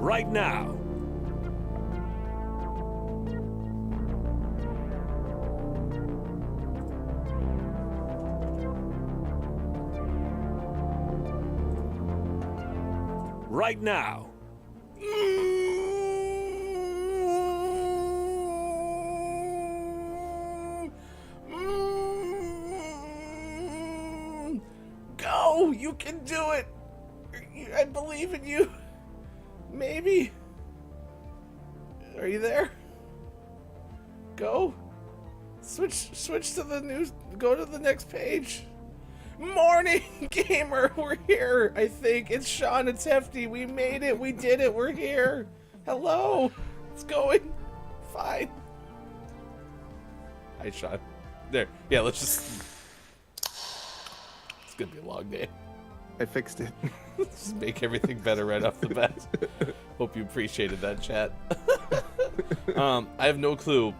right now. Right now. Go! You can do it! I believe in you. Maybe. Are you there? Go. Switch to the news. Go to the next page. Morning gamer, we're here. I think it's Sean. It's Hefty. We made it. We did it. We're here. Hello. It's going fine. Hi, Sean. There. Yeah. Let's just. It's gonna be a long day. I fixed it. Just make everything better right off the bat. Hope you appreciated that, chat. I have no clue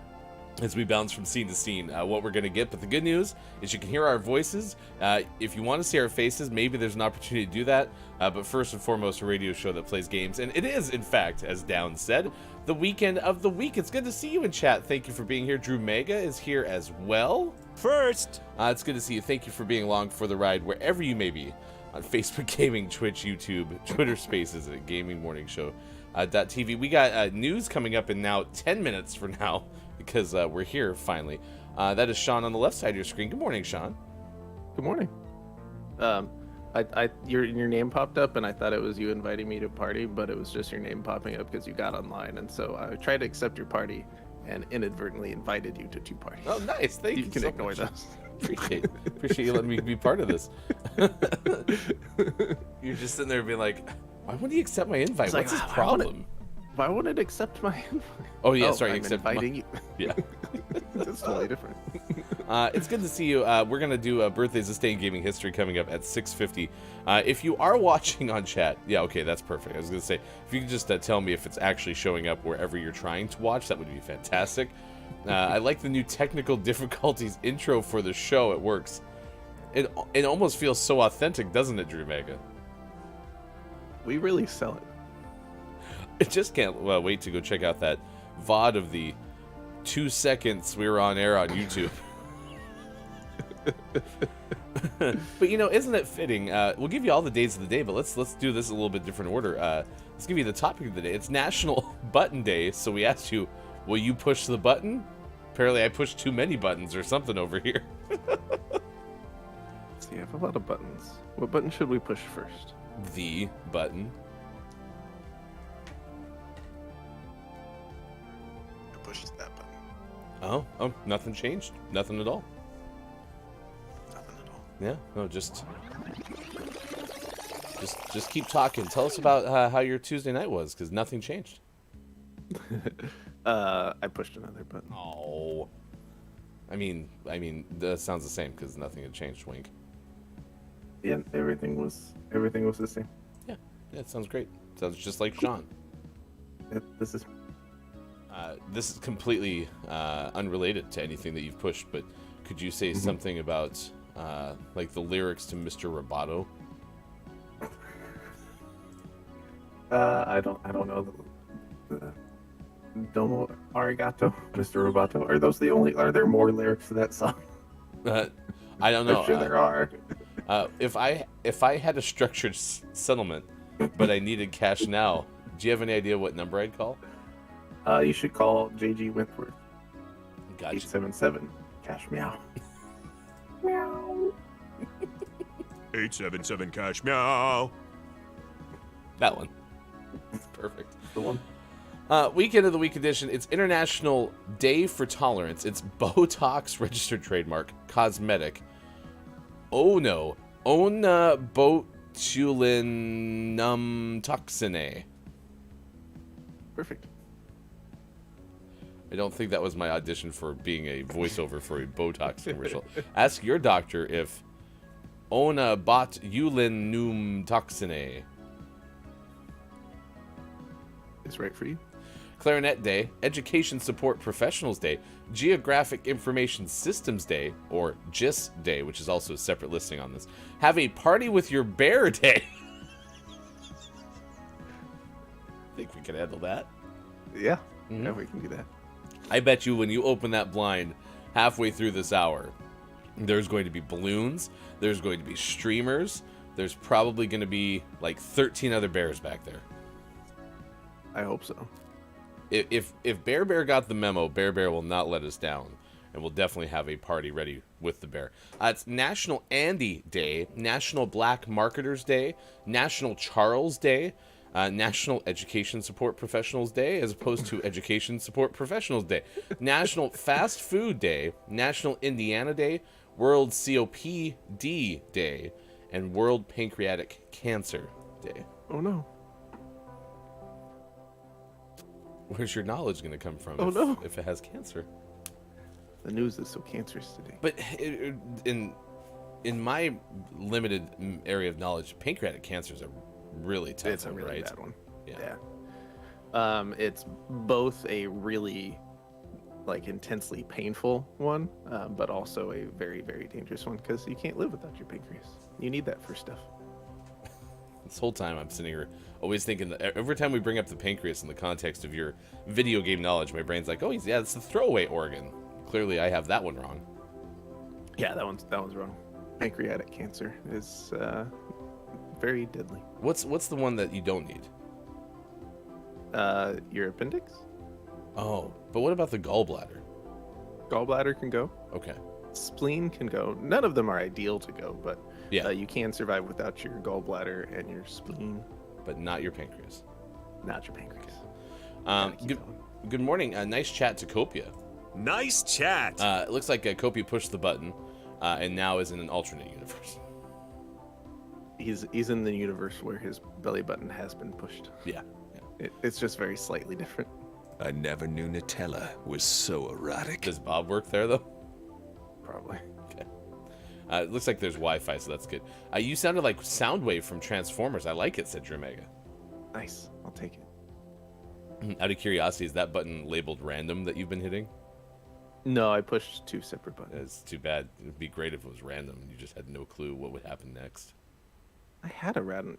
as we bounce from scene to scene what we're going to get, but the good news is you can hear our voices. If you want to see our faces, maybe there's an opportunity to do that, but first and foremost, a radio show that plays games, and it is, in fact, as Down said, the weekend of the week. It's good to see you in chat. Thank you for being here. Drew Mega is here as well. First, it's good to see you. Thank you for being along for the ride, wherever you may be, on Facebook Gaming, Twitch, YouTube, Twitter Spaces, at Gaming Morning Show .tv. We got news coming up in now 10 minutes from now, because we're here finally. That is Sean on the left side of your screen. Good morning, Sean. Good morning. Your name popped up, and I thought it was you inviting me to a party, but it was just your name popping up because you got online, and so I tried to accept your party and inadvertently invited you to 2 parties. Oh, nice. Thank you. You can so ignore much. those. Appreciate you letting me be part of this. You're just sitting there being like, why wouldn't he accept my invite? It's What's like, his problem? Why wouldn't it accept my invite? Oh, yeah, sorry. I'm Accept inviting you. Yeah. That's totally different. It's good to see you. We're going to do Birthdays of Stay in Gaming History coming up at 6:50. If you are watching on chat, yeah, okay, that's perfect. I was going to say, if you could just tell me if it's actually showing up wherever you're trying to watch, that would be fantastic. I like the new technical difficulties intro for the show. It works. It almost feels so authentic, doesn't it, Drew Mega? We really sell it. I just can't wait to go check out that VOD of the 2 seconds we were on air on YouTube. But you know, isn't it fitting? We'll give you all the days of the day, but let's do this in a little bit different order. Let's give you the topic of the day. It's National Button Day, so we asked you, will you push the button? Apparently I pushed too many buttons or something over here. See, I have a lot of buttons. What button should we push first? The button. Who pushes that button? Oh, nothing changed. Nothing at all. Nothing at all. Yeah, no, just keep talking. Tell us about how your Tuesday night was, because nothing changed. I pushed another button. Oh, I mean, that sounds the same because nothing had changed. Wink. Yeah, everything was the same. Yeah, it sounds great. Sounds just like Sean. This is completely unrelated to anything that you've pushed, but could you say something about like the lyrics to Mr. Roboto? I don't know the Domo Arigato, Mr. Roboto. Are those the only? Are there more lyrics to that song? I don't know. I'm sure there are. If I had a structured settlement, but I needed cash now, do you have any idea what number I'd call? You should call JG Wentworth. Gotcha. 877 cash meow. Meow. 877 cash meow. That one. Perfect. The one. Weekend of the Week edition. It's International Day for Tolerance. It's BOTOX registered trademark. Cosmetic. Oh no. OnabotulinumtoxinA. Perfect. I don't think that was my audition for being a voiceover for a Botox commercial. Ask your doctor if onabotulinumtoxinA is right for you. Clarinet Day, Education Support Professionals Day, Geographic Information Systems Day, or GIS Day, which is also a separate listing on this. Have a party with your bear day. think we can handle that. Yeah, Mhm. yeah, we can do that. I bet you when you open that blind halfway through this hour, there's going to be balloons, there's going to be streamers, there's probably going to be like 13 other bears back there. I hope so. If Bear Bear got the memo, Bear Bear will not let us down, and we'll definitely have a party ready with the bear. It's National Andy Day, National Black Marketers Day, National Charles Day, National Education Support Professionals Day, as opposed to Education Support Professionals Day, National Fast Food Day, National Indiana Day, World COPD Day, and World Pancreatic Cancer Day. Oh no. Where's your knowledge going to come from if it has cancer? The news is so cancerous today. But in my limited area of knowledge, pancreatic cancer is a really tough It's a one, really right? bad one. Yeah. It's both a really like intensely painful one, but also a very, very dangerous one because you can't live without your pancreas. You need that for stuff. This whole time I'm sitting here always thinking that every time we bring up the pancreas in the context of your video game knowledge, my brain's like, oh, yeah, it's the throwaway organ. Clearly I have that one wrong. Yeah, that one's wrong. Pancreatic cancer is very deadly. What's the one that you don't need? Your appendix, Oh, but what about the gallbladder? gallbladder can go. Okay. Spleen can go. None of them are ideal to go, but Yeah, you can survive without your gallbladder and your spleen, but not your pancreas. not your pancreas. Gotta keep Good, going. good morning. Nice chat to Copia. Nice chat. It looks like Copia pushed the button and now is in an alternate universe. He's in the universe where his belly button has been pushed. Yeah. It's just very slightly different. I never knew Nutella was so erotic. Does Bob work there, though? Probably. Okay. It looks like there's Wi-Fi, so that's good. You sounded like Soundwave from Transformers. I like it, said Dromega. Nice. I'll take it. Out of curiosity, is that button labeled random that you've been hitting? No, I pushed two separate buttons. It's too bad. It would be great if it was random and you just had no clue what would happen next. I had a random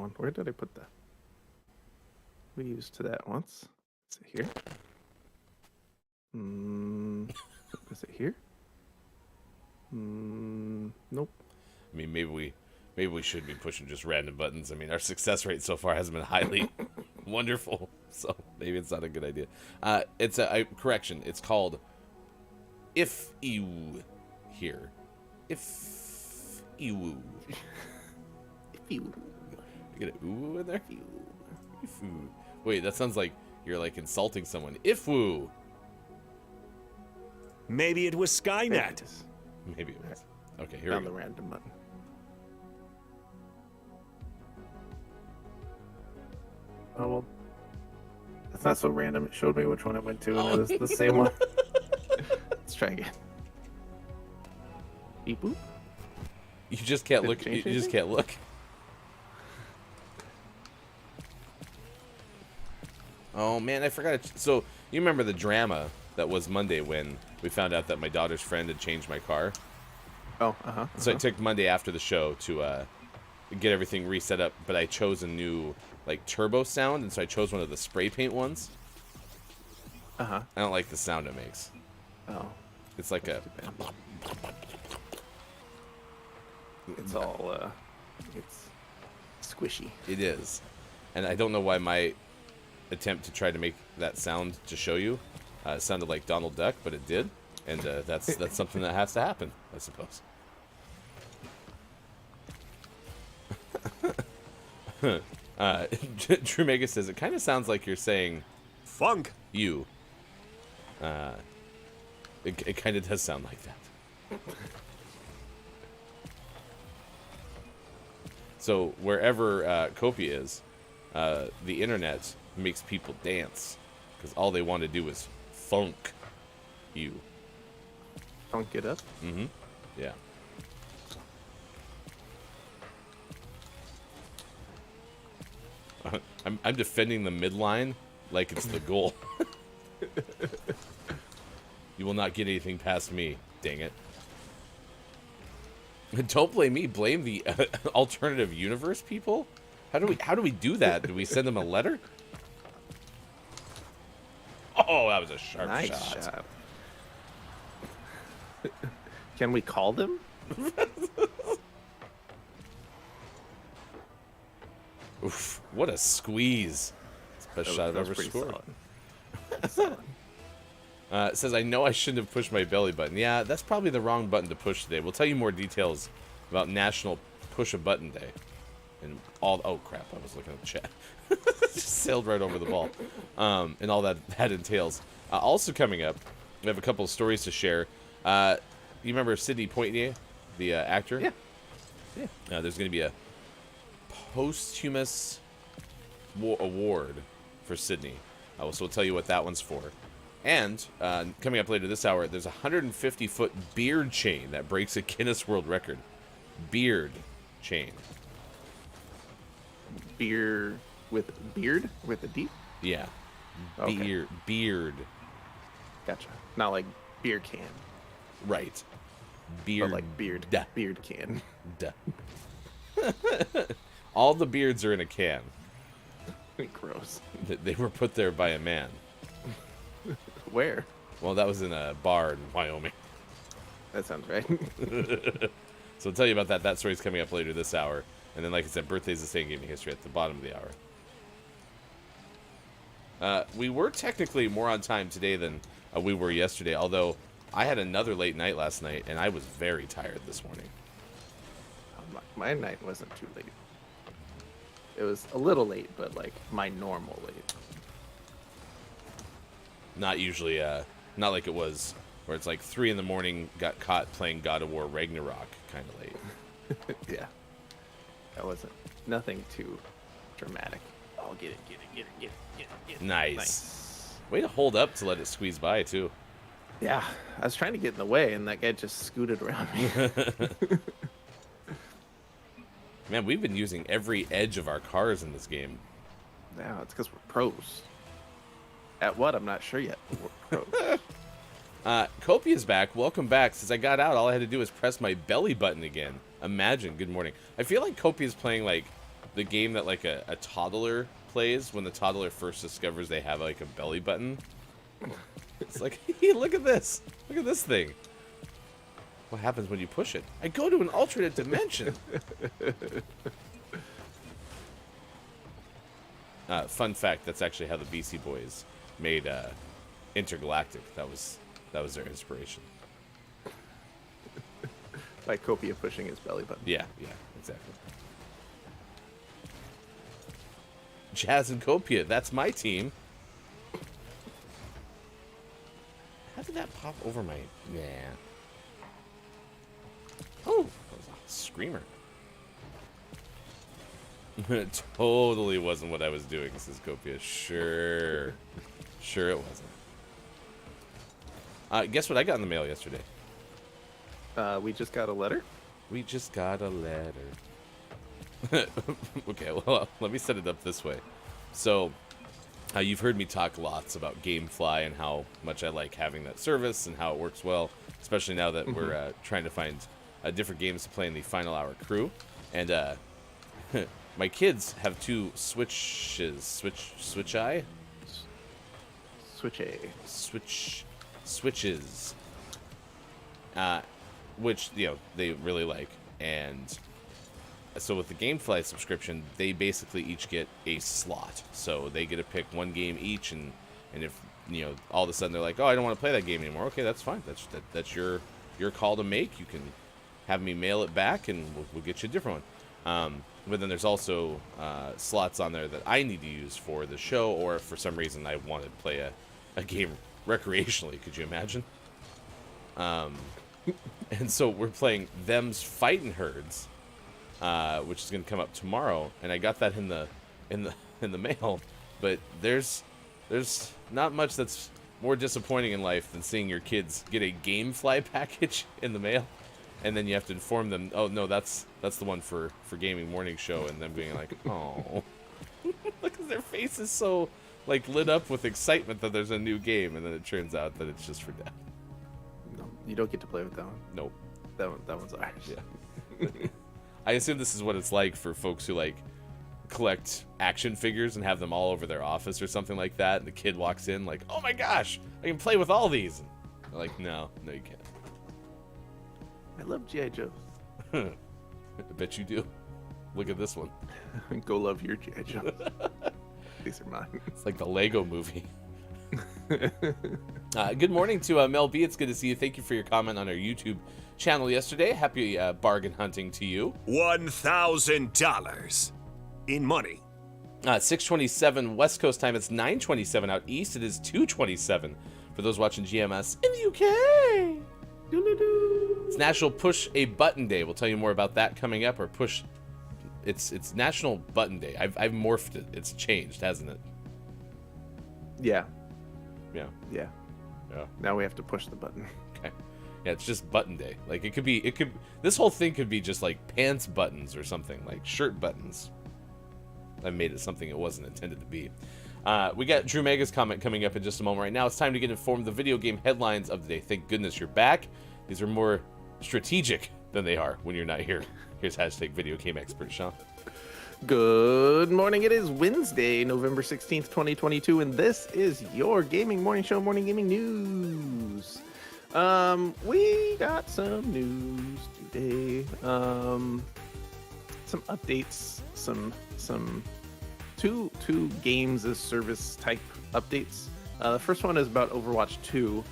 one. Where did I put that? We used to that once. Is it here? Is it here? Nope. I mean, maybe we should be pushing just random buttons. I mean, our success rate so far has been highly wonderful, so maybe it's not a good idea. It's a correction. It's called if you here. If you. You. You get an ooh in there? If ooh. Wait, that sounds like you're like insulting someone. If woo. Maybe it was Skynet. Maybe it was. Okay, here Found we the go. random button. Oh well, that's not so random. It showed me which one it went to, and it was the same one. Let's try again. Beep boop. You just can't Did it look. You change just anything? can't look. Oh man, I forgot. So you remember the drama that was Monday when we found out that my daughter's friend had changed my car? Oh, So I took Monday after the show to get everything reset up, but I chose a new like turbo sound, and so I chose one of the spray paint ones. I don't like the sound it makes. Oh, It's like a. it's all it's squishy. It is, and I don't know why my attempt to try to make that sound to show you sounded like Donald Duck, but it did, and that's something that has to happen, I suppose. Drew Mega says it kind of sounds like you're saying Funk. you. It kind of does sound like that. So wherever Kopi is, the internet makes people dance because all they want to do is funk you. Funk it up. Mm-hmm. Yeah. I'm defending the midline like it's the goal. You will not get anything past me, dang it. Don't blame me. Blame the alternative universe people. How do we do that? Do we send them a letter? Oh, that was a sharp Nice shot. shot. Can we call them? Oof, what a squeeze. It's the best shot I've ever pretty scored. solid. It says, I know I shouldn't have pushed my belly button. Yeah, that's probably the wrong button to push today. We'll tell you more details about National Push a Button Day. And all... Oh, crap. I was looking at the chat. Just sailed right over the ball. And all that entails. Also coming up, we have a couple of stories to share. You remember Sidney Poitier, the actor? Yeah. Yeah. There's going to be a posthumous award for Sidney. So we'll tell you what that one's for. And coming up later this hour, there's a 150-foot beard chain that breaks a Guinness World Record. Beard chain. Beard with a D? Yeah. Okay. Beard. Gotcha. Not like beer can, Right. Beard. but like beard. Duh. Beard can. Duh. All the beards are in a can. Gross. They were put there by a man. Where? Well, that was in a bar in Wyoming. That sounds right. So I'll tell you about that. That story's coming up later this hour. And then, like I said, birthdays of Sane Gaming History at the bottom of the hour. We were technically more on time today than we were yesterday, although I had another late night last night, and I was very tired this morning. My night wasn't too late. It was a little late, but like my normal late. Not usually, not like it was where it's like 3 in the morning, got caught playing God of War Ragnarok kind of late. Yeah. That wasn't nothing too dramatic. Oh, get it. Nice. Way to hold up to let it squeeze by, too. Yeah, I was trying to get in the way, and that guy just scooted around me. Man, we've been using every edge of our cars in this game. Yeah, it's because we're pros. At what? I'm not sure yet. But we're pros. Kopia's back. Welcome back. Since I got out, all I had to do was press my belly button again. Imagine. Good morning. I feel like Kopia's playing like the game that like a toddler plays when the toddler first discovers they have like a belly button. It's like, hey, look at this. Look at this thing. What happens when you push it? I go to an alternate dimension. Fun fact, that's actually how the BC Boys made Intergalactic. That was their inspiration. By Copia pushing his belly button. Yeah, exactly. Jazz and Copia, that's my team. How did that pop over my... Yeah. Oh, that was a screamer. It totally wasn't what I was doing, says Copia. Sure. Sure it wasn't. Guess what I got in the mail yesterday? We just got a letter. We just got a letter. Okay, well, let me set it up this way. So, you've heard me talk lots about GameFly and how much I like having that service and how it works well, especially now that we're trying to find different games to play in the Final Hour crew. And my kids have 2 switches. Switches. Which, you know, they really like. And so with the GameFly subscription, they basically each get a slot. So they get to pick one game each, and if, you know, all of a sudden they're like, oh, I don't want to play that game anymore. Okay, that's fine. That's your call to make. You can have me mail it back, and we'll get you a different one. But then there's also slots on there that I need to use for the show, or if for some reason I want to play a game recreationally. Could you imagine? And so we're playing Them's Fightin' Herds, which is going to come up tomorrow, and I got that in the mail. But there's not much that's more disappointing in life than seeing your kids get a GameFly package in the mail, and then you have to inform them, oh no, that's the one for Gaming Morning Show, and them being like, oh, look at their face is so like lit up with excitement that there's a new game, and then it turns out that it's just for Dad. No, you don't get to play with that one. Nope. That one's ours. Yeah. I assume this is what it's like for folks who like collect action figures and have them all over their office or something like that. And the kid walks in like, "Oh my gosh, I can play with all these." And they're like, no, you can't. I love G.I. Joes. I bet you do. Look at this one. Go love your G.I. Joes. These are mine. It's like the Lego movie. Good morning to Mel B. It's good to see you. Thank you for your comment on our YouTube channel yesterday. Happy bargain hunting to you. $1,000 in money. 6:27 West Coast time. It's 9:27 out east. It is 2:27 for those watching GMS in the UK. It's National Push a Button Day. We'll tell you more about that coming up. Or push. It's National Button Day. I've morphed it. It's changed, hasn't it? Yeah. Yeah. Yeah. Yeah. Now we have to push the button. Okay. Yeah, it's just button day. Like it could this whole thing could be just like pants buttons or something, like shirt buttons. I made it something it wasn't intended to be. We got Drew Mega's comment coming up in just a moment. Right now, it's time to get informed the video game headlines of the day. Thank goodness you're back. These are more strategic than they are when you're not here. Here's hashtag video game expert Sean. Good morning. It is Wednesday, November 16th, 2022, and this is your gaming morning show, Morning Gaming News. We got some news today. Some updates, some two games as service type updates. The first one is about Overwatch 2.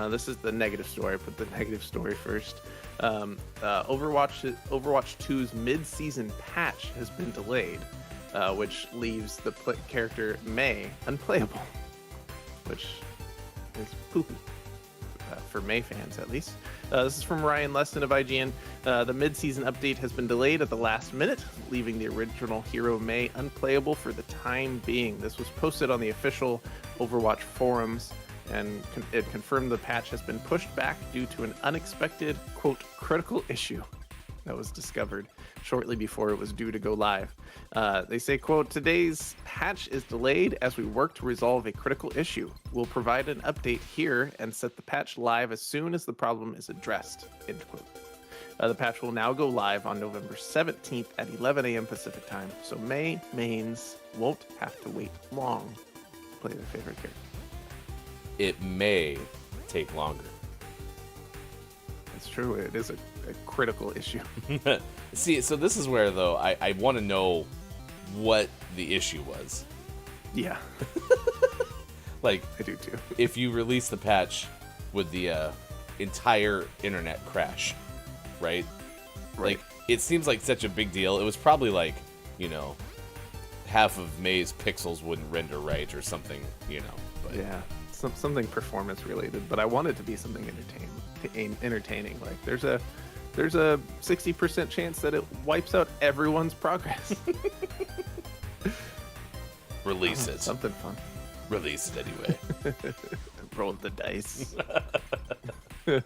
This is the negative story. I put the negative story first. Overwatch 2's mid-season patch has been delayed, which leaves the character Mei unplayable, which is poopy for Mei fans at least. This is from Ryan Leston of IGN. The mid-season update has been delayed at the last minute, leaving the original hero Mei unplayable for the time being. This was posted on the official Overwatch forums, and it confirmed the patch has been pushed back due to an unexpected, quote, critical issue that was discovered shortly before it was due to go live. They say, quote, today's patch is delayed as we work to resolve a critical issue. We'll provide an update here and set the patch live as soon as the problem is addressed, end quote. The patch will now go live on November 17th at 11 a.m. Pacific time, so Mei mains won't have to wait long to play their favorite character. It may take longer. It's true. It is a critical issue. See, so this is where, though, I want to know what the issue was. Yeah. Like, I do too. If you release the patch with the entire internet crash, right? Like, it seems like such a big deal. It was probably like, half of Mei's pixels wouldn't render right or something, But yeah. Something performance related, but I want it to be something entertaining. Like there's a 60% chance that it wipes out everyone's progress. Release it. Something fun. Release it anyway. Roll the dice. In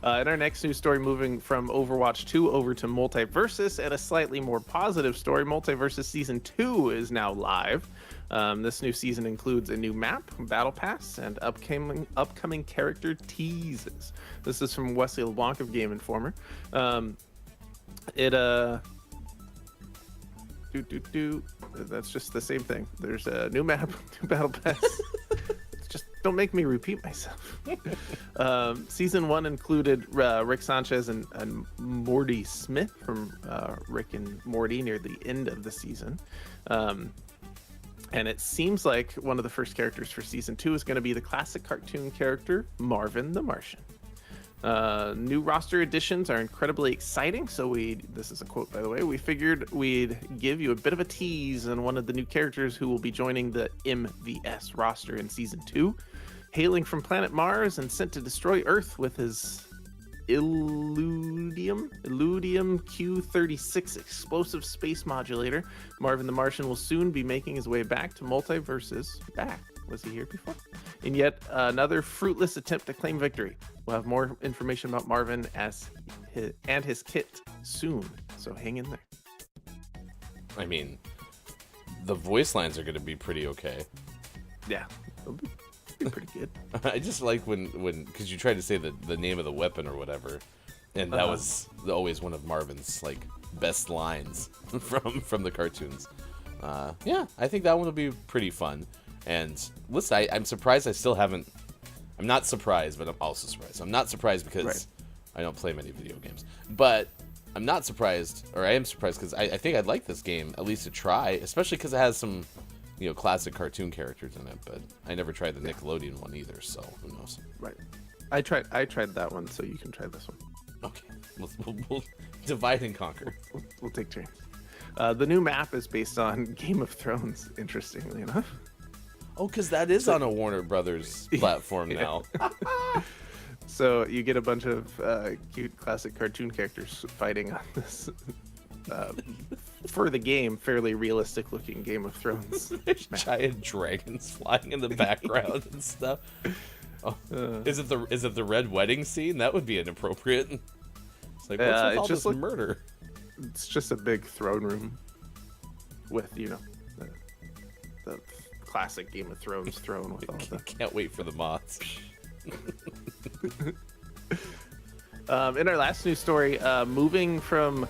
our next news story, moving from Overwatch 2 over to Multiversus, and a slightly more positive story, Multiversus Season 2 is now live. This new season includes a new map, battle pass, and upcoming character teases. This is from Wesley LeBlanc of Game Informer. That's just the same thing. There's a new map, new battle pass. Just don't make me repeat myself. Season 1 included Rick Sanchez and Morty Smith from Rick and Morty near the end of the season. And it seems like one of the first characters for Season 2 is going to be the classic cartoon character, Marvin the Martian. New roster additions are incredibly exciting, so this is a quote, by the way, we figured we'd give you a bit of a tease on one of the new characters who will be joining the MVS roster in Season 2. Hailing from planet Mars and sent to destroy Earth with his Illudium Q36 explosive space modulator, Marvin the Martian will soon be making his way back to Multiversus. Was he here before? In yet another fruitless attempt to claim victory. We'll have more information about Marvin and his kit soon, so hang in there. I mean, the voice lines are going to be pretty okay. Yeah, they'll be pretty good. I just like when because you tried to say the name of the weapon or whatever, and that was always one of Marvin's like best lines from the cartoons. yeah, I think that one will be pretty fun. And listen, I'm surprised I still haven't. I'm not surprised, but I'm also surprised. I'm not surprised because I don't play many video games. But I'm not surprised, or I am surprised because I think I'd like this game at least to try, especially because it has some, classic cartoon characters in it. But I never tried the Nickelodeon one either, so who knows? Right. I tried that one, so you can try this one. Okay, we'll divide and conquer. We'll take turns. The new map is based on Game of Thrones, interestingly enough. Oh, because that is on a Warner Brothers platform now. So you get a bunch of cute classic cartoon characters fighting on this, for the game, fairly realistic looking Game of Thrones. There's giant dragons flying in the background and stuff. Oh, is it the red wedding scene? That would be inappropriate. It's like, what's with all this murder? It's just a big throne room with, the classic Game of Thrones throne with all the... Can't wait for the mods. In our last news story, moving from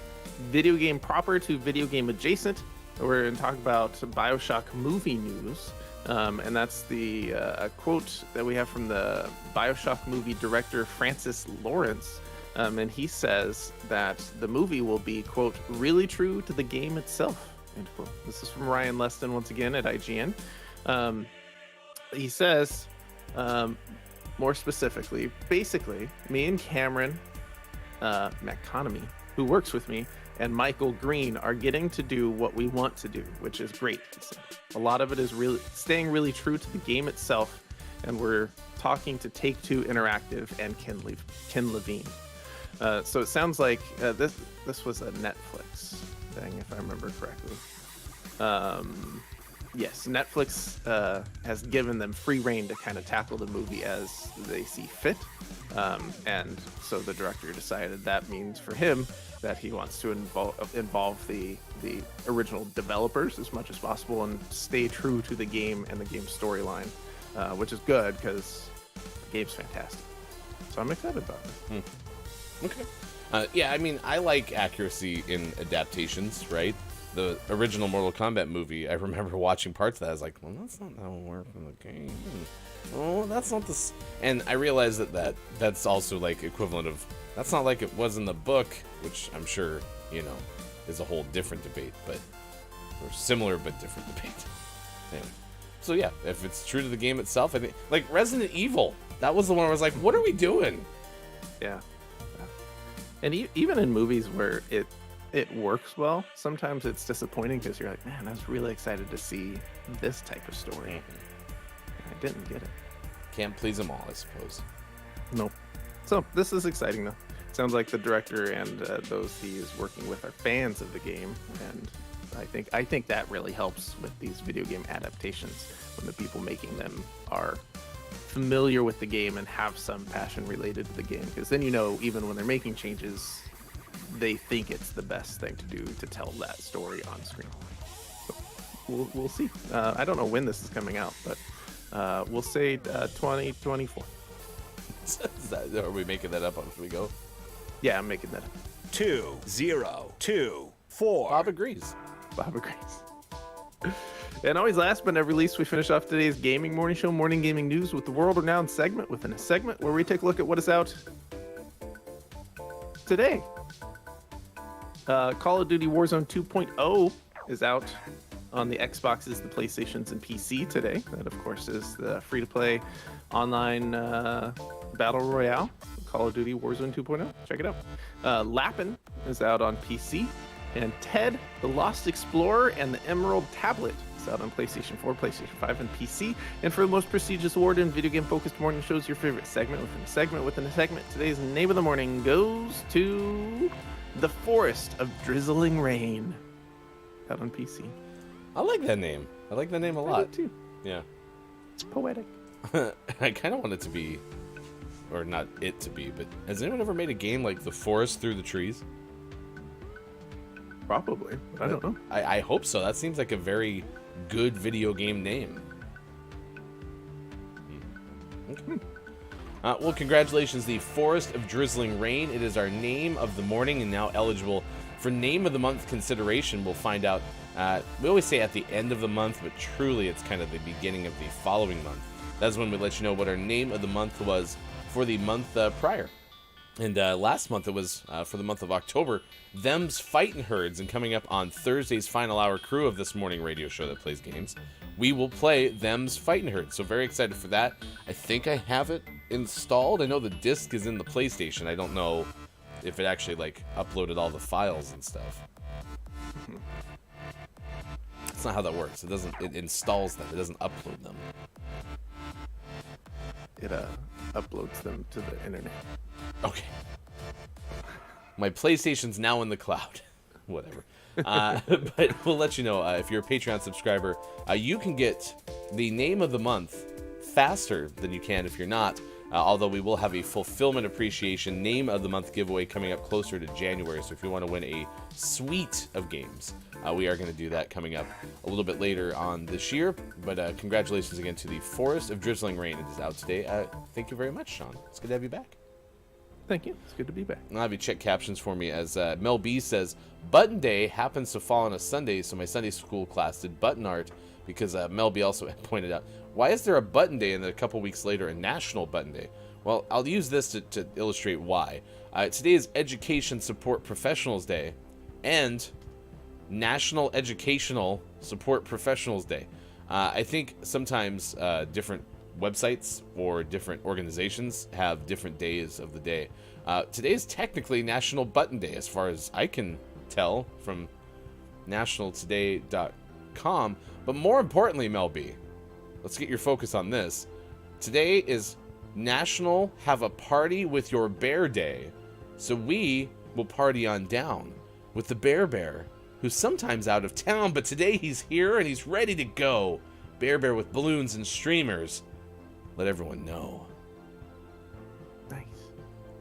video game proper to video game adjacent, we're going to talk about BioShock movie news. And that's the a quote that we have from the BioShock movie director, Francis Lawrence. And he says that the movie will be, quote, really true to the game itself, end quote. This is from Ryan Leston, once again, at IGN. He says, more specifically, basically, me and Cameron McConomy, who works with me, and Michael Green are getting to do what we want to do, which is great. A lot of it is really staying really true to the game itself, and we're talking to Take-Two Interactive and Ken Levine. So it sounds like this was a Netflix thing, if I remember correctly. Yes, Netflix has given them free rein to kind of tackle the movie as they see fit. And so the director decided that means for him that he wants to involve the original developers as much as possible and stay true to the game and the game storyline, which is good because the game's fantastic. So I'm excited about it. Okay. Yeah, I mean, I like accuracy in adaptations, right? The original Mortal Kombat movie, I remember watching parts of that. I was like, well, that's not how it works in the game. Oh, that's not this. And I realized that's also like equivalent of, that's not like it was in the book, which I'm sure, is a whole different debate, or similar but different debate. Anyway. So yeah, if it's true to the game itself, I think, like Resident Evil, that was the one where I was like, what are we doing? Yeah. And even in movies where it works well, sometimes it's disappointing because you're like, man, I was really excited to see this type of story. And I didn't get it. Can't please them all, I suppose. Nope. So this is exciting though. Sounds like the director and those he is working with are fans of the game, and I think that really helps with these video game adaptations when the people making them are familiar with the game and have some passion related to the game, because then even when they're making changes, they think it's the best thing to do to tell that story on screen. So we'll see. I don't know when this is coming out, but we'll say 2024. Are we making that up as we go? Yeah, I'm making that up. 2024. Bob agrees. Bob agrees. And always last but never least, we finish off today's gaming morning show, Morning Gaming News, with the world-renowned segment within a segment where we take a look at what is out today. Call of Duty Warzone 2.0 is out on the Xboxes, the PlayStations, and PC today. That, of course, is the free-to-play online battle royale, Call of Duty Warzone 2.0. Check it out. Lappin is out on PC, and Ted, the Lost Explorer, and the Emerald Tablet is out on PlayStation 4, PlayStation 5, and PC. And for the most prestigious award in video game-focused morning shows, your favorite segment within a segment within a segment, today's name of the morning goes to The Forest of Drizzling Rain, out on PC. I like that name. I like that name a lot. too. Yeah. It's poetic. I kind of want it to be, or not it to be, but has anyone ever made a game like The Forest Through the Trees? Probably. I don't know. I hope so. That seems like a very good video game name. Okay. Well, congratulations, the Forest of Drizzling Rain. It is our name of the morning and now eligible for name of the month consideration. We'll find out. We always say at the end of the month, but truly it's kind of the beginning of the following month. That's when we let you know what our name of the month was for the month prior. And last month it was for the month of October, Them's Fightin' Herds. And coming up on Thursday's final hour crew of this morning radio show that plays games, we will play Them's Fightin' Herds. So very excited for that. I think I have it installed. I know the disc is in the PlayStation. I don't know if it actually like uploaded all the files and stuff. That's not how that works. It installs them. It doesn't upload them. It uploads them to the internet. Okay. My PlayStation's now in the cloud. Whatever. But we'll let you know, if you're a Patreon subscriber, you can get the name of the month faster than you can if you're not. Although we will have a fulfillment appreciation name of the month giveaway coming up closer to January. So if you want to win a suite of games, we are going to do that coming up a little bit later on this year. But congratulations again to the Forest of Drizzling Rain. It is out today. Thank you very much, Sean. It's good to have you back. Thank you. It's good to be back. I'll have you check captions for me as Mel B says, Button Day happens to fall on a Sunday, so my Sunday school class did button art because Mel B also pointed out, why is there a button day and then a couple weeks later a national button day? Well, I'll use this to illustrate why. Today is Education Support Professionals Day and National Educational Support Professionals Day. I think sometimes different websites or different organizations have different days of the day. Today is technically National Button Day as far as I can tell from nationaltoday.com. But more importantly, Mel B, let's get your focus on this. Today is National Have a Party with Your Bear Day. So we will party on down with the Bear, who's sometimes out of town, but today he's here and he's ready to go. Bear with balloons and streamers. Let everyone know. Nice.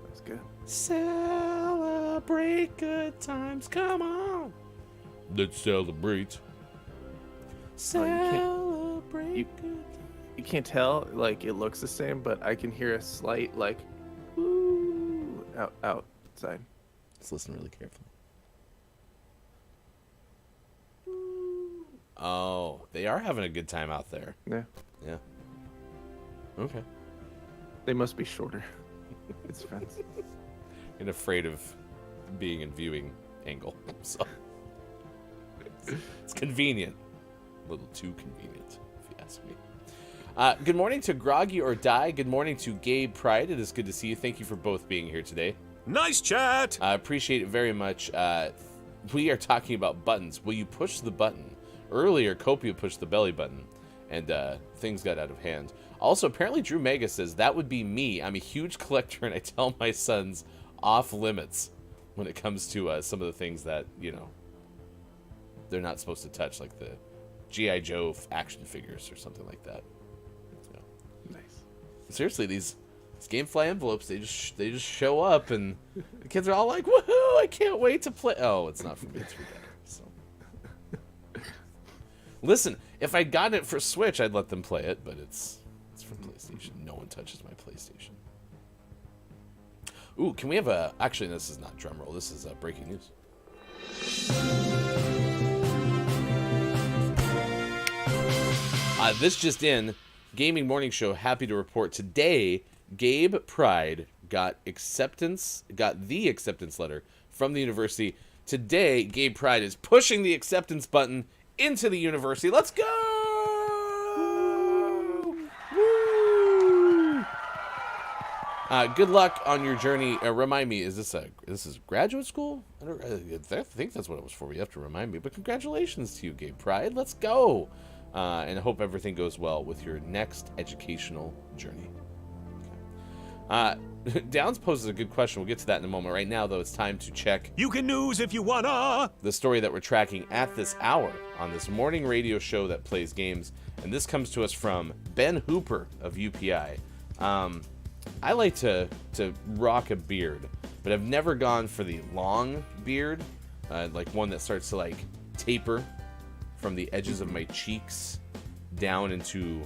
That was good. Celebrate good times. Come on. Let's celebrate. Celebrate good. You can't tell, like, it looks the same, but I can hear a slight, like, ooh, outside. Let's listen really carefully. Oh, they are having a good time out there. Yeah. Yeah. Okay. They must be shorter. It's friends. And afraid of being in viewing angle. So it's convenient. A little too convenient, if you ask me. Good morning to Groggy or Die. Good morning to Gabe Pride. It is good to see you. Thank you for both being here today. Nice chat! I appreciate it very much. We are talking about buttons. Will you push the button? Earlier, Copia pushed the belly button, and things got out of hand. Also, apparently Drew Mega says, that would be me. I'm a huge collector, and I tell my sons off limits when it comes to some of the things that, you know, they're not supposed to touch, like the G.I. Joe action figures or something like that. So, Nice. seriously, these Gamefly envelopes, they just show up, and the kids are all like, woohoo, I can't wait to play. Oh, it's not for me, it's for them. So. Listen, if I'd gotten it for Switch, I'd let them play it, but it's for PlayStation. No one touches my PlayStation. Ooh, can we have a... Actually, this is not drumroll. This is breaking news. This just in. Gaming Morning Show, happy to report today, Gabe Pride got the acceptance letter from the university. Today, Gabe Pride is pushing the acceptance button into the university. Let's go! Woo! Good luck on your journey. Remind me, is this graduate school? I think that's what it was for. You have to remind me. But congratulations to you, Gabe Pride. Let's go. And I hope everything goes well with your next educational journey. Okay. Downs poses a good question. We'll get to that in a moment. Right now, though, it's time to check. You can news if you wanna! The story that we're tracking at this hour on this morning radio show that plays games. And this comes to us from Ben Hooper of UPI. I like to rock a beard, but I've never gone for the long beard, like one that starts to like taper from the edges of my cheeks down into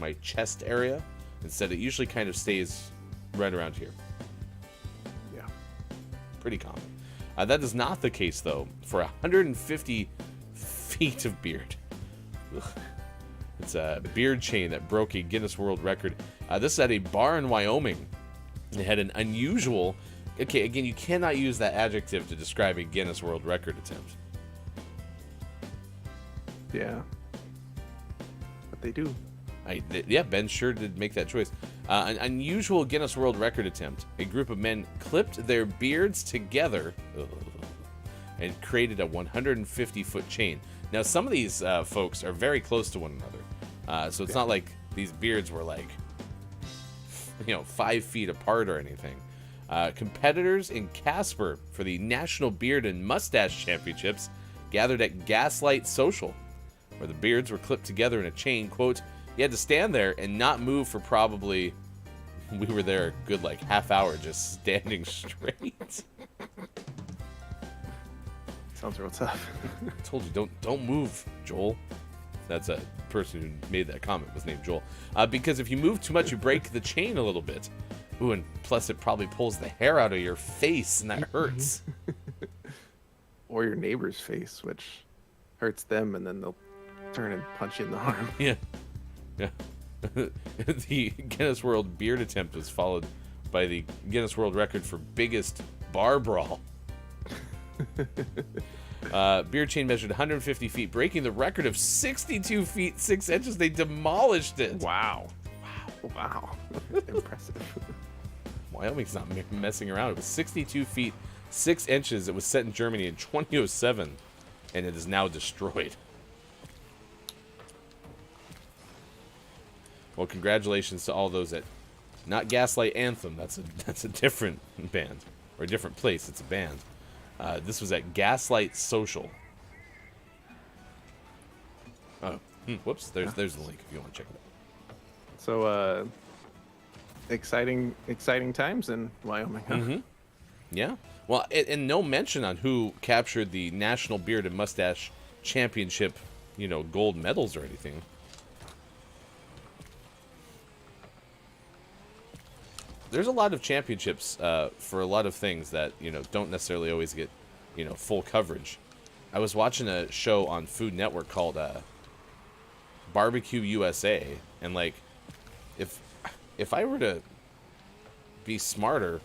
my chest area. Instead, it usually kind of stays right around here. Yeah. Pretty common. That is not the case, though, for 150 feet of beard. Ugh. It's a beard chain that broke a Guinness World Record. This is at a bar in Wyoming. It had an unusual... Okay, again, you cannot use that adjective to describe a Guinness World Record attempt. Yeah. But they do. Yeah, Ben sure did make that choice. An unusual Guinness World Record attempt. A group of men clipped their beards together and created a 150-foot chain. Now, some of these folks are very close to one another. So it's not like these beards were like, 5 feet apart or anything. Competitors in Casper for the National Beard and Mustache Championships gathered at Gaslight Social, where the beards were clipped together in a chain. Quote, you had to stand there and not move for probably, we were there a good half hour just standing straight. Sounds real tough. I told you, don't move, Joel. That's a person who made that comment was named Joel. Because if you move too much, you break the chain a little bit. Ooh, and plus it probably pulls the hair out of your face, and that hurts. Or your neighbor's face, which hurts them, and then they'll turn and punch you in the arm. Yeah. The Guinness World Beard attempt was followed by the Guinness World Record for biggest bar brawl. Beard chain measured 150 feet, breaking the record of 62 feet 6 inches. They demolished it. Wow. Impressive. Wyoming's not messing around. It was 62 feet 6 inches. It was set in Germany in 2007, and it is now destroyed. Well, congratulations to all those at not Gaslight Anthem. That's a different band or a different place. It's a band. This was at Gaslight Social. Oh, whoops. There's the link if you want to check it out. So, exciting times in Wyoming, huh? Mm-hmm. Yeah. Well, and no mention on who captured the National Beard and Mustache Championship, gold medals or anything. There's a lot of championships for a lot of things that, don't necessarily always get, full coverage. I was watching a show on Food Network called Barbecue USA, and if I were to be smarter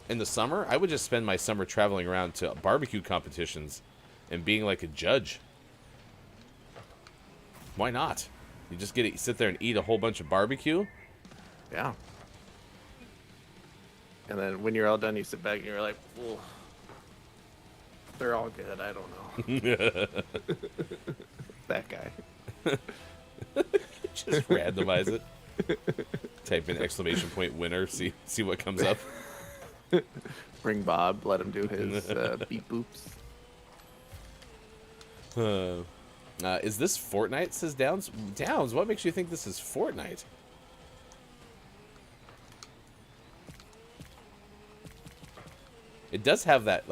in the summer, I would just spend my summer traveling around to barbecue competitions and being like a judge. Why not? You just sit there and eat a whole bunch of barbecue. Yeah. And then when you're all done, you sit back and you're like, well, they're all good. I don't know. That guy. Just randomize it. Type in ! winner. See what comes up. Bring Bob. Let him do his beep boops. Is this Fortnite? Says Downs. Downs, what makes you think this is Fortnite? It does have that,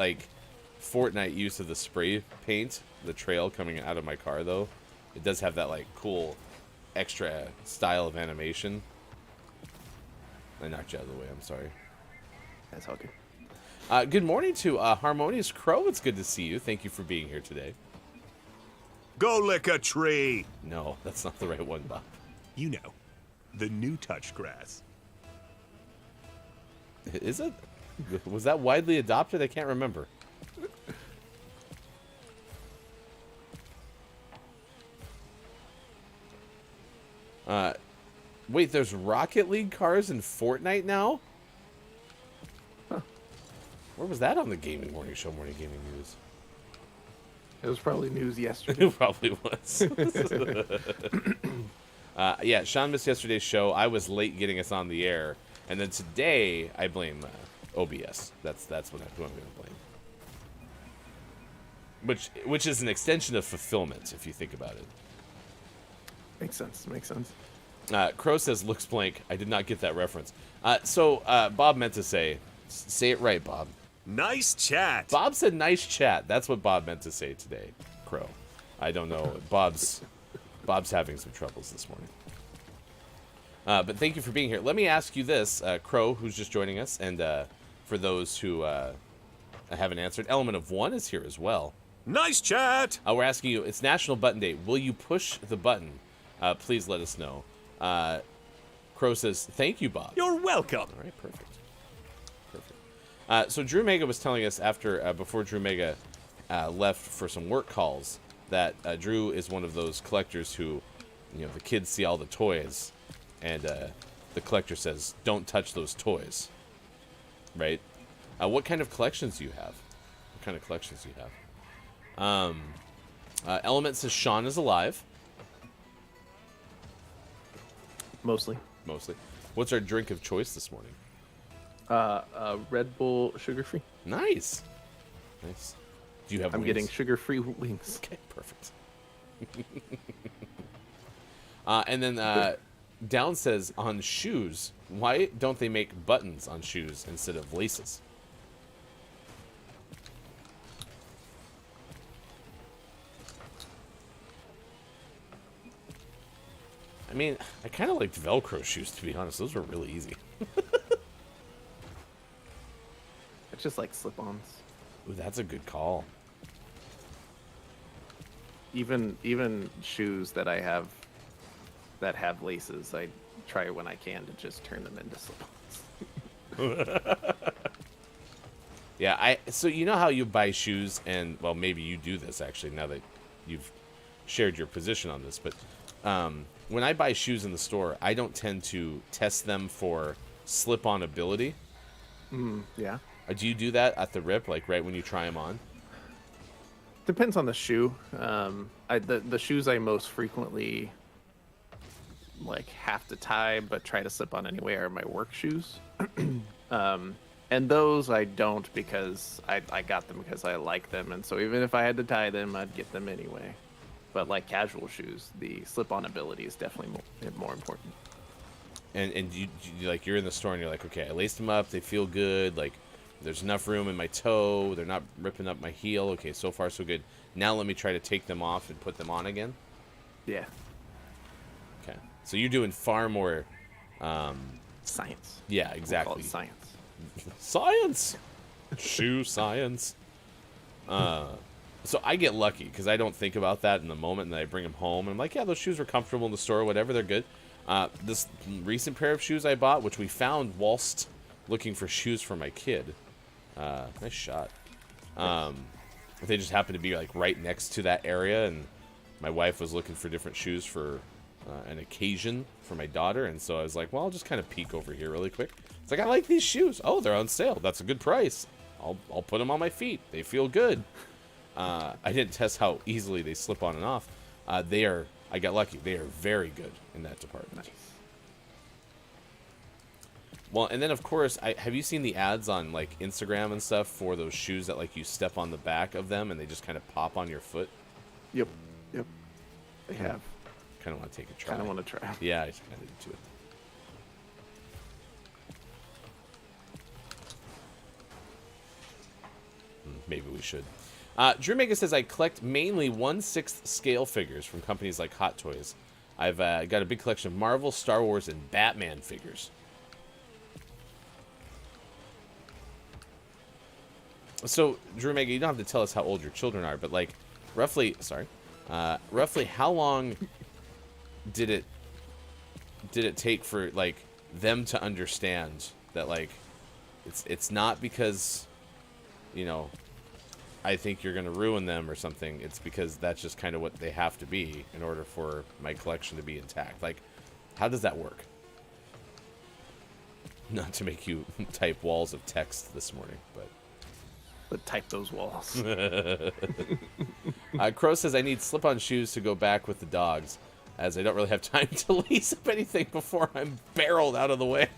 Fortnite use of the spray paint, the trail coming out of my car, though. It does have that, cool extra style of animation. I knocked you out of the way, I'm sorry. That's all good. Good morning to Harmonious Crow. It's good to see you. Thank you for being here today. Go lick a tree! No, that's not the right one, Bob. You know, the new touch grass. Is it? Was that widely adopted? I can't remember. Wait, there's Rocket League cars in Fortnite now? Huh. Where was that on the Gaming Morning Show, Morning Gaming News? It was probably news yesterday. It probably was. Yeah, Sean missed yesterday's show. I was late getting us on the air. And then today, I blame OBS. That's who I'm going to blame. Which is an extension of fulfillment, if you think about it. Makes sense. Crow says, looks blank. I did not get that reference. So Bob meant to say it right, Bob. Nice chat. Bob said nice chat. That's what Bob meant to say today, Crow. I don't know. Bob's having some troubles this morning. But thank you for being here. Let me ask you this, Crow, who's just joining us, and for those who haven't answered, Element of One is here as well. Nice chat. We're asking you, it's National Button Day. Will you push the button? Please let us know. Crow says, thank you, Bob. You're welcome. All right, perfect. So Drew Mega was telling us before Drew Mega left for some work calls that Drew is one of those collectors who, the kids see all the toys, and the collector says, don't touch those toys. Right? What kind of collections do you have? Element says Sean is alive. Mostly. What's our drink of choice this morning? Red Bull sugar-free. Nice. Do you have I'm wings? getting sugar-free wings. Okay, perfect. And then Down says, on shoes, why don't they make buttons on shoes instead of laces? I mean, I kind of liked Velcro shoes, to be honest. Those were really easy. It's just like slip-ons. Ooh, that's a good call. Even shoes that I have that have laces, I try when I can to just turn them into slip-ons. Yeah, so you know how you buy shoes, and, well, maybe you do this, actually, now that you've shared your position on this, but when I buy shoes in the store, I don't tend to test them for slip-on ability. Yeah. Do you do that at the rip, like right when you try them on? Depends on the shoe. The shoes I most frequently have to tie but try to slip on anyway are my work shoes. And those I don't, because I got them because I like them, and so even if I had to tie them, I'd get them anyway. But like casual shoes, the slip-on ability is definitely more important. And you like, you're in the store and you're like, okay, I laced them up, they feel good, like there's enough room in my toe, they're not ripping up my heel. Okay, so far so good. Now let me try to take them off and put them on again. Yeah. Okay, so you're doing far more Science. yeah, We'll exactly. call it science. Science. Shoe science. So I get lucky because I don't think about that in the moment, and then I bring them home, and I'm like, yeah, those shoes are comfortable in the store, whatever, they're good. This recent pair of shoes I bought, which we found whilst looking for shoes for my kid. Nice shot. They just happened to be like right next to that area, and my wife was looking for different shoes for an occasion for my daughter, and so I was like, well, I'll just kind of peek over here really quick. It's like, I like these shoes. Oh, they're on sale. That's a good price. I'll put them on my feet. They feel good. I didn't test how easily they slip on and off. I got lucky. They are very good in that department. Nice. Well, and then of course, have you seen the ads on like Instagram and stuff for those shoes that like you step on the back of them and they just kind of pop on your foot? Yep. They have. Kind of want to take a try. Kind of want to try. Yeah, I just kind of do it. Maybe we should. Drew Mega says, I collect mainly 1/6 scale figures from companies like Hot Toys. I've got a big collection of Marvel, Star Wars, and Batman figures. So, Drew Mega, you don't have to tell us how old your children are, but like, roughly how long did it take for like them to understand that like it's not because, you know, I think you're going to ruin them or something. It's because that's just kind of what they have to be in order for my collection to be intact. Like, how does that work? Not to make you type walls of text this morning, but type those walls. Crow says, I need slip-on shoes to go back with the dogs, as I don't really have time to lace up anything before I'm barreled out of the way.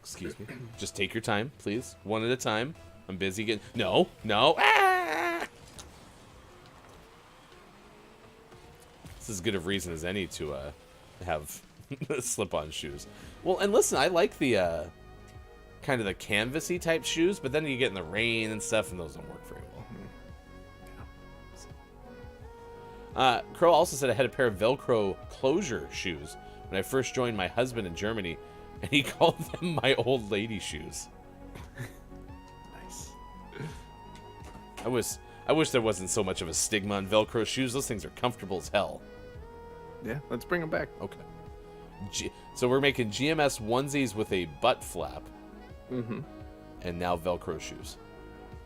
Excuse me. Just take your time, please. One at a time. I'm busy getting... No. Ah! This is as good of reason as any to have slip-on shoes. Well, and listen, I like the kind of the canvasy type shoes, but then you get in the rain and stuff, and those don't work very Crow also said I had a pair of Velcro closure shoes when I first joined my husband in Germany, and he called them my old lady shoes. Nice. I wish there wasn't so much of a stigma on Velcro shoes. Those things are comfortable as hell. Yeah, let's bring them back. Okay. So we're making GMS onesies with a butt flap. Mm-hmm. And now Velcro shoes.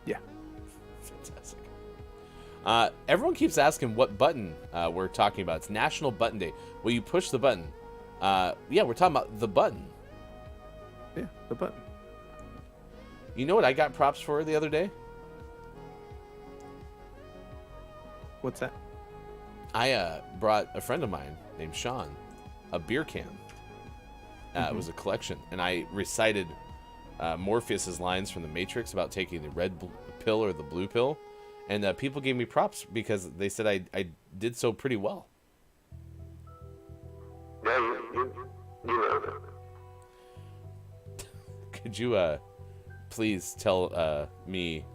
Yeah. Fantastic. Everyone keeps asking what button we're talking about. It's National Button Day. Will you push the button? Yeah, we're talking about the button. Yeah, the button. You know what I got props for the other day? What's that? I brought a friend of mine named Sean a beer can. It was a collection, and I recited Morpheus's lines from The Matrix about taking the red pill or the blue pill, and people gave me props because they said I did so pretty well. Yeah, you know that. Could you please tell me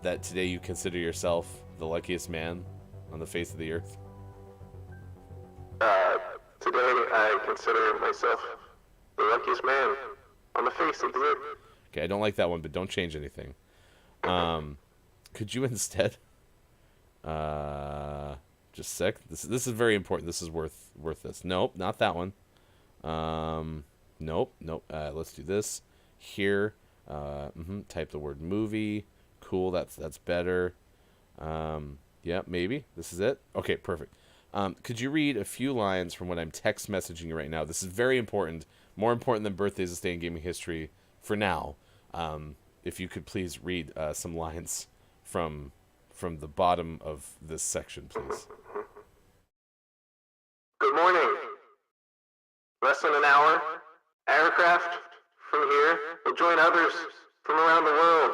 that today you consider yourself the luckiest man on the face of the earth? Today I consider myself the luckiest man on the face of the earth. Okay, I don't like that one, but don't change anything. Could you instead just a sec. This is very important. This is worth this. Nope, not that one. Nope. Let's do this here. Type the word movie. Cool. That's better. Yeah, maybe this is it. Okay, perfect. Could you read a few lines from what I'm text messaging you right now? This is very important. More important than birthdays this day in gaming history for now. If you could please read some lines from the bottom of this section, please. Good morning. Less than an hour, aircraft from here will join others from around the world.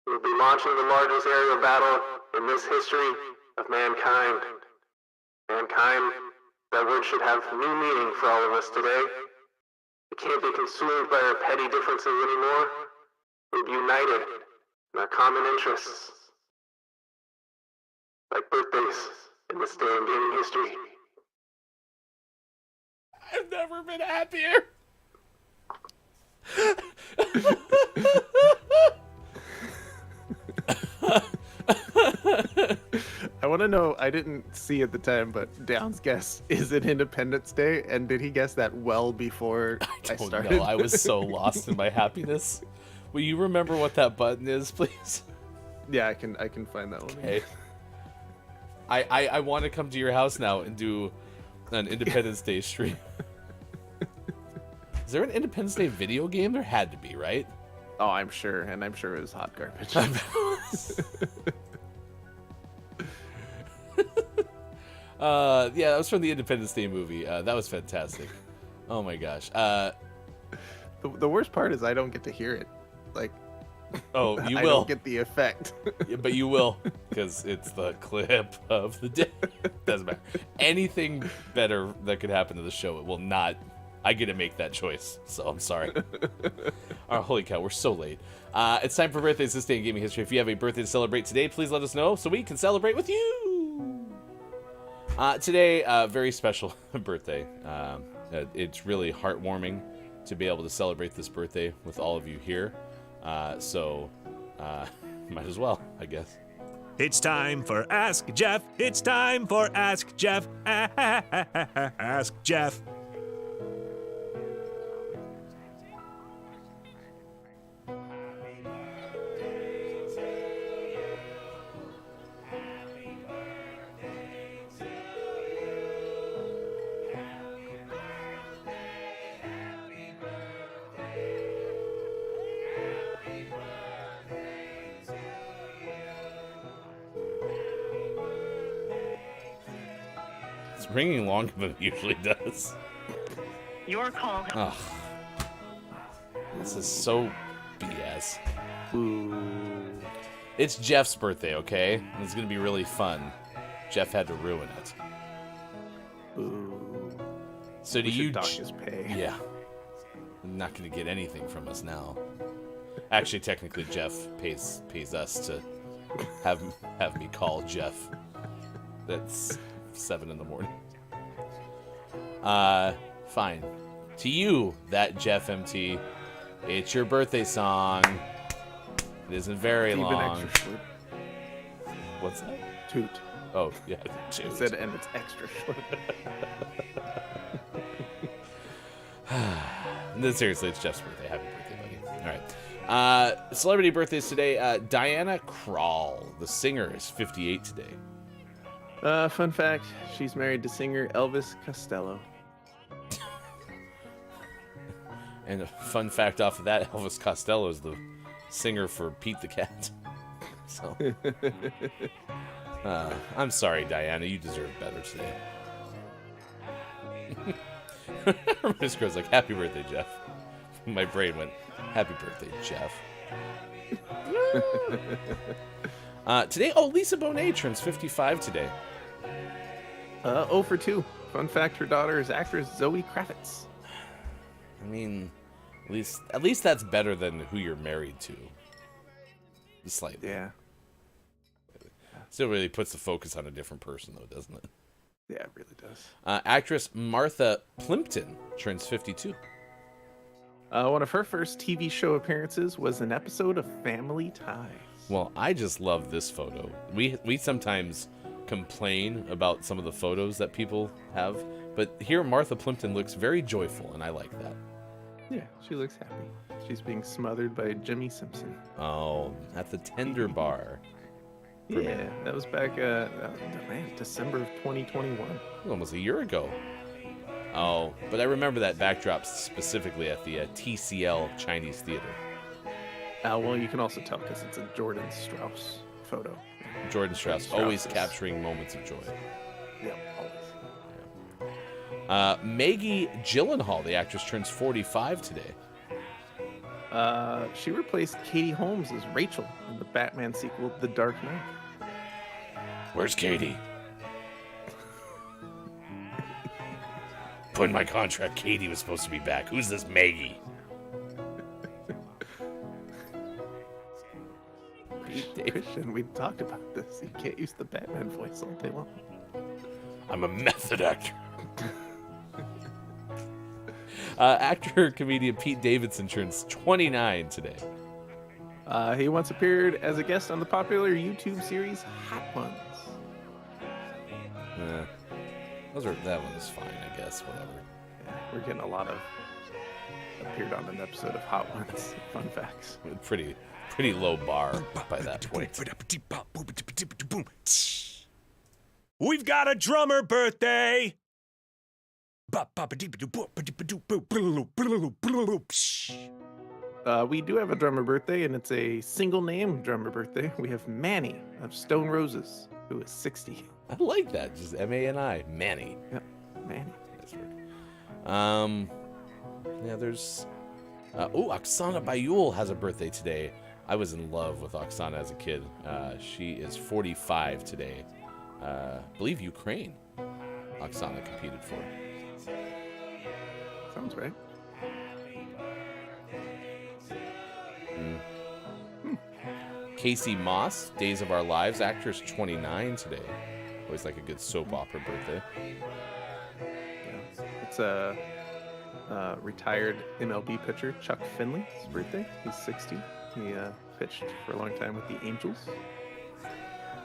We will be launching the largest aerial battle in this history of mankind. Mankind, that word should have new meaning for all of us today. We can't be consumed by our petty differences anymore. We'll be united in our common interests. Like birthdays in this day in gaming history. I've never been happier. I want to know, I didn't see at the time, but Down's guess, is it Independence Day? And did he guess that well before I don't started? know. I was so lost in my happiness. Will you remember what that button is, please? Yeah, I can find that one. Okay. I want to come to your house now and do an Independence Day stream. Is there an Independence Day video game? There had to be, right? Oh, I'm sure, and I'm sure it was hot garbage. Yeah, that was from the Independence Day movie. That was fantastic. Oh my gosh. The worst part is I don't get to hear it. Like, oh, you I will. don't get the effect. Yeah, but you will, because it's the clip of the day. Doesn't matter. Anything better that could happen to the show, it will not. I get to make that choice, so I'm sorry. Oh, holy cow, we're so late. It's time for birthdays this day in gaming history. If you have a birthday to celebrate today, please let us know so we can celebrate with you. Today, very special birthday. It's really heartwarming to be able to celebrate this birthday with all of you here. So, might as well, I guess. It's time for Ask Jeff. It's time for Ask Jeff. Ask Jeff. It's ringing longer than it usually does. Your call. Ugh. This is so BS. It's Jeff's birthday, okay? It's gonna be really fun. Jeff had to ruin it. Ooh. So do We should you? dock his pay. Yeah. I'm not gonna get anything from us now. Actually, technically, Jeff pays us to have me call Jeff. That's 7 in the morning. Fine. To you, ThatJeffMT, it's your birthday song. It isn't very Even long. extra short. What's that? Toot. Oh, yeah. I Toot. said, and it's extra short. No, seriously, it's Jeff's birthday. Happy birthday, buddy. All right. Celebrity birthdays today. Diana Krall, the singer, is 58 today. Fun fact, she's married to singer Elvis Costello. And a fun fact off of that, Elvis Costello is the singer for Pete the Cat. So, I'm sorry, Diana. You deserve better today. Miss Crow's like, happy birthday, Jeff. My brain went, happy birthday, Jeff. Today, Lisa Bonet turns 55 today. 0 for 2. Fun fact, her daughter is actress Zoe Kravitz. I mean, at least that's better than who you're married to. Slightly. Yeah. Still really puts the focus on a different person, though, doesn't it? Yeah, it really does. Actress Martha Plimpton turns 52. One of her first TV show appearances was an episode of Family Ties. Well, I just love this photo. We sometimes complain about some of the photos that people have, but here Martha Plimpton looks very joyful, and I like that. Yeah, she looks happy. She's being smothered by Jimmy Simpson. Oh, at the Tender Bar. Yeah, that was back, December of 2021. Almost a year ago. Oh, but I remember that backdrop specifically at the TCL Chinese Theater. Well, you can also tell because it's a Jordan Strauss photo. Jordan Strauss, always capturing moments of joy. Yep, always. Maggie Gyllenhaal, the actress, turns 45 today. She replaced Katie Holmes as Rachel in the Batman sequel, The Dark Knight. Where's Katie? Put in my contract, Katie was supposed to be back. Who's this Maggie? Christian, we talked about this. You can't use the Batman voice all day long. I'm a method actor. Actor comedian Pete Davidson turns 29 today. He once appeared as a guest on the popular YouTube series Hot Ones. That one is fine, I guess. Whatever. Yeah, we're getting a lot of appeared on an episode of Hot Ones. Fun facts. Pretty low bar by that point. We've got a drummer birthday. We do have a drummer birthday, and it's a single name drummer birthday. We have Manny of Stone Roses, who is 60. I like that. Just M-A-N-I. Manny. Yep, Manny. Nice work. Yeah, there's... Oksana Bayul has a birthday today. I was in love with Oksana as a kid. She is 45 today. I believe Ukraine Oksana competed for. Sounds right. Casey Moss, Days of Our Lives actress, 29 today. Always like a good soap opera birthday. Yeah. It's a retired MLB pitcher, Chuck Finley's birthday. He's 60. He pitched for a long time with the Angels.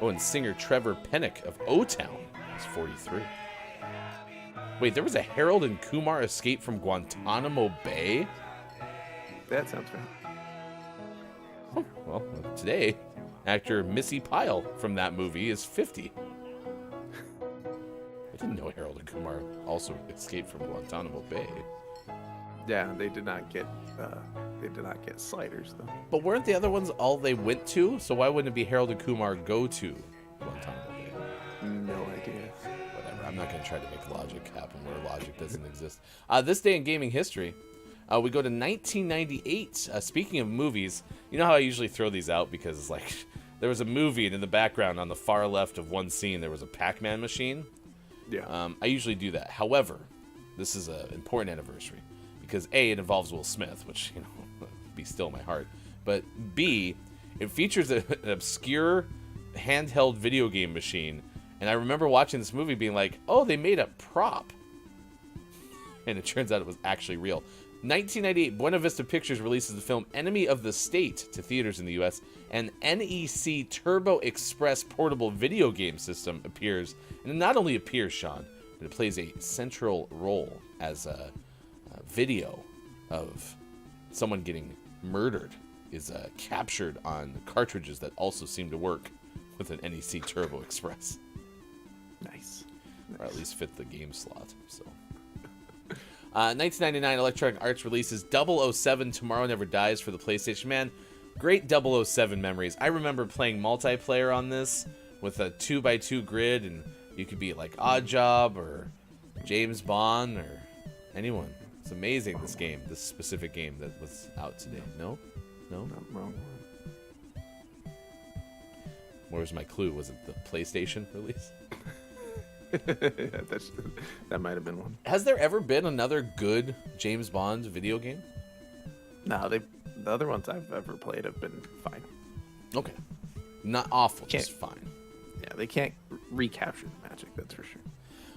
Oh, and singer Trevor Pennick of O-Town is 43. Wait, there was a Harold and Kumar escape from Guantanamo Bay? That sounds right. Oh, well, today, actor Missy Pyle from that movie is 50. I didn't know Harold and Kumar also escaped from Guantanamo Bay. Yeah, they did not get sliders though. But weren't the other ones all they went to? So why wouldn't it be Harold and Kumar go to Guantanamo Bay? No idea. Whatever. I'm not going to try to make logic happen where logic doesn't exist. This day in gaming history, we go to 1998. Speaking of movies, you know how I usually throw these out because it's like there was a movie and in the background on the far left of one scene there was a Pac-Man machine. Yeah. I usually do that. However, this is an important anniversary because A, it involves Will Smith, which, you know, be still my heart. But B, it features an obscure handheld video game machine And I remember watching this movie being like, oh, they made a prop. And it turns out it was actually real. 1998, Buena Vista Pictures releases the film Enemy of the State to theaters in the U.S. And NEC Turbo Express portable video game system appears. And it not only appears, Sean, but it plays a central role as a video of someone getting murdered is captured on cartridges that also seem to work with an NEC Turbo Express. Nice. Or at least fit the game slot. So, 1999, Electronic Arts releases 007 Tomorrow Never Dies for the PlayStation. Man, great 007 memories. I remember playing multiplayer on this with a 2x2 grid, and you could be like Oddjob or James Bond or anyone. It's amazing, this game, this specific game that was out today. No? Not wrong. Where was my clue? Was it the PlayStation release? That might have been one. Has there ever been another good James Bond video game? No, the other ones I've ever played have been fine. Okay. Not awful, just fine. Yeah, they can't recapture the magic, that's for sure.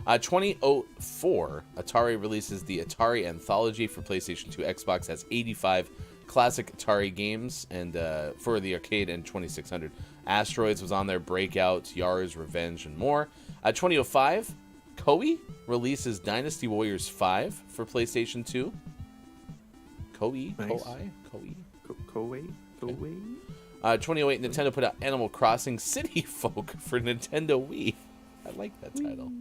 2004, Atari releases the Atari Anthology for PlayStation 2, Xbox. Has 85 classic Atari games, and for the arcade, and 2600. Asteroids was on there, Breakout, Yars, Revenge, and more. 2005, Koei releases Dynasty Warriors 5 for PlayStation 2. Koei? Nice. Koei? Koei? 2008, Nintendo put out Animal Crossing City Folk for Nintendo Wii. I like that title.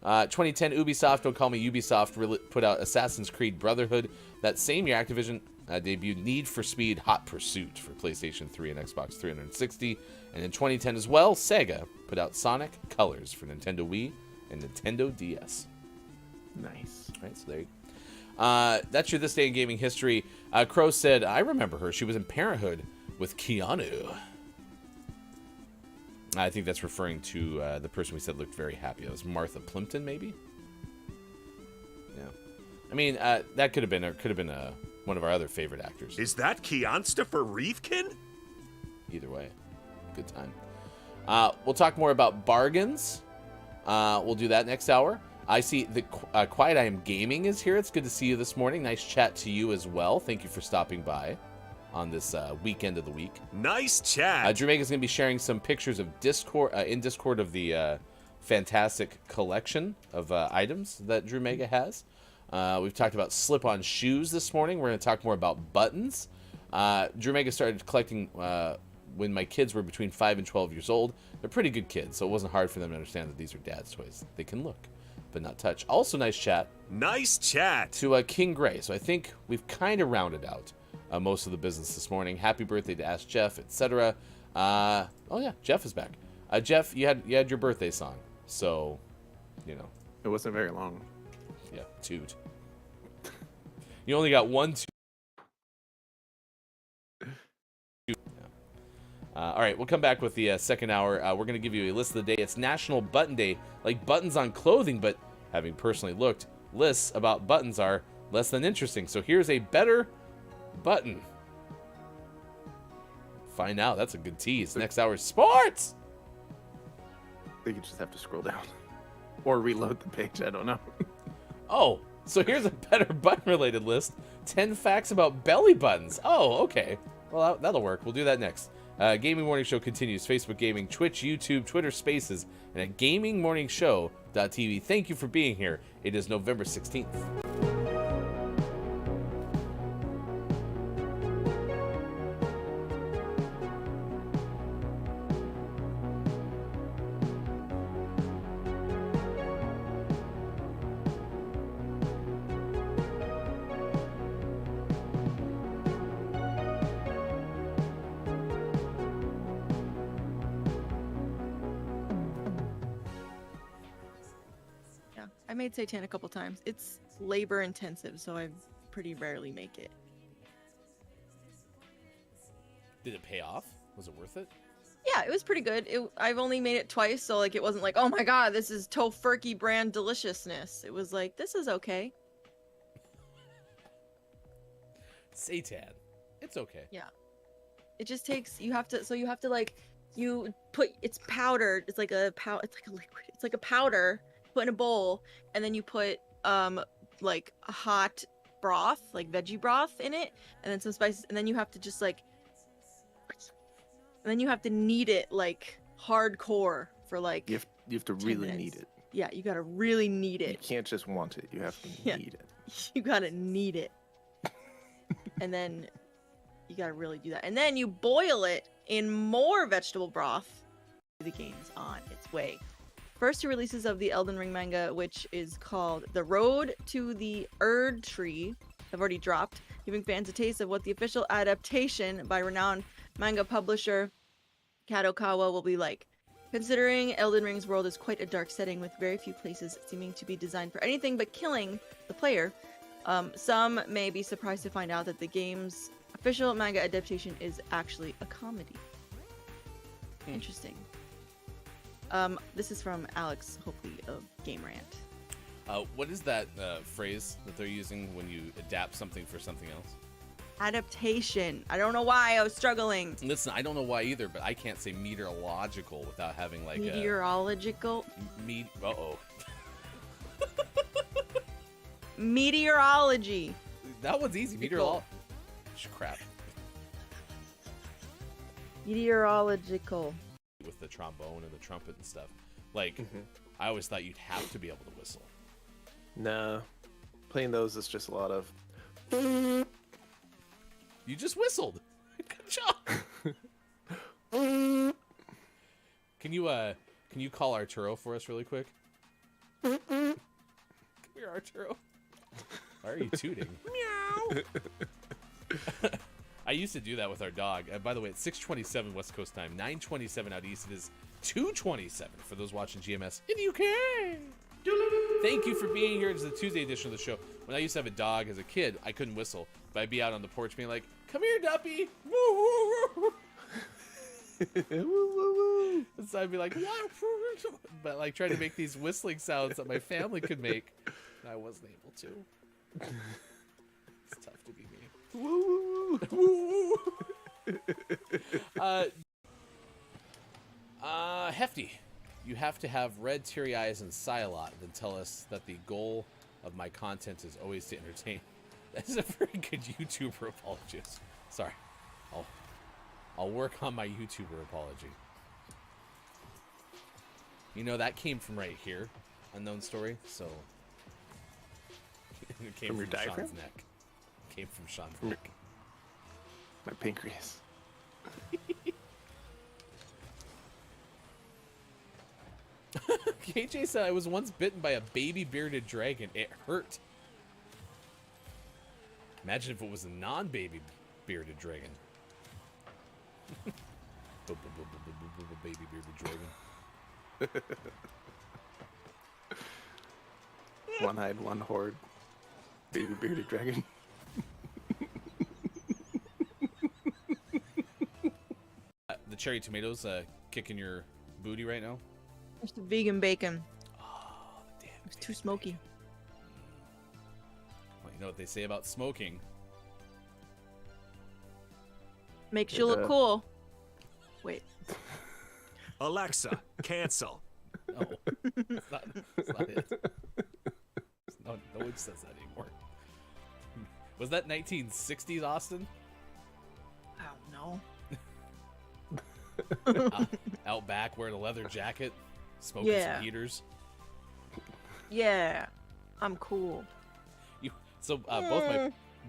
2010, Ubisoft, don't call me Ubisoft, put out Assassin's Creed Brotherhood. That same year, Activision debuted Need for Speed Hot Pursuit for PlayStation 3 and Xbox 360. And in 2010 as well, Sega put out Sonic Colors for Nintendo Wii and Nintendo DS. Nice. Right, so there you go. That's your This Day in Gaming History. Crow said, I remember her. She was in Parenthood with Keanu. I think that's referring to the person we said looked very happy. That was Martha Plimpton, maybe? Yeah. I mean, that could have been one of our other favorite actors. Is that Keonstopher Reefkin? Either way, good time. We'll talk more about bargains. We'll do that next hour. I see the Quiet I Am Gaming is here. It's good to see you this morning. Nice chat to you as well. Thank you for stopping by on this weekend of the week. Nice chat. Drew Mega's going to be sharing some pictures of Discord in Discord of the fantastic collection of items that Drew Mega has. We've talked about slip-on shoes this morning. We're going to talk more about buttons. Drew Mega started collecting when my kids were between 5 and 12 years old. They're pretty good kids, so it wasn't hard for them to understand that these are dad's toys. They can look, but not touch. Also, nice chat. Nice chat. To King Gray. So I think we've kind of rounded out most of the business this morning. Happy birthday to Ask Jeff, etc. Oh yeah, Jeff is back. Jeff, you had your birthday song, so you know. It wasn't very long. Yeah, toot. You only got one toot. Yeah. All right, we'll come back with the second hour. We're going to give you a list of the day. It's National Button Day, like buttons on clothing, but having personally looked, lists about buttons are less than interesting. So here's a better button. Find out. That's a good tease. Next hour, sports. I think you just have to scroll down. Or reload the page, I don't know. Oh, so here's a better button-related list. 10 facts about belly buttons. Oh, okay. Well, that'll work. We'll do that next. Gaming Morning Show continues. Facebook Gaming, Twitch, YouTube, Twitter Spaces, and at gamingmorningshow.tv. Thank you for being here. It is November 16th. I made seitan a couple times. It's labor intensive, so I pretty rarely make it. Did it pay off? Was it worth it? Yeah, it was pretty good. I've only made it twice, so like it wasn't like, oh my god, this is Tofurkey brand deliciousness. It was like, this is okay. Seitan. It's okay. Yeah. It just takes, you have to like You put it's powdered. It's like a It's like a liquid. It's like a powder. Put in a bowl, and then you put like a hot broth, like veggie broth in it, and then some spices, and then you have to just like, and then you have to knead it like hardcore for like. You have to 10 really minutes. need it. Yeah, you gotta really knead You it. can't just want it. You have to Yeah. need it. You gotta knead it, and then you gotta really do that, and then you boil it in more vegetable broth. The game's on its way. First two releases of the Elden Ring manga, which is called The Road to the Erd Tree, have already dropped, giving fans a taste of what the official adaptation by renowned manga publisher Kadokawa will be like. Considering Elden Ring's world is quite a dark setting with very few places seeming to be designed for anything but killing the player, some may be surprised to find out that the game's official manga adaptation is actually a comedy. Interesting. This is from Alex Hopley of Game Rant. What is that phrase that they're using when you adapt something for something else? Adaptation. I don't know why I was struggling. Listen, I don't know why either, but I can't say meteorological without having like Meteorological. Uh-oh. Meteorology. That one's easy. Meteorological. Crap. Meteorological. With the trombone and the trumpet and stuff. Like, I always thought you'd have to be able to whistle. No. Playing those is just a lot of... You just whistled. Good job. Can you call Arturo for us really quick? Come here, Arturo. Why are you tooting? Meow. I used to do that with our dog. By the way, it's 6:27 West Coast time, 9:27 out east. It is 2:27 for those watching GMS in the UK. Thank you for being here. It's the Tuesday edition of the show. When I used to have a dog as a kid, I couldn't whistle, but I'd be out on the porch being like, "Come here, Duppy." Woo, woo, woo. And so I'd be like, but like trying to make these whistling sounds that my family could make, and I wasn't able to. It's tough to be me. Woo, woo, woo. Hefty, you have to have red teary eyes and sigh a lot, then tell us that the goal of my content is always to entertain. That is a very good YouTuber apologist. Sorry, I'll work on my YouTuber apology. You know, that came from right here, unknown story. So it came From your diaphragm? Sean's neck. It came from Sean's neck. My pancreas. KJ said I was once bitten by a baby bearded dragon. It hurt. Imagine if it was a non-baby bearded dragon. Baby bearded dragon. One-eyed, one-horned, baby bearded dragon. The cherry tomatoes kicking your booty right now. It's the vegan bacon. Oh, damn. It's too smoky. Well, you know what they say about smoking. Makes you look cool. Wait. Alexa, cancel. No, that's not it. No one says that anymore. Was that 1960s Austin? I don't know. Out back wearing a leather jacket, smoking Yeah. some heaters. Yeah, I'm cool.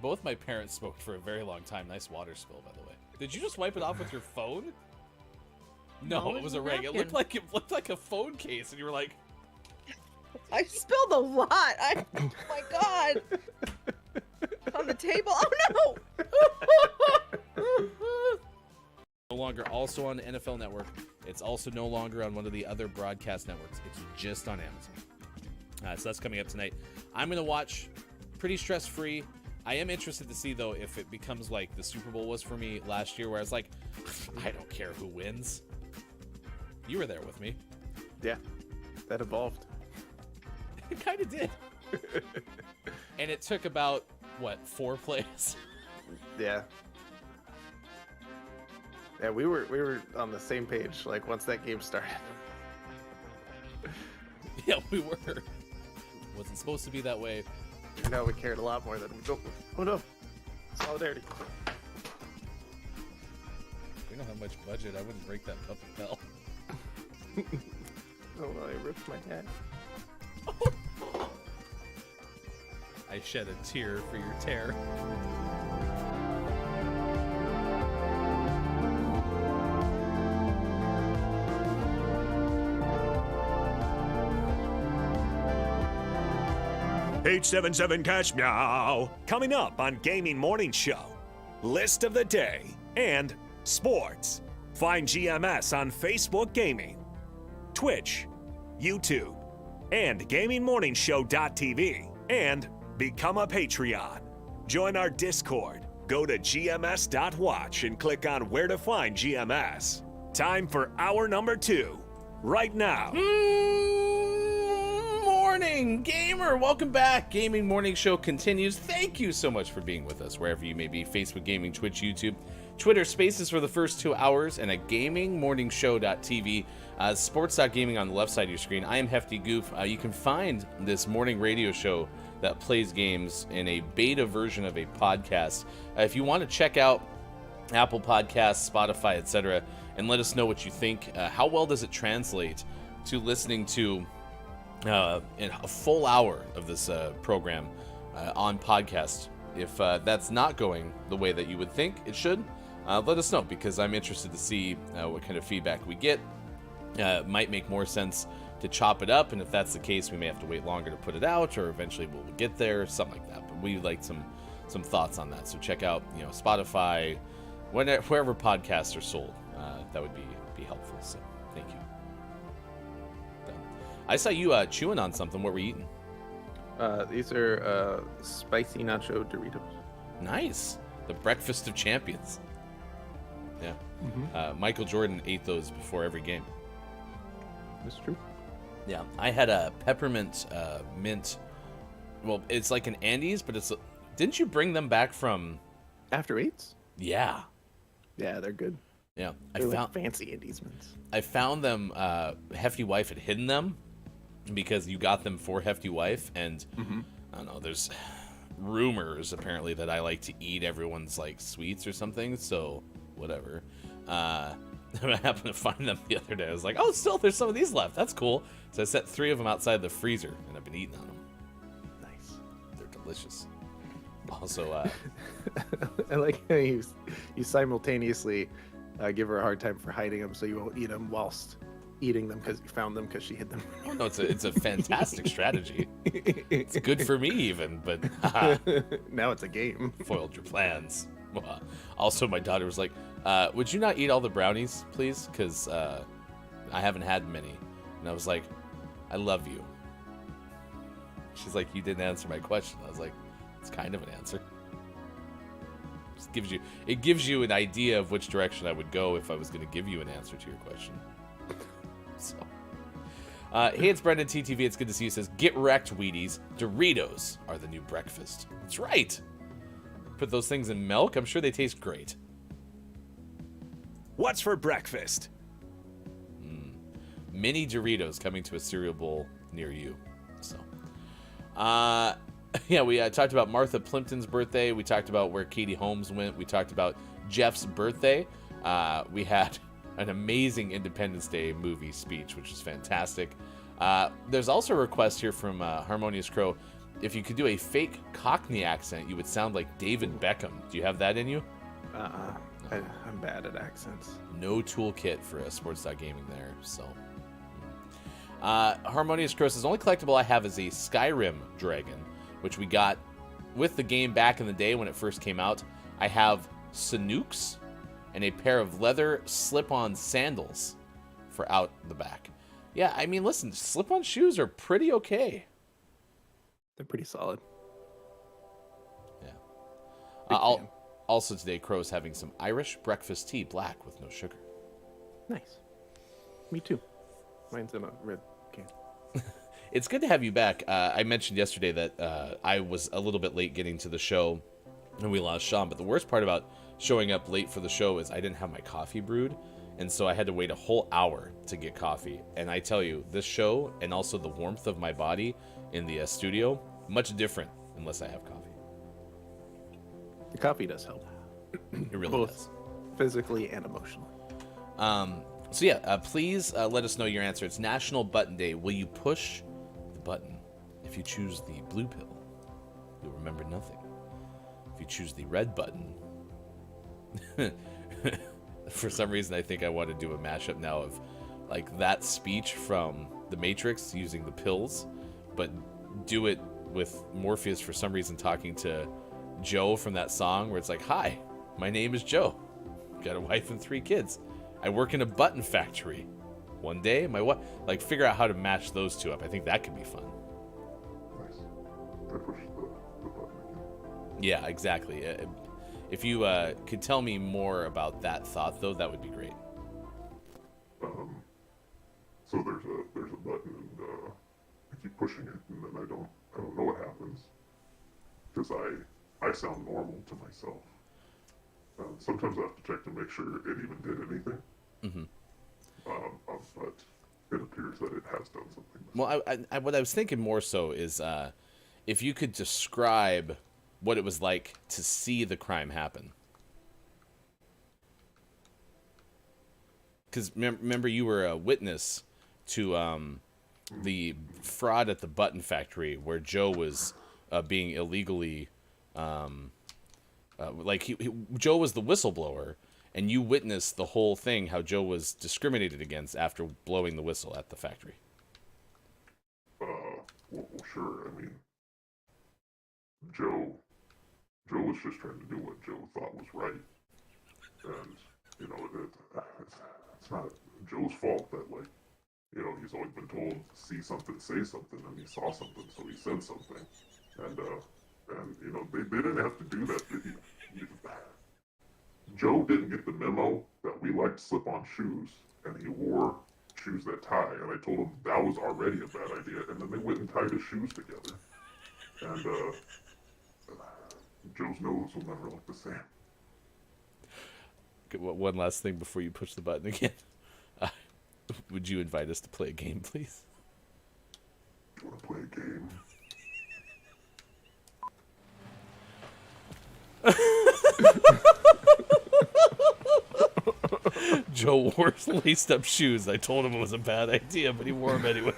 Both my parents smoked for a very long time. Nice water spill, by the way. Did you just wipe it off with your phone? No, it was a rag. It looked like a phone case, and you were like, I spilled a lot. Oh my god. On the table. Oh no. no longer also on the NFL Network. It's also no longer on one of the other broadcast networks. It's just on Amazon. So that's coming up tonight. I'm going to watch pretty stress-free. I am interested to see, though, if it becomes like the Super Bowl was for me last year, where I was like, I don't care who wins. You were there with me. Yeah, that evolved. It kind of did. And it took about, 4 plays? Yeah. Yeah, we were on the same page. Like once that game started. Yeah, we were. Wasn't supposed to be that way. No, we cared a lot more than we don't. Oh no! Solidarity. We don't have much budget. I wouldn't break that puppet bell. Oh no! I ripped my hat. I shed a tear for your tear. H77 Cash Meow. Coming up on Gaming Morning Show. List of the day and sports. Find GMS on Facebook Gaming, Twitch, YouTube, and GamingMorningshow.tv. And become a Patreon. Join our Discord. Go to gms.watch and click on where to find GMS. Time for hour number 2. Right now. Morning, gamer! Welcome back. Gaming Morning Show continues. Thank you so much for being with us, wherever you may be. Facebook Gaming, Twitch, YouTube, Twitter Spaces for the first 2 hours, and at GamingMorningshow.tv. Sports.gaming on the left side of your screen. I am Hefty Goof. You can find this morning radio show that plays games in a beta version of a podcast. If you want to check out Apple Podcasts, Spotify, etc., and let us know what you think, how well does it translate to listening to in a full hour of this program on podcast? If that's not going the way that you would think it should, let us know, because I'm interested to see what kind of feedback we get. Might make more sense to chop it up, and if that's the case, we may have to wait longer to put it out, or eventually we'll get there, something like that. But we'd like some thoughts on that. So check out, Spotify, wherever podcasts are sold. That would be helpful. So thank you. Done. I saw you chewing on something. What were you eating? These are spicy nacho Doritos. Nice. The breakfast of champions. Yeah. Michael Jordan ate those before every game. That's true. Yeah. I had a peppermint mint. Well, it's like an Andes, but it's. Didn't you bring them back from? After Eights? Yeah. Yeah, they're good. Yeah. They're like fancy Andes mints. I found them. Hefty Wife had hidden them because you got them for Hefty Wife, and I don't know. There's rumors apparently that I like to eat everyone's like sweets or something. So whatever. I happened to find them the other day. I was like, oh, still there's some of these left. That's cool. So I set 3 of them outside the freezer, and I've been eating on them. Nice. They're delicious. Also, I like how you simultaneously give her a hard time for hiding them, so you won't eat them whilst eating them because you found them because she hid them. no, it's a fantastic strategy. It's good for me even, but now it's a game. Foiled your plans. Also, my daughter was like, would you not eat all the brownies, please? Because I haven't had many. And I was like, I love you. She's like, you didn't answer my question. I was like, it's kind of an answer. It gives you an idea of which direction I would go if I was going to give you an answer to your question. So, hey, it's Brendan TTV. It's good to see you. Says, get wrecked, Wheaties. Doritos are the new breakfast. That's right. Put those things in milk. I'm sure they taste great. What's for breakfast? Mini Doritos coming to a cereal bowl near you. So, yeah, we talked about Martha Plimpton's birthday. We talked about where Katie Holmes went. We talked about Jeff's birthday. We had an amazing Independence Day movie speech, which is fantastic. There's also a request here from Harmonious Crow. If you could do a fake Cockney accent, you would sound like David Beckham. Do you have that in you? I'm bad at accents. No toolkit for a sports.gaming there, so. Harmonious Crow says, the only collectible I have is a Skyrim dragon, which we got with the game back in the day when it first came out. I have Sanooks and a pair of leather slip-on sandals for out the back. Yeah, I mean, listen, slip-on shoes are pretty okay. They're pretty solid. Yeah. Also today, Crow's having some Irish breakfast tea, black with no sugar. Nice. Me too. Mine's in a red can. It's good to have you back. I mentioned yesterday that I was a little bit late getting to the show and we lost Sean, but the worst part about showing up late for the show is I didn't have my coffee brewed, and so I had to wait a whole hour to get coffee. And I tell you, this show and also the warmth of my body in the studio, much different unless I have coffee. The coffee does help, It really both does. physically and emotionally. So yeah, please let us know your answer. It's National Button Day. Will you push the button? If you choose the blue pill, you'll remember nothing. If you choose the red button, for some reason I think I want to do a mashup now of like that speech from The Matrix using the pills, but do it with Morpheus for some reason talking to Joe from that song where it's like, "Hi, my name is Joe. Got a wife and 3 kids. I work in a button factory. One day, my wife..." Like, figure out how to match those two up. I think that could be fun. Nice. I push the button again. Yeah, exactly. If you could tell me more about that thought, though, that would be great. So there's a button, and I keep pushing it, and then I don't know what happens, because I sound normal to myself. Sometimes I have to check to make sure it even did anything. But it appears that it has done something. Well, what I was thinking more so is if you could describe what it was like to see the crime happen. Because remember, you were a witness to the fraud at the button factory where Joe was being illegally... Joe was the whistleblower, and you witnessed the whole thing, how Joe was discriminated against after blowing the whistle at the factory. Well, sure. I mean, Joe was just trying to do what Joe thought was right, and it's not Joe's fault that, like, he's always been told see something, say something, and he saw something, so he said something, and they didn't have to do that. Joe didn't get the memo that we like to slip on shoes, and he wore shoes that tie, and I told him that was already a bad idea, and then they went and tied his shoes together, and Joe's nose will never look the same. Okay, one last thing before you push the button again. Would you invite us to play a game, please? Do you want to play a game? Joe wore laced up shoes. I told him it was a bad idea, but he wore them anyway.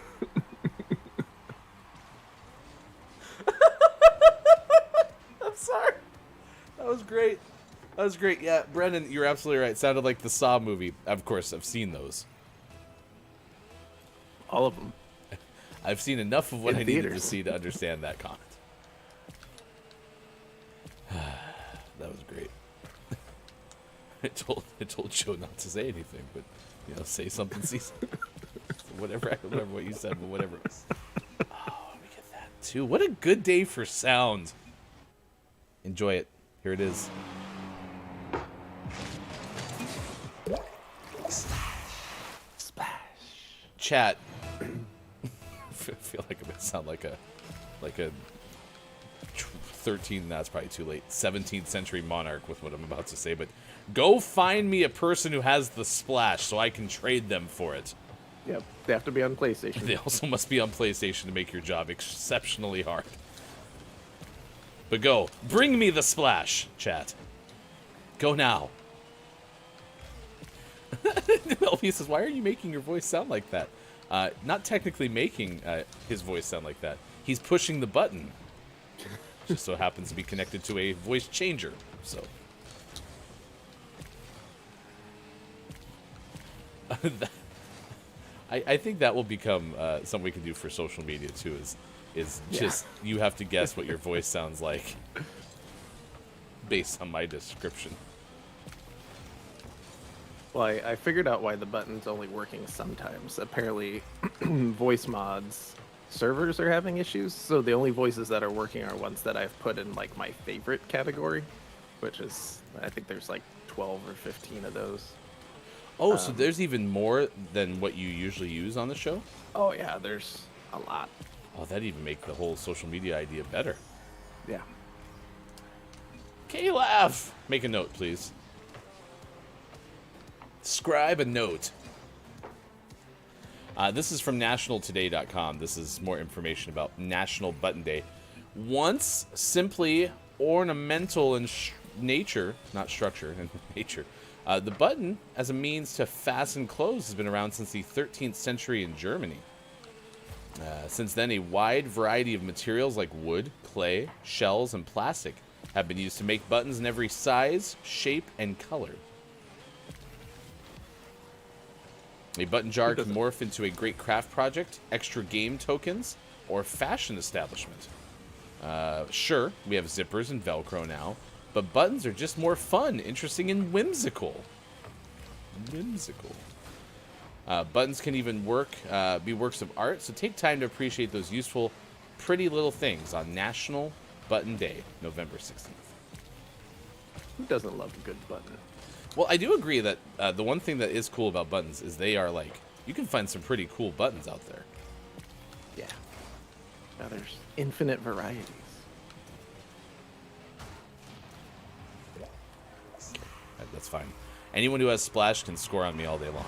I'm sorry. That was great. That was great. Yeah, Brendan, you're absolutely right. It sounded like the Saw movie. Of course, I've seen those. All of them. I've seen enough of what In I needed to theaters. see to understand that comment. That was great. I told Joe not to say anything, but say something, see something. Whatever. I don't remember what you said, but whatever. Oh, let me get that too. What a good day for sound. Enjoy it. Here it is. Splash. Chat. I feel like I'm gonna sound like a 13. That's probably too late. 17th century monarch with what I'm about to say, but go find me a person who has the splash so I can trade them for it. Yep, they have to be on PlayStation. They also must be on PlayStation to make your job exceptionally hard. But go, bring me the splash, chat. Go now. LP says, why are you making your voice sound like that? Not technically making his voice sound like that. He's pushing the button. Just so happens to be connected to a voice changer. So. I think that will become something we can do for social media too. Is just you have to guess what your voice sounds like based on my description. Well, I figured out why the button's only working sometimes. Apparently, voice mods servers are having issues, so the only voices that are working are ones that I've put in like my favorite category, which is, I think there's like 12 or 15 of those. Oh, so there's even more than what you usually use on the show? Oh yeah, there's a lot. Oh, that'd even make the whole social media idea better. Yeah. K-Laugh! Make a note, please. Scribe a note. This is from nationaltoday.com. This is more information about National Button Day. Once simply ornamental in nature, not structure, in nature, the button as a means to fasten clothes has been around since the 13th century in Germany. Since then, a wide variety of materials like wood, clay, shells, and plastic have been used to make buttons in every size, shape, and color. A button jar can morph into a great craft project, extra game tokens, or fashion establishment. Sure, we have zippers and Velcro now, but buttons are just more fun, interesting, and whimsical. Buttons can even be works of art, so take time to appreciate those useful, pretty little things on National Button Day, November 16th. Who doesn't love a good button? Well, I do agree that the one thing that is cool about buttons is they are like, you can find some pretty cool buttons out there. Yeah. Now there's infinite varieties. That's fine. Anyone who has Splash can score on me all day long.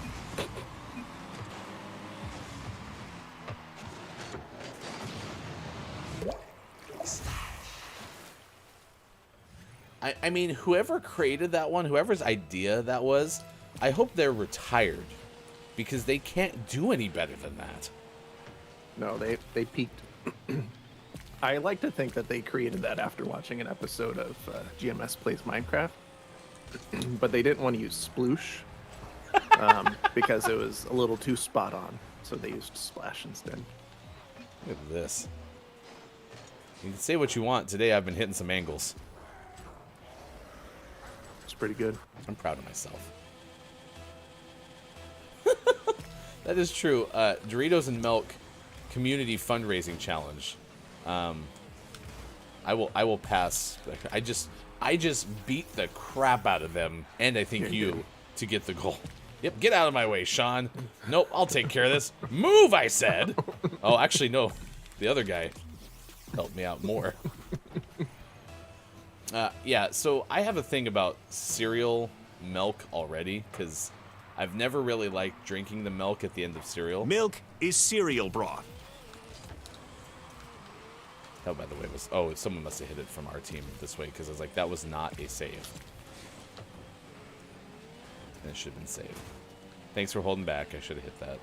I mean, whoever created that one, whoever's idea that was, I hope they're retired. Because they can't do any better than that. No, they peaked. I like to think that they created that after watching an episode of GMS Plays Minecraft. But they didn't want to use sploosh because it was a little too spot on. So they used splash instead. Look at this. You can say what you want. Today I've been hitting some angles. It's pretty good. I'm proud of myself. That is true. Doritos and Milk Community Fundraising Challenge. I will pass. I just beat the crap out of them, and I think you, to get the goal. Yep, get out of my way, Sean. Nope, I'll take care of this. Move, I said. Oh, actually, no. The other guy helped me out more. Yeah, so I have a thing about cereal milk already, because I've never really liked drinking the milk at the end of cereal. Milk is cereal broth. Oh, by the way, someone must have hit it from our team this way, because I was like, that was not a save. And it should have been saved. Thanks for holding back. I should have hit that.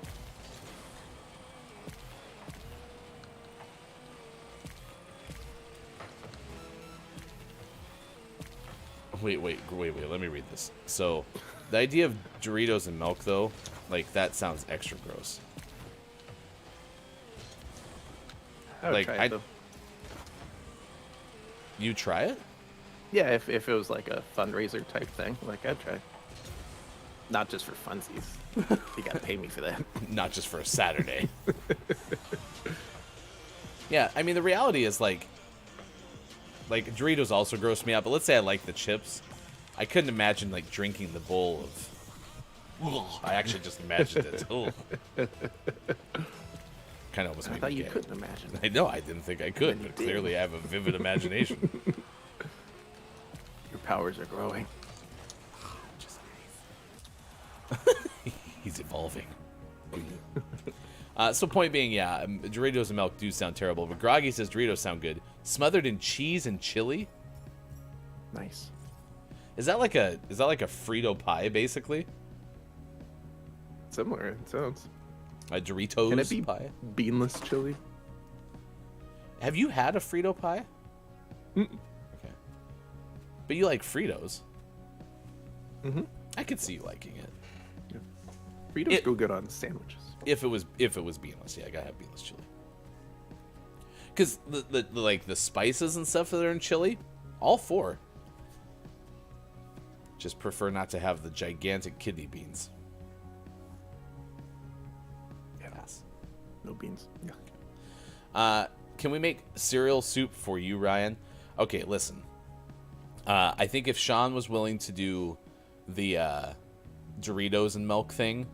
Wait, let me read this. So, the idea of Doritos and milk, though, like, that sounds extra gross. I would try it, though. You try it? Yeah, if it was like a fundraiser type thing, like I'd try. Not just for funsies. You gotta pay me for that. Not just for a Saturday. Yeah, I mean, the reality is, like Doritos also gross me out, but let's say I like the chips. I couldn't imagine, like, drinking the bowl of... I actually just imagined it. Kind of almost made I thought me you gay. couldn't imagine that. I know, I didn't think I could, but clearly I have a vivid imagination. Your powers are growing. He's evolving. So point being, yeah, Doritos and milk do sound terrible, but Groggy says Doritos sound good. Smothered in cheese and chili? Nice. Is that like a Frito pie, basically? Similar, it sounds. A Doritos Can it be pie? beanless chili? Have you had a Frito pie? Mm-mm. Okay. But you like Fritos. Mm-hmm. I could see you liking it. Yeah. Fritos go good on sandwiches. If it was beanless, yeah, I gotta have beanless chili. Because the spices and stuff that are in chili, all for. Just prefer not to have the gigantic kidney beans. Yes. No beans. Yeah. Can we make cereal soup for you, Ryan? Okay, listen. I think if Sean was willing to do the Doritos and milk thing,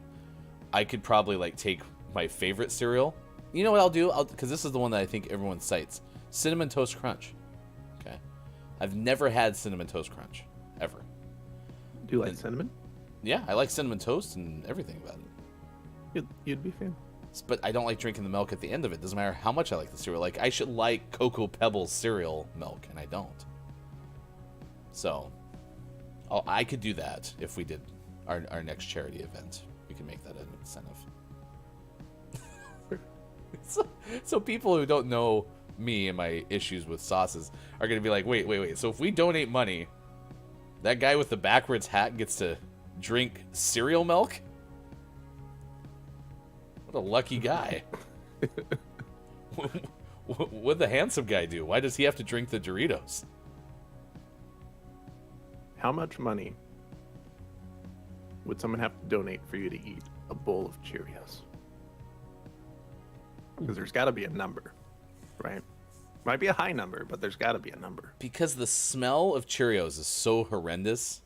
I could probably like take my favorite cereal. You know what I'll do? Because this is the one that I think everyone cites. Cinnamon Toast Crunch. Okay. I've never had Cinnamon Toast Crunch, ever. Do you like cinnamon? Yeah, I like Cinnamon Toast and everything about it. You'd be a fan. But I don't like drinking the milk at the end of it. Doesn't matter how much I like the cereal. Like, I should like Cocoa Pebbles cereal milk, and I don't. So, I could do that if we did our next charity event. We can make that an incentive. So people who don't know me and my issues with sauces are going to be like, wait. So if we donate money, that guy with the backwards hat gets to drink cereal milk? What a lucky guy. What'd the handsome guy do? Why does he have to drink the Doritos? How much money would someone have to donate for you to eat a bowl of Cheerios? Because there's got to be a number, right? Might be a high number, but there's got to be a number. Because the smell of Cheerios is so horrendous.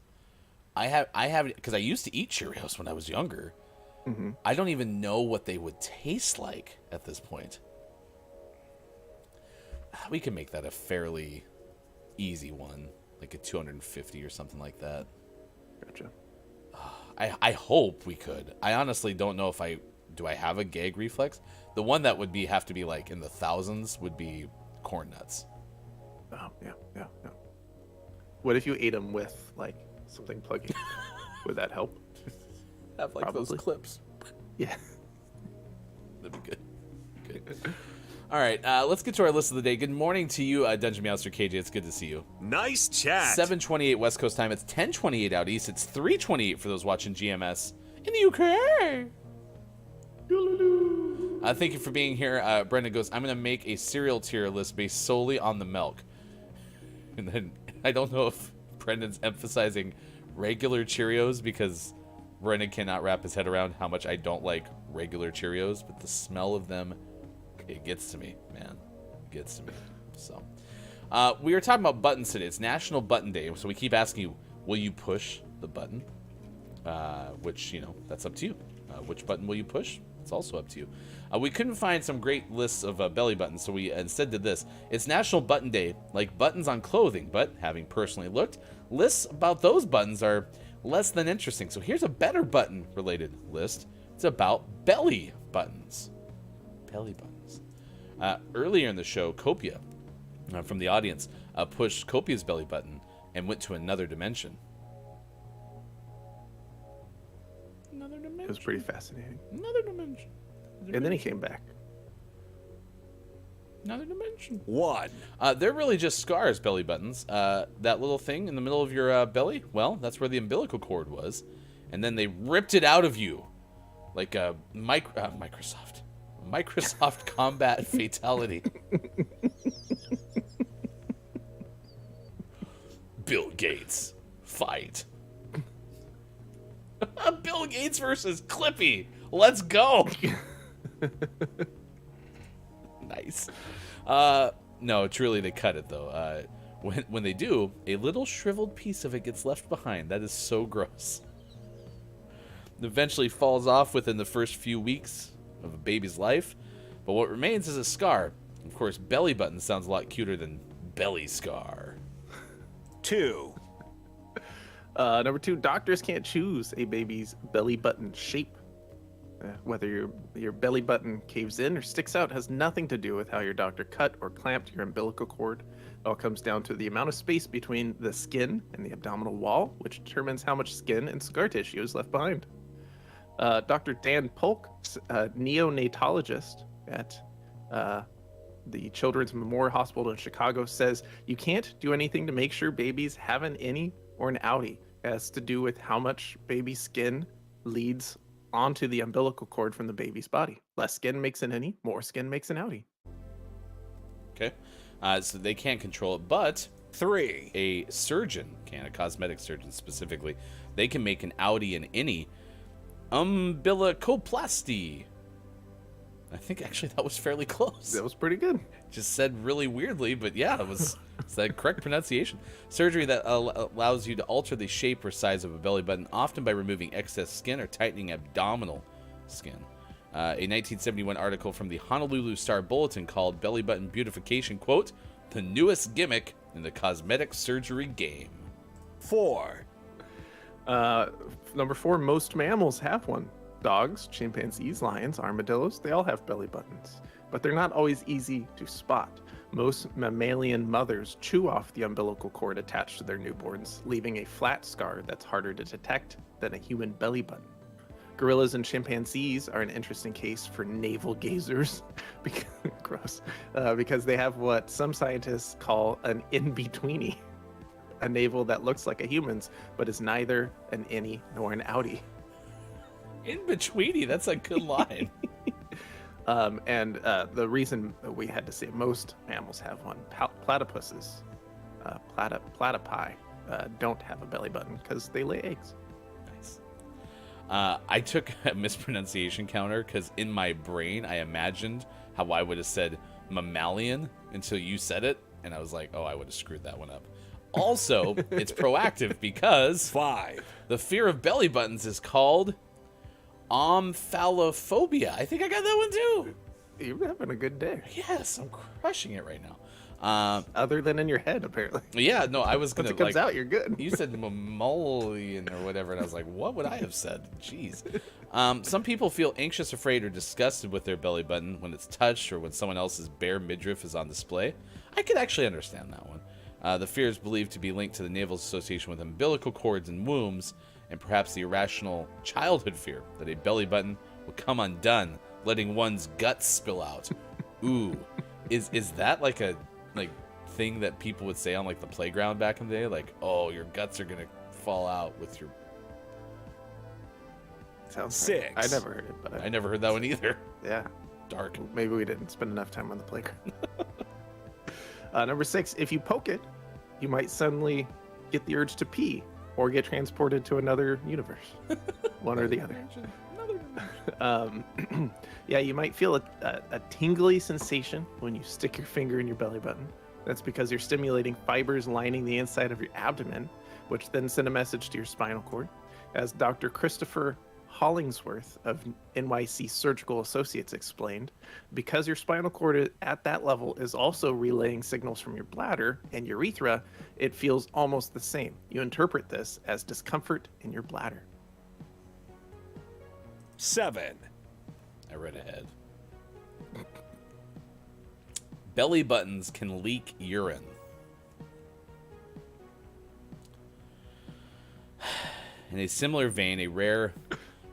I have because I used to eat Cheerios when I was younger. Mm-hmm. I don't even know what they would taste like at this point. We can make that a fairly easy one, like a 250 or something like that. Gotcha. I hope we could. I honestly don't know if I have a gag reflex. The one that would have to be like in the thousands would be corn nuts. Oh, yeah. What if you ate them with like something plugging? Would that help? Have like those Probably. clips. Yeah. That'd be good. All right, let's get to our list of the day. Good morning to you, Dungeon Master KJ. It's good to see you. Nice chat. 7:28 West Coast time. It's 10:28 out east. It's 3:28 for those watching GMS in the UK. Thank you for being here. Brendan goes, I'm going to make a cereal tier list based solely on the milk. And then I don't know if Brendan's emphasizing regular Cheerios because Brendan cannot wrap his head around how much I don't like regular Cheerios, but the smell of them, it gets to me, man. It gets to me. So, we were talking about buttons today. It's National Button Day, so we keep asking you, will you push the button? Which, that's up to you. Which button will you push? It's also up to you. We couldn't find some great lists of belly buttons, so we instead did this. It's National Button Day, like buttons on clothing, but having personally looked, lists about those buttons are less than interesting. So here's a better button-related list. It's about belly buttons. Belly buttons. Earlier in the show, Copia, from the audience, pushed Copia's belly button and went to another dimension. Another dimension. It was pretty fascinating. Another dimension. And then he came back. Another dimension. 1. They're really just scars, belly buttons. That little thing in the middle of your belly, well, that's where the umbilical cord was. And then they ripped it out of you. Like a Microsoft combat fatality. Bill Gates, fight. Bill Gates versus Clippy. Let's go. Nice. No, truly they cut it though. When they do, a little shriveled piece of it gets left behind. That is so gross. It eventually falls off within the first few weeks of a baby's life, but what remains is a scar. Of course, belly button sounds a lot cuter than belly scar. 2. Number 2, doctors can't choose a baby's belly button shape. Whether your belly button caves in or sticks out has nothing to do with how your doctor cut or clamped your umbilical cord. It all comes down to the amount of space between the skin and the abdominal wall, which determines how much skin and scar tissue is left behind. Dr. Dan Polk, neonatologist at the Children's Memorial Hospital in Chicago, says you can't do anything to make sure babies have an innie or an outie. It has to do with how much baby skin leads onto the umbilical cord from the baby's body. Less skin makes an innie, more skin makes an outie. Okay. So they can't control it, but 3. a surgeon can, a cosmetic surgeon specifically, they can make an outie and innie umbilicoplasty. I think actually that was fairly close. That was pretty good. Just said really weirdly, but yeah, it's the correct pronunciation. Surgery that allows you to alter the shape or size of a belly button, often by removing excess skin or tightening abdominal skin. A 1971 article from the Honolulu Star Bulletin called Belly Button Beautification, quote, the newest gimmick in the cosmetic surgery game? 4, Number 4, most mammals have one. Dogs, chimpanzees, lions, armadillos, they all have belly buttons. But they're not always easy to spot. Most mammalian mothers chew off the umbilical cord attached to their newborns, leaving a flat scar that's harder to detect than a human belly button. Gorillas and chimpanzees are an interesting case for navel gazers, because they have what some scientists call an in-betweenie, a navel that looks like a human's, but is neither an innie nor an outie. In-betweeny, that's a good line. The reason we had to say most mammals have one, platypuses, platypi, don't have a belly button because they lay eggs. Nice. I took a mispronunciation counter because in my brain I imagined how I would have said mammalian until you said it, and I was like, oh, I would have screwed that one up. Also, it's proactive because 5, the fear of belly buttons is called omphalophobia. I think I got that one too. You're having a good day. Yes, I'm crushing it right now. Other than in your head, apparently. Yeah, no, I was gonna. Once it comes out, you're good. You said mammalian or whatever, and I was like, what would I have said? Jeez. Some people feel anxious, afraid, or disgusted with their belly button when it's touched or when someone else's bare midriff is on display. I could actually understand that one. The fear is believed to be linked to the navel's association with umbilical cords and wombs, and perhaps the irrational childhood fear that a belly button will come undone, letting one's guts spill out. Ooh, is that like a thing that people would say on like the playground back in the day? Like, oh, your guts are gonna fall out with your. Sounds 6. right. I never heard it, but I never heard that one either. Yeah, Dark. maybe we didn't spend enough time on the playground. Number 6, if you poke it, you might suddenly get the urge to pee or get transported to another universe. One or the other. Yeah, you might feel a tingly sensation when you stick your finger in your belly button. That's because you're stimulating fibers lining the inside of your abdomen, which then send a message to your spinal cord. As Dr. Christopher Hollingsworth of NYC Surgical Associates explained, because your spinal cord at that level is also relaying signals from your bladder and urethra, it feels almost the same. You interpret this as discomfort in your bladder. 7, I read ahead. Belly buttons can leak urine. In a similar vein, a rare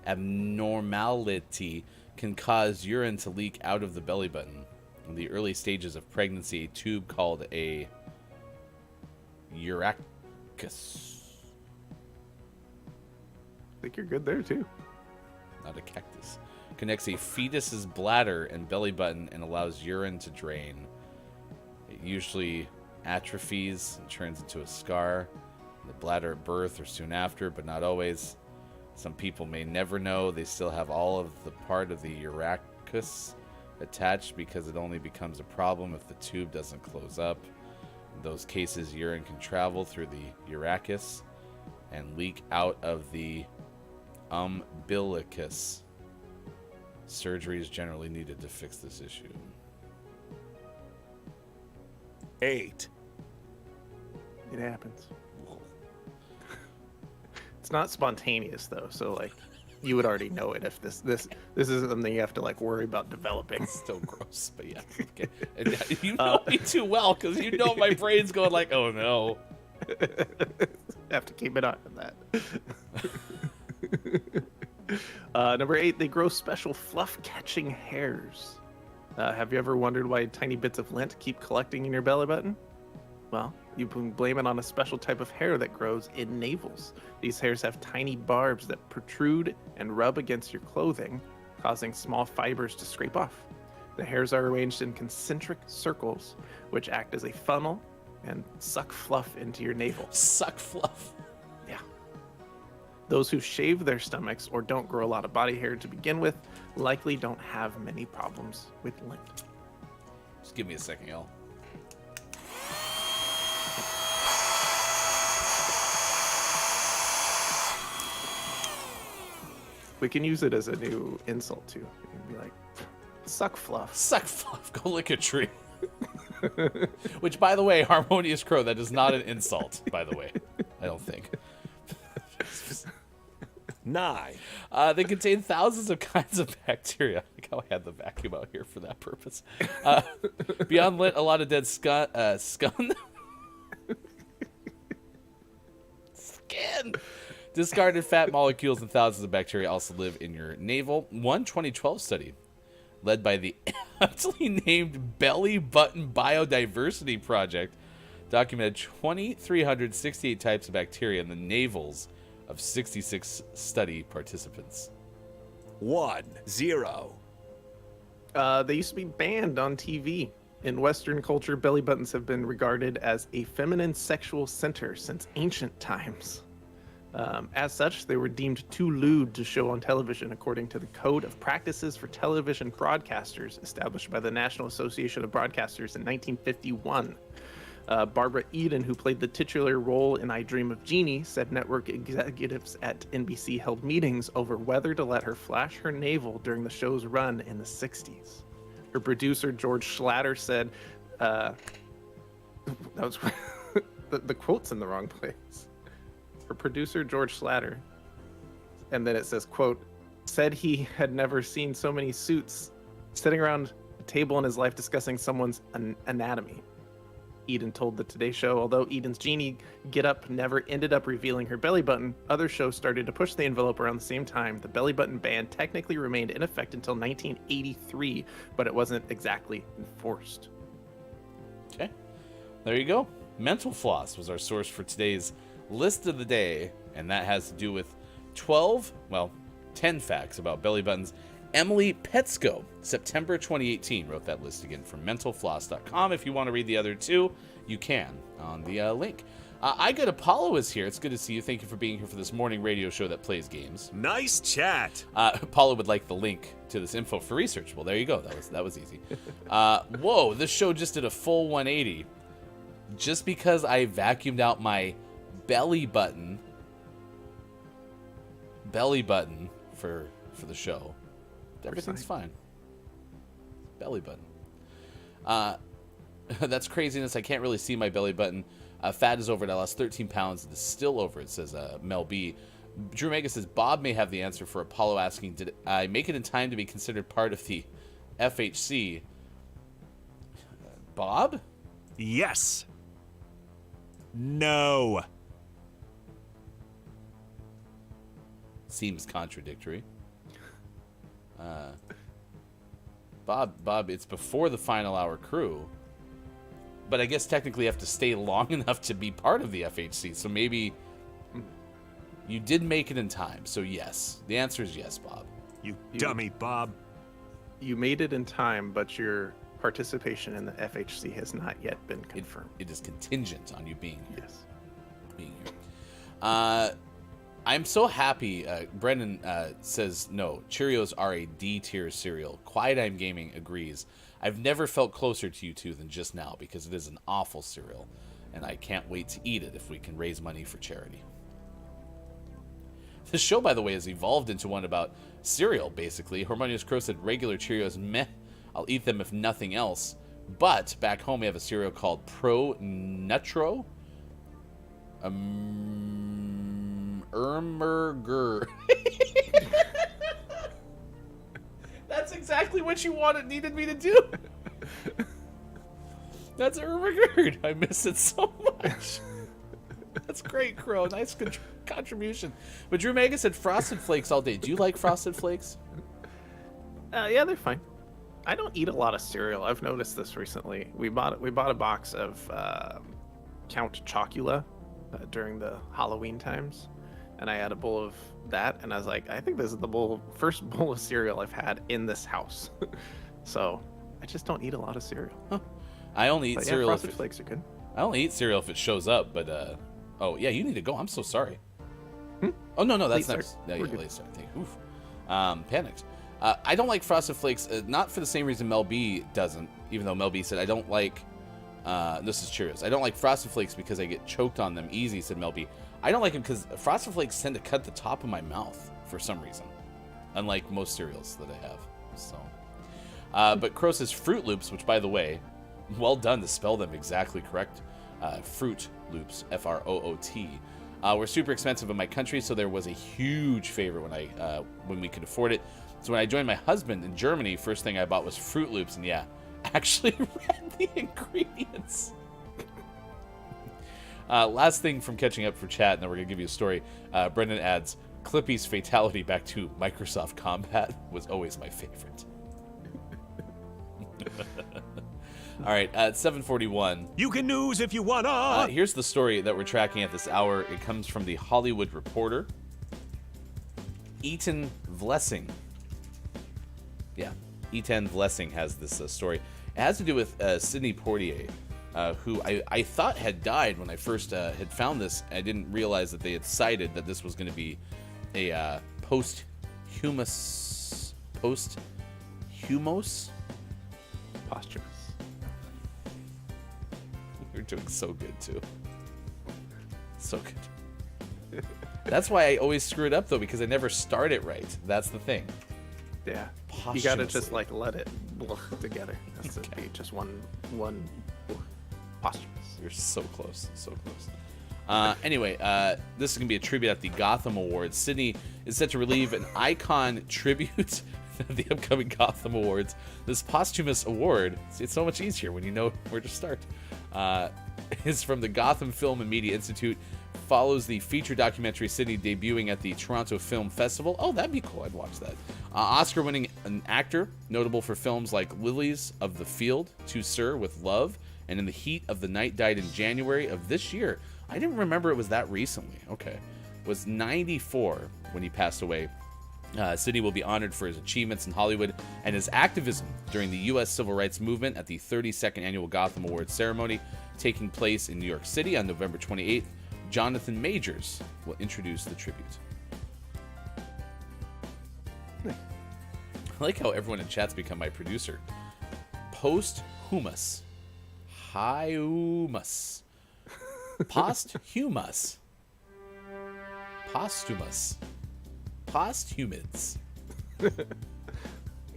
abnormality can cause urine to leak out of the belly button. In the early stages of pregnancy, a tube called a urachus. I think you're good there too. Not a cactus. Connects a fetus's bladder and belly button and allows urine to drain. It usually atrophies and turns into a scar in the bladder at birth or soon after, but not always. Some people may never know they still have all of the part of the urachus attached because it only becomes a problem if the tube doesn't close up. In those cases, urine can travel through the urachus and leak out of the umbilicus. Surgery is generally needed to fix this issue. 8, It happens. It's not spontaneous though, so like you would already know it if this isn't something you have to like worry about developing. Still gross, but yeah. Okay. And you know me too well because you know my brain's going like, oh no. Have to keep it on that. Number 8, they grow special fluff-catching hairs. Have you ever wondered why tiny bits of lint keep collecting in your belly button? Well, you can blame it on a special type of hair that grows in navels. These hairs have tiny barbs that protrude and rub against your clothing, causing small fibers to scrape off. The hairs are arranged in concentric circles, which act as a funnel and suck fluff into your navel. Suck fluff. Yeah. Those who shave their stomachs or don't grow a lot of body hair to begin with likely don't have many problems with lint. Just give me a second, y'all. We can use it as a new insult too. We can be like, suck fluff. Suck fluff. Go lick a tree. Which, by the way, Harmonious Crow, that is not an insult, by the way. I don't think. 9. They contain thousands of kinds of bacteria. I like how I had the vacuum out here for that purpose. Beyond lit, a lot of dead scun. Skin. Discarded fat molecules and thousands of bacteria also live in your navel. One 2012 study, led by the aptly named Belly Button Biodiversity Project, documented 2,368 types of bacteria in the navels of 66 study participants. 1, 0. They used to be banned on TV. In Western culture, belly buttons have been regarded as a feminine sexual center since ancient times. As such, they were deemed too lewd to show on television, according to the Code of Practices for Television Broadcasters, established by the National Association of Broadcasters in 1951. Barbara Eden, who played the titular role in I Dream of Jeannie, said network executives at NBC held meetings over whether to let her flash her navel during the show's run in the 60s. Her producer, George Schlatter, said, that was the quote's in the wrong place. Her producer, George Schlatter, and then it says, quote, said he had never seen so many suits sitting around a table in his life discussing someone's anatomy. Eden told the Today Show, although Eden's Jeannie get-up never ended up revealing her belly button, other shows started to push the envelope around the same time. The belly button ban technically remained in effect until 1983, but it wasn't exactly enforced. Okay, there you go. Mental floss was our source for today's list of the day, and that has to do with 10 facts about belly buttons. Emily Petsko, September 2018, wrote that list again from mentalfloss.com. If you want to read the other two, you can on the link. I Got Apollo is here. It's good to see you. Thank you for being here for this morning radio show that plays games. Nice chat. Apollo would like the link to this info for research. Well, there you go. That was easy. Whoa, this show just did a full 180. Just because I vacuumed out my belly button for the show, everything's fine. Belly button. That's craziness. I can't really see my belly button. Fat is over it. I lost 13 pounds. It is still over it, says Mel B. Drew Mega says, Bob may have the answer for Apollo asking, did I make it in time to be considered part of the FHC? Bob? Yes. No. Seems contradictory. Bob, it's before the final hour crew, but I guess technically you have to stay long enough to be part of the FHC, so maybe you did make it in time. So yes, the answer is yes, Bob. You dummy, Bob. You made it in time, but your participation in the FHC has not yet been confirmed. It is contingent on you being here. Yes. Being here. I'm so happy. Brendan says, no, Cheerios are a D-tier cereal. Quiet Gaming agrees. I've never felt closer to you two than just now because it is an awful cereal, and I can't wait to eat it if we can raise money for charity. This show, by the way, has evolved into one about cereal, basically. Harmonious Crow said, regular Cheerios, meh. I'll eat them if nothing else. But back home, we have a cereal called Pro Nutro. Ermerger. That's exactly what you needed me to do. That's Ermerger. I miss it so much. That's great, Crow. Nice contribution. But Drew Mega said Frosted Flakes all day. Do you like Frosted Flakes? Yeah, they're fine. I don't eat a lot of cereal. I've noticed this recently. We bought a box of Count Chocula during the Halloween times, and I had a bowl of that, and I was like, I think this is the first bowl of cereal I've had in this house. So I just don't eat a lot of cereal. Huh. I only eat cereal. Frosted Flakes are good. I only eat cereal if it shows up, but oh yeah, you need to go. I'm so sorry. Oh no, that's next. Yeah, late start. Oof. Panicked. I don't like Frosted Flakes, not for the same reason Mel B doesn't, even though Mel B said I don't like, this is Cheerios. I don't like Frosted Flakes because I get choked on them easy, said Mel B. I don't like them because Frosted Flakes tend to cut the top of my mouth for some reason, unlike most cereals that I have. So, but Crow says Fruit Loops, which by the way, well done to spell them exactly correct. Fruit Loops, F-R-O-O-T. Were super expensive in my country, so there was a huge favorite when we could afford it. So when I joined my husband in Germany, first thing I bought was Fruit Loops, and yeah, I actually read the ingredients. Last thing from catching up for chat, and then we're going to give you a story. Brendan adds, Clippy's fatality back to Microsoft Combat was always my favorite. All right, at 7:41. You can news if you wanna. Here's the story that we're tracking at this hour. It comes from the Hollywood Reporter. Eaton Vlessing. Yeah, Eaton Vlessing has this story. It has to do with Sidney Poitier, who I thought had died when I first had found this. I didn't realize that they had cited that this was going to be a posthumous. Posthumous. You're doing so good, too. So good. That's why I always screw it up, though, because I never start it right. That's the thing. Yeah. You gotta just, like, let it blur together. That's okay. Just one posthumous. You're so close. So close. Anyway, this is going to be a tribute at the Gotham Awards. Sydney is set to relieve an icon tribute at the upcoming Gotham Awards. This posthumous award, it's so much easier when you know where to start, is from the Gotham Film and Media Institute. Follows the feature documentary Sydney debuting at the Toronto Film Festival. Oh, that'd be cool. I'd watch that. Oscar-winning an actor, notable for films like Lilies of the Field, To Sir with Love, and In the Heat of the Night, died in January of this year. I didn't remember it was that recently. Okay. Was 94 when he passed away. Sidney will be honored for his achievements in Hollywood and his activism during the U.S. Civil Rights Movement at the 32nd Annual Gotham Awards ceremony taking place in New York City on November 28th. Jonathan Majors will introduce the tribute. I like how everyone in chat's become my producer. Posthumous. Hyumus. Posthumous. Posthumous. Posthumids.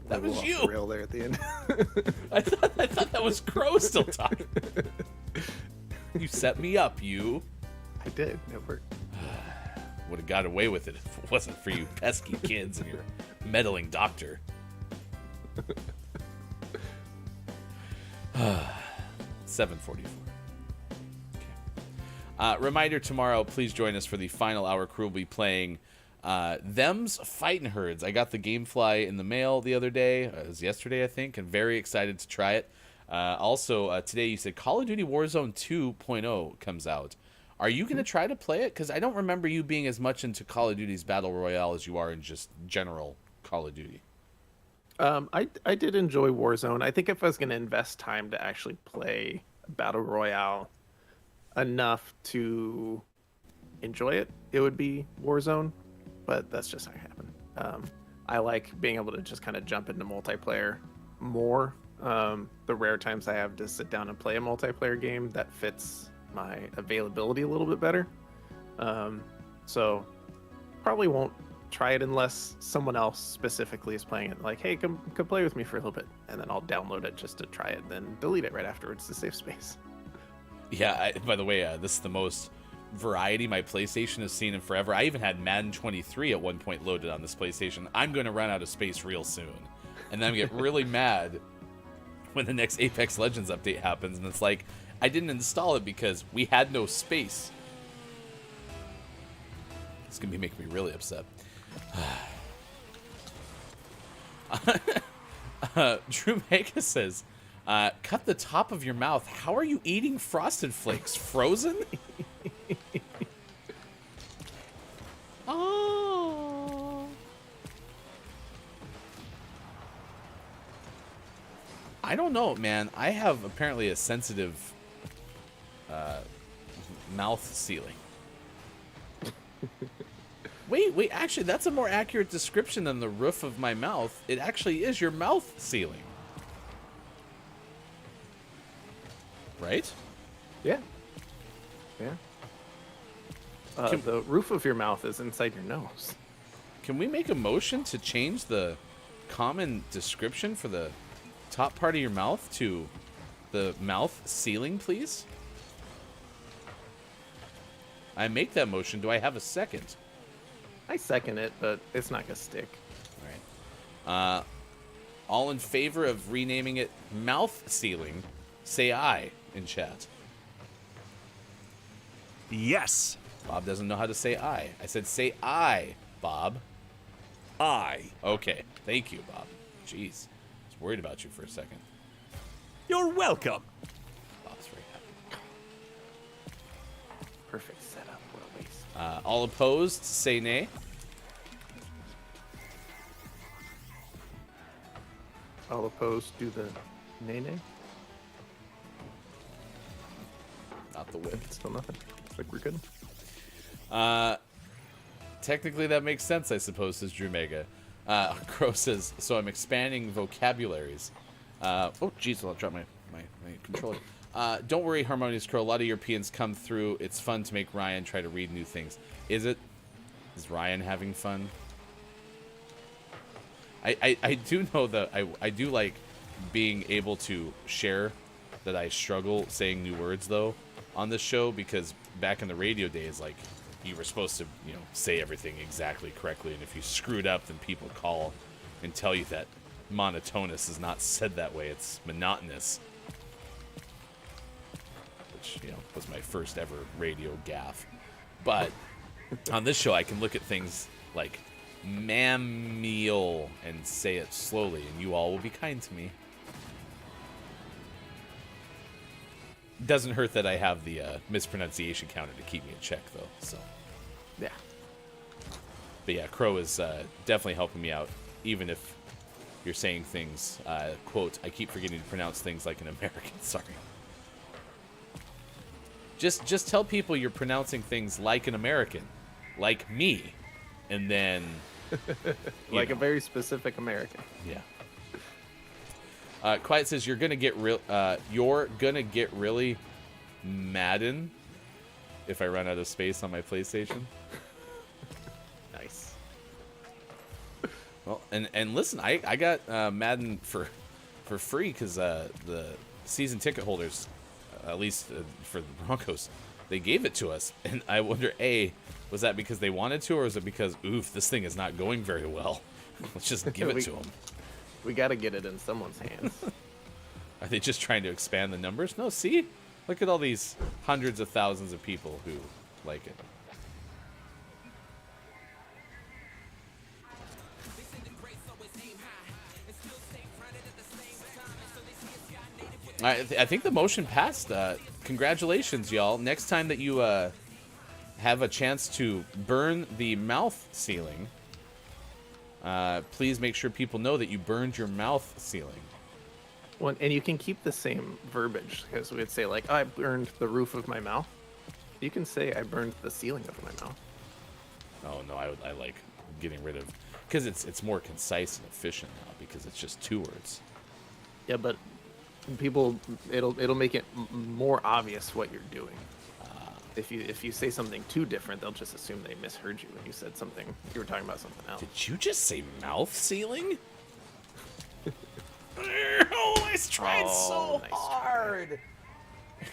That was you. Real there at the end. I thought that was Crow still talking. You set me up, you. I did. It worked. Would have got away with it if it wasn't for you pesky kids and your meddling doctor. 7:44. Okay. Reminder tomorrow, please join us for the final hour. Crew will be playing Them's Fightin' Herds. I got the Gamefly in the mail the other day. It was yesterday, I think, and very excited to try it. Also, today you said Call of Duty Warzone 2.0 comes out. Are you going to try to play it? Because I don't remember you being as much into Call of Duty's Battle Royale as you are in just general Call of Duty. I did enjoy Warzone. I think if I was going to invest time to actually play Battle Royale enough to enjoy it, it would be Warzone. But that's just not going to happen. I like being able to just kind of jump into multiplayer more. The rare times I have to sit down and play a multiplayer game that fits my availability a little bit better. So probably won't try it unless someone else specifically is playing it. Like, hey, come play with me for a little bit. And then I'll download it just to try it and then delete it right afterwards to save space. Yeah, by the way, this is the most variety my PlayStation has seen in forever. I even had Madden 23 at one point loaded on this PlayStation. I'm going to run out of space real soon. And then I get really mad when the next Apex Legends update happens. And it's like, I didn't install it because we had no space. It's going to be making me really upset. Drew Mega says, cut the top of your mouth. How are you eating Frosted Flakes? Frozen? Oh. I don't know, man. I have apparently a sensitive mouth ceiling. Wait, actually, that's a more accurate description than the roof of my mouth. It actually is your mouth ceiling. Right? Yeah. Yeah. The roof of your mouth is inside your nose. Can we make a motion to change the common description for the top part of your mouth to the mouth ceiling, please? I make that motion. Do I have a second? I second it, but it's not gonna stick. All right. All in favor of renaming it mouth ceiling, say aye in chat. Yes. Bob doesn't know how to say aye. I said say aye, Bob. Aye. Okay. Thank you, Bob. Jeez. I was worried about you for a second. You're welcome. Bob's very happy. Perfect setup. What a waste. All opposed, say nay. All opposed, do the nay. Not the whip. Still nothing. Looks like we're good. Technically, that makes sense, I suppose, says Drew Mega. Crow says, so I'm expanding vocabularies. Oh, jeez, I'll drop my controller. Don't worry, Harmonious Crow. A lot of Europeans come through. It's fun to make Ryan try to read new things. Is it? Is Ryan having fun? I do know that I do like being able to share that I struggle saying new words, though, on this show, because back in the radio days, like, you were supposed to, you know, say everything exactly correctly, and if you screwed up, then people call and tell you that monotonous is not said that way, it's monotonous. Which, you know, was my first ever radio gaffe. But on this show, I can look at things like mammal and say it slowly, and you all will be kind to me. Doesn't hurt that I have the mispronunciation counter to keep me in check, though. So, Yeah. but yeah, Crow is definitely helping me out, even if you're saying things. Quote: I keep forgetting to pronounce things like an American. Sorry. Just tell people you're pronouncing things like an American, like me, and then Like a very specific American. yeah. Quiet says you're gonna get really Madden if I run out of space on my PlayStation. Nice. Well, and listen, I got Madden for free because the season ticket holders, at least for the Broncos, they gave it to us, and I wonder, was that because they wanted to, or was it because, oof, this thing is not going very well? Let's just give it to them. We got to get it in someone's hands. Are they just trying to expand the numbers? No, see? Look at all these hundreds of thousands of people who like it. I think the motion passed. Congratulations, y'all. Next time that you have a chance to burn the mouth ceiling, please make sure people know that you burned your mouth ceiling. Well, and you can keep the same verbiage, because we would say, like, I burned the roof of my mouth. You can say, I burned the ceiling of my mouth. Oh, no, I like getting rid of... Because it's more concise and efficient now, because it's just 2 words. Yeah, but people, it'll make it more obvious what you're doing. If you say something too different, they'll just assume they misheard you when you said something. You were talking about something else. Did you just say mouth ceiling? Oh, I tried so nice hard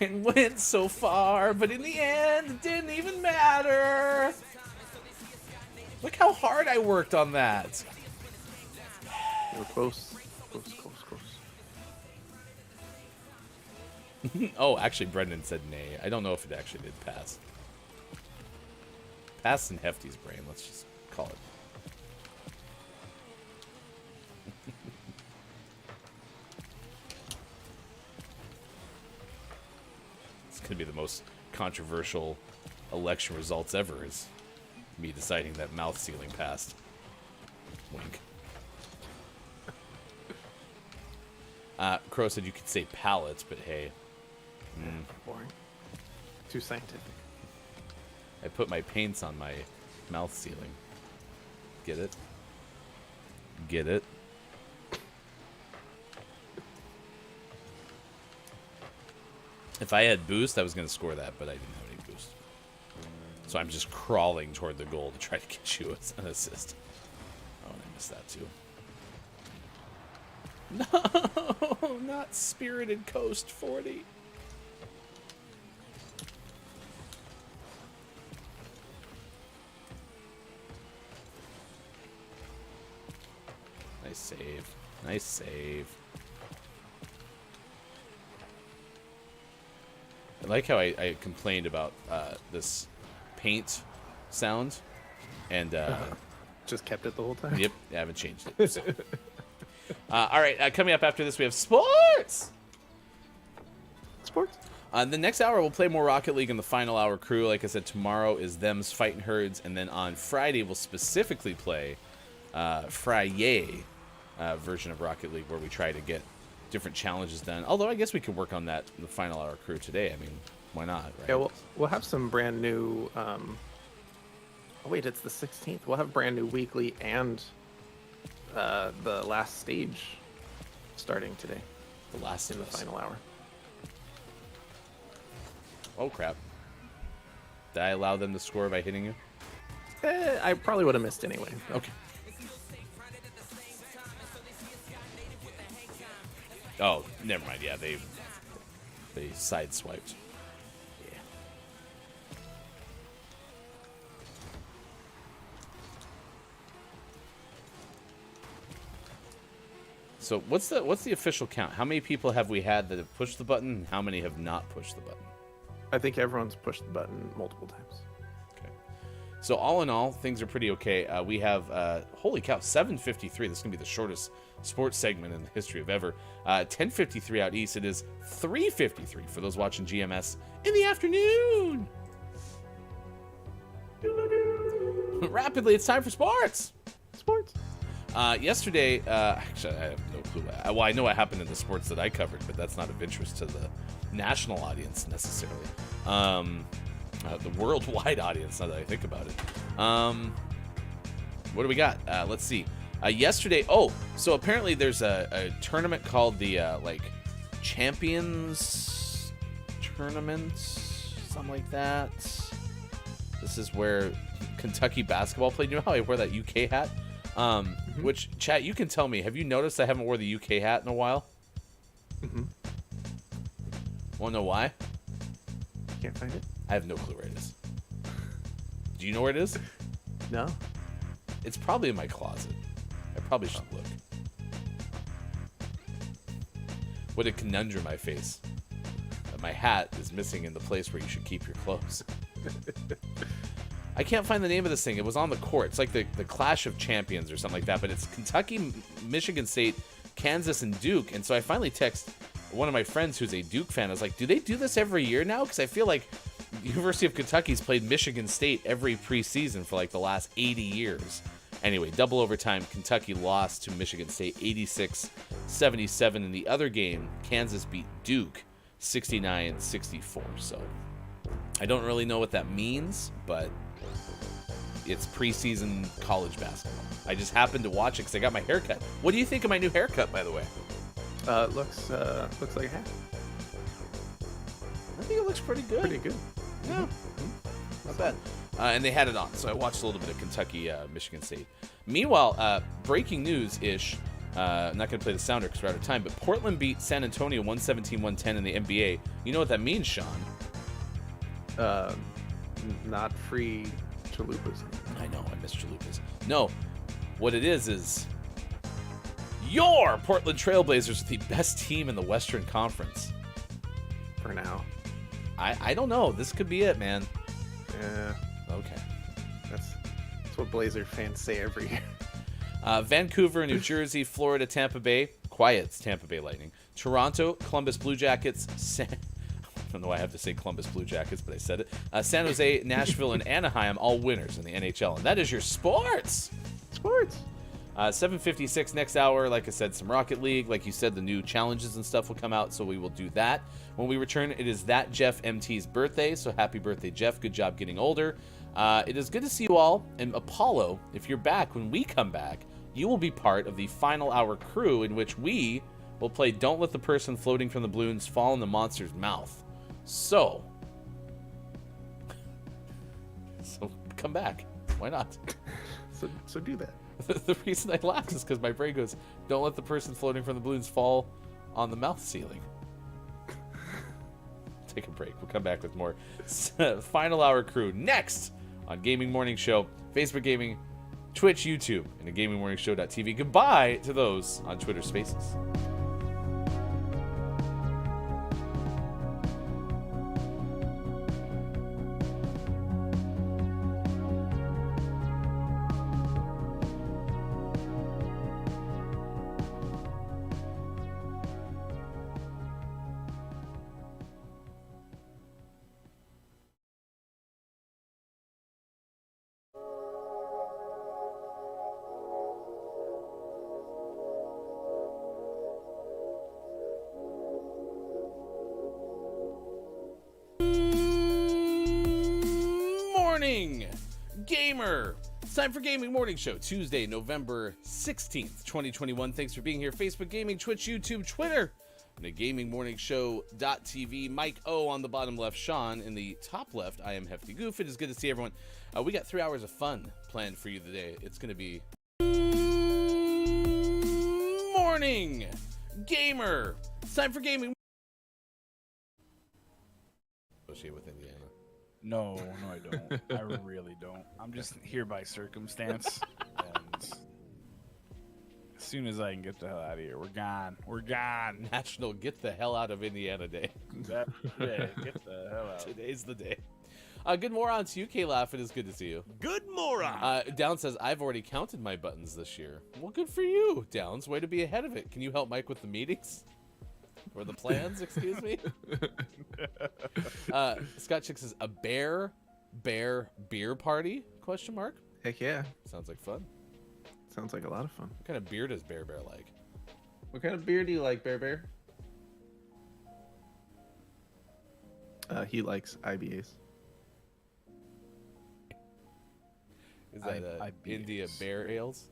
and went so far, but in the end, it didn't even matter. Look how hard I worked on that. We're close. Oh, actually, Brendan said nay. I don't know if it actually did pass. Pass in Hefty's brain. Let's just call it. It's going to be the most controversial election results ever, is me deciding that mouth ceiling passed. Wink. Crow said you could say pallets, but hey. Boring. Too scientific. I put my paints on my mouth ceiling. Get it? Get it? If I had boost, I was going to score that, but I didn't have any boost. So I'm just crawling toward the goal to try to get you an assist. Oh, and I missed that too. No, not Spirited Coast 40. Nice save. Nice save. I like how I complained about this paint sound, and Just kept it the whole time. yep, I haven't changed it. So. All right, coming up after this, we have sports. Sports. The next hour, we'll play more Rocket League in the final hour crew. Like I said, tomorrow is Them's Fighting Herds, and then on Friday, we'll specifically play Friday version of Rocket League, where we try to get different challenges done. Although I guess we could work on that in the final hour crew today. I mean, why not? Right? Yeah, we'll have some brand new. Oh wait, it's the 16th. We'll have brand new weekly and the last stage starting today The last in of the us. final hour. Oh crap! Did I allow them to score by hitting you? I probably would have missed anyway. Okay. Oh, never mind. Yeah, they sideswiped. Yeah. So what's the official count? How many people have we had that have pushed the button, and how many have not pushed the button? I think everyone's pushed the button multiple times. Okay. So all in all, things are pretty okay. We have holy cow, 7:53. This is gonna be the shortest sports segment in the history of ever. 10:53 out east. It is 3:53 for those watching GMS in the afternoon. Rapidly, it's time for sports. Sports. Yesterday, actually, I have no clue. Well, I know what happened in the sports that I covered, but that's not of interest to the national audience necessarily. The worldwide audience, now that I think about it. What do we got? Let's see. Yesterday, so apparently there's a tournament called the Champions Tournament, something like that. This is where Kentucky basketball played. You know how I wear that UK hat? Which, chat, you can tell me, have you noticed I haven't wore the UK hat in a while? Mm-hmm. Want to know why? Can't find it. I have no clue where it is. Do you know where it is? No. It's probably in my closet. I probably should look. What a conundrum I face. My hat is missing in the place where you should keep your clothes. I can't find the name of this thing. It was on the court. It's like the Clash of Champions or something like that. But it's Kentucky, Michigan State, Kansas, and Duke. And so I finally text one of my friends who's a Duke fan. I was like, do they do this every year now? Because I feel like the University of Kentucky's played Michigan State every preseason for like the last 80 years. Anyway, double overtime, Kentucky lost to Michigan State 86-77. In the other game, Kansas beat Duke 69-64. So I don't really know what that means, but it's preseason college basketball. I just happened to watch it because I got my haircut. What do you think of my new haircut, by the way? Looks like a hat. I think it looks pretty good. Pretty good. Yeah, not bad. And they had it on, so I watched a little bit of Kentucky, Michigan State. Meanwhile, breaking news-ish. I'm not going to play the sounder because we're out of time, but Portland beat San Antonio 117-110 in the NBA. You know what that means, Sean? Not free chalupas. I know, I miss chalupas. No, what it is your Portland Trailblazers are the best team in the Western Conference. For now. I don't know. This could be it, man. Yeah, Okay. that's what Blazer fans say every year. Vancouver, New Jersey, Florida, Tampa Bay. Quiet's Tampa Bay Lightning. Toronto, Columbus Blue Jackets. I don't know why I have to say Columbus Blue Jackets, but I said it. San Jose, Nashville, and Anaheim, all winners in the NHL. And that is your sports. Sports. 7:56 next hour. Like I said, some Rocket League. Like you said, the new challenges and stuff will come out, so we will do that. When we return, it is ThatJeffMT's birthday, so happy birthday, Jeff. Good job getting older. It is good to see you all. And Apollo, if you're back when we come back, you will be part of the final hour crew in which we will play Don't Let the Person Floating from the Balloons Fall in the Monster's Mouth. So come back. Why not? So do that. The reason I laugh is because my brain goes, don't let the person floating from the balloons fall on the mouth ceiling. Take a break. We'll come back with more Final Hour Crew next on Gaming Morning Show, Facebook Gaming, Twitch, YouTube, and at GamingMorningShow.tv. Goodbye to those on Twitter Spaces. Morning, gamer! It's time for Gaming Morning Show, Tuesday, November 16th, 2021. Thanks for being here. Facebook Gaming, Twitch, YouTube, Twitter, and at GamingMorningShow.tv. Mike O on the bottom left, Sean in the top left. I am Hefty Goof. It is good to see everyone. We got 3 hours of fun planned for you today. It's going to be Morning Gamer. It's time for Gaming. Associate with Indiana. No, I don't. I really don't. I'm just here by circumstance, and as soon as I can get the hell out of here, we're gone. We're gone. National Get the Hell Out of Indiana Day. That day, get the hell out. Today's the day. Good moron to you, K-Laugh. It is good to see you. Good moron. Down says, I've already counted my buttons this year. Well, good for you, Downs. Way to be ahead of it. Can you help Mike with the meetings? Or the plans, excuse me? Scott Chick says, a bear beer party? Question mark. Heck yeah. Sounds like fun. Sounds like a lot of fun. What kind of beer does Bear like? What kind of beer do you like, Bear? He likes IBAs. Is that India Bear Ales?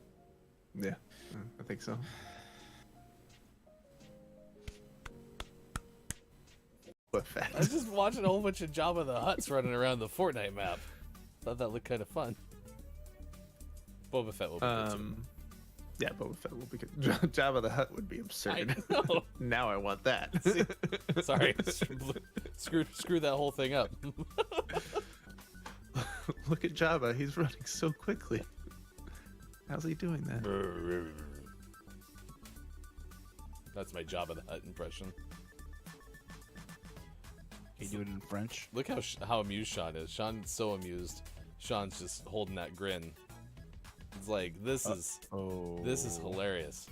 Yeah, I think so. I was just watching a whole bunch of Jabba the Hutts running around the Fortnite map. Thought that looked kind of fun. Boba Fett will be good too. Yeah, Boba Fett will be good. Jabba the Hutt would be absurd. I know. Now I want that. Sorry, screw that whole thing up. Look at Jabba. He's running so quickly. How's he doing that? That's my Jabba the Hutt impression. Can you do it in French? Look how amused Sean is. Sean's so amused. Sean's just holding that grin. It's like, this is hilarious.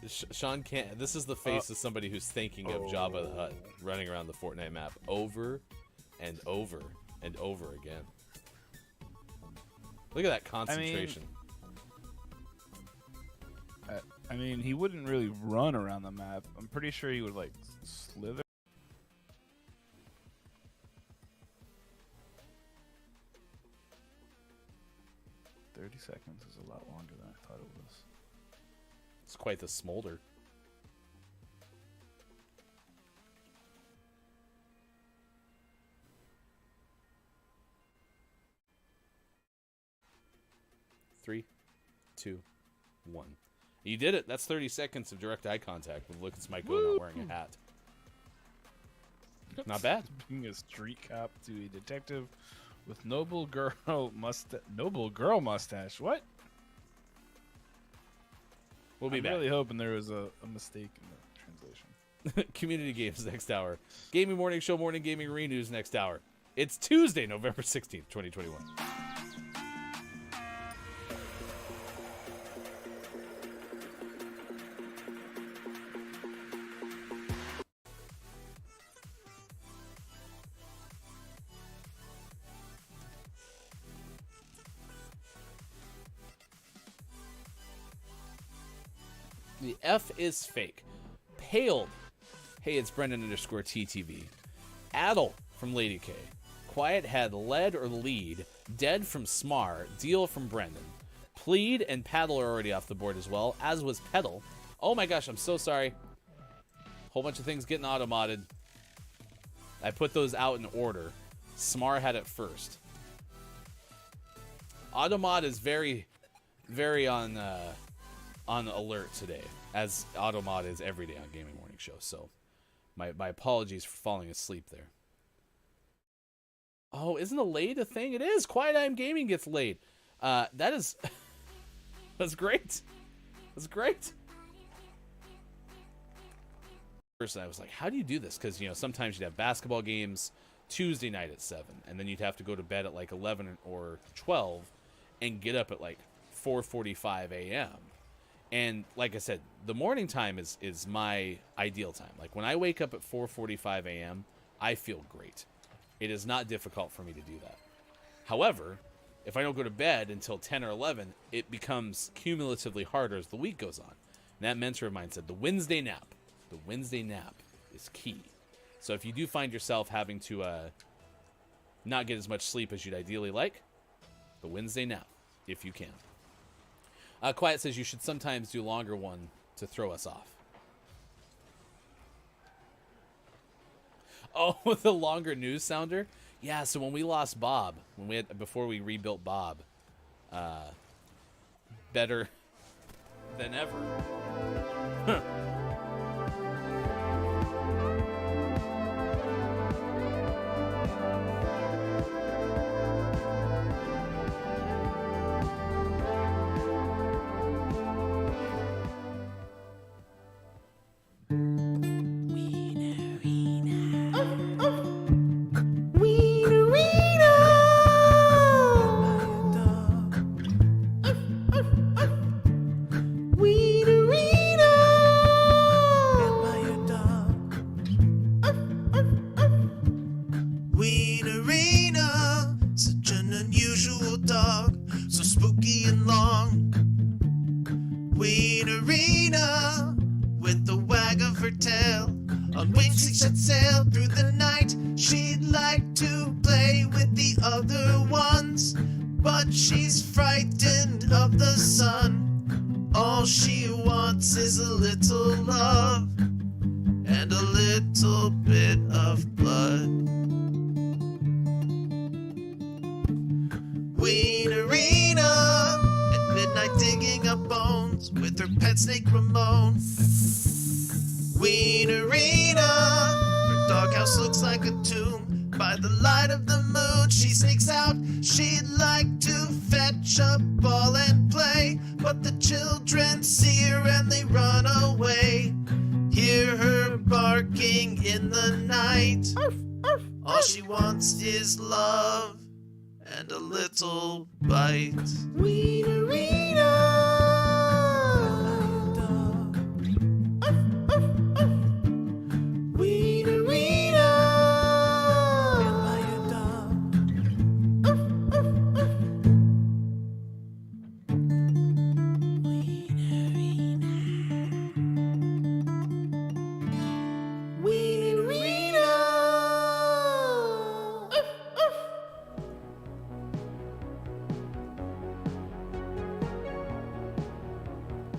Sean can't. This is the face of somebody who's thinking of Jabba the Hutt running around the Fortnite map over and over and over again. Look at that concentration. I mean, he wouldn't really run around the map. I'm pretty sure he would like slither. Seconds is a lot longer than I thought it was. It's quite the smolder. Three, 2, 1. You did it. That's 30 seconds of direct eye contact with Lucas Michael not wearing a hat. Not bad. Being a street cop to a detective with noble girl mustache. What? We'll be back. I'm really hoping there was a mistake in the translation. Community games next hour. Gaming Morning Show, Morning Gaming News next hour. It's Tuesday, November 16th, 2021. The F is fake. Paled. Hey, it's Brendan _TTV. Addle from Lady K. Quiet had lead or lead. Dead from Smar. Deal from Brendan. Plead and Paddle are already off the board as well, as was Pedal. Oh my gosh, I'm so sorry. Whole bunch of things getting auto-modded. I put those out in order. Smar had it first. Automod is very very on alert today, as Automod is every day on Gaming Morning Show. So, my apologies for falling asleep there. Oh, isn't a laid a thing? It is. Quiet Time Gaming gets laid. That is that's great. That's great. First, I was like, how do you do this? Because sometimes you'd have basketball games Tuesday night at 7, and then you'd have to go to bed at like 11 or 12, and get up at like 4:45 a.m. And like I said, the morning time is my ideal time. Like when I wake up at 4:45 a.m., I feel great. It is not difficult for me to do that. However, if I don't go to bed until 10 or 11, it becomes cumulatively harder as the week goes on. And that mentor of mine said the Wednesday nap is key. So if you do find yourself having to not get as much sleep as you'd ideally like, the Wednesday nap, if you can. Quiet says you should sometimes do a longer one to throw us off. Oh, the longer news sounder? Yeah, so when we lost Bob, before we rebuilt Bob, better than ever.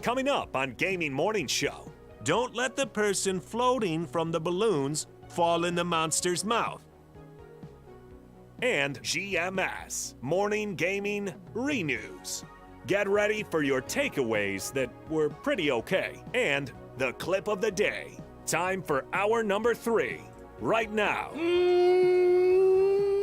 Coming up on Gaming Morning Show, don't let the person floating from the balloons fall in the monster's mouth. And GMS Morning Gaming Renews. Get ready for your takeaways that were pretty okay. And the clip of the day. Time for hour number 3. Right now.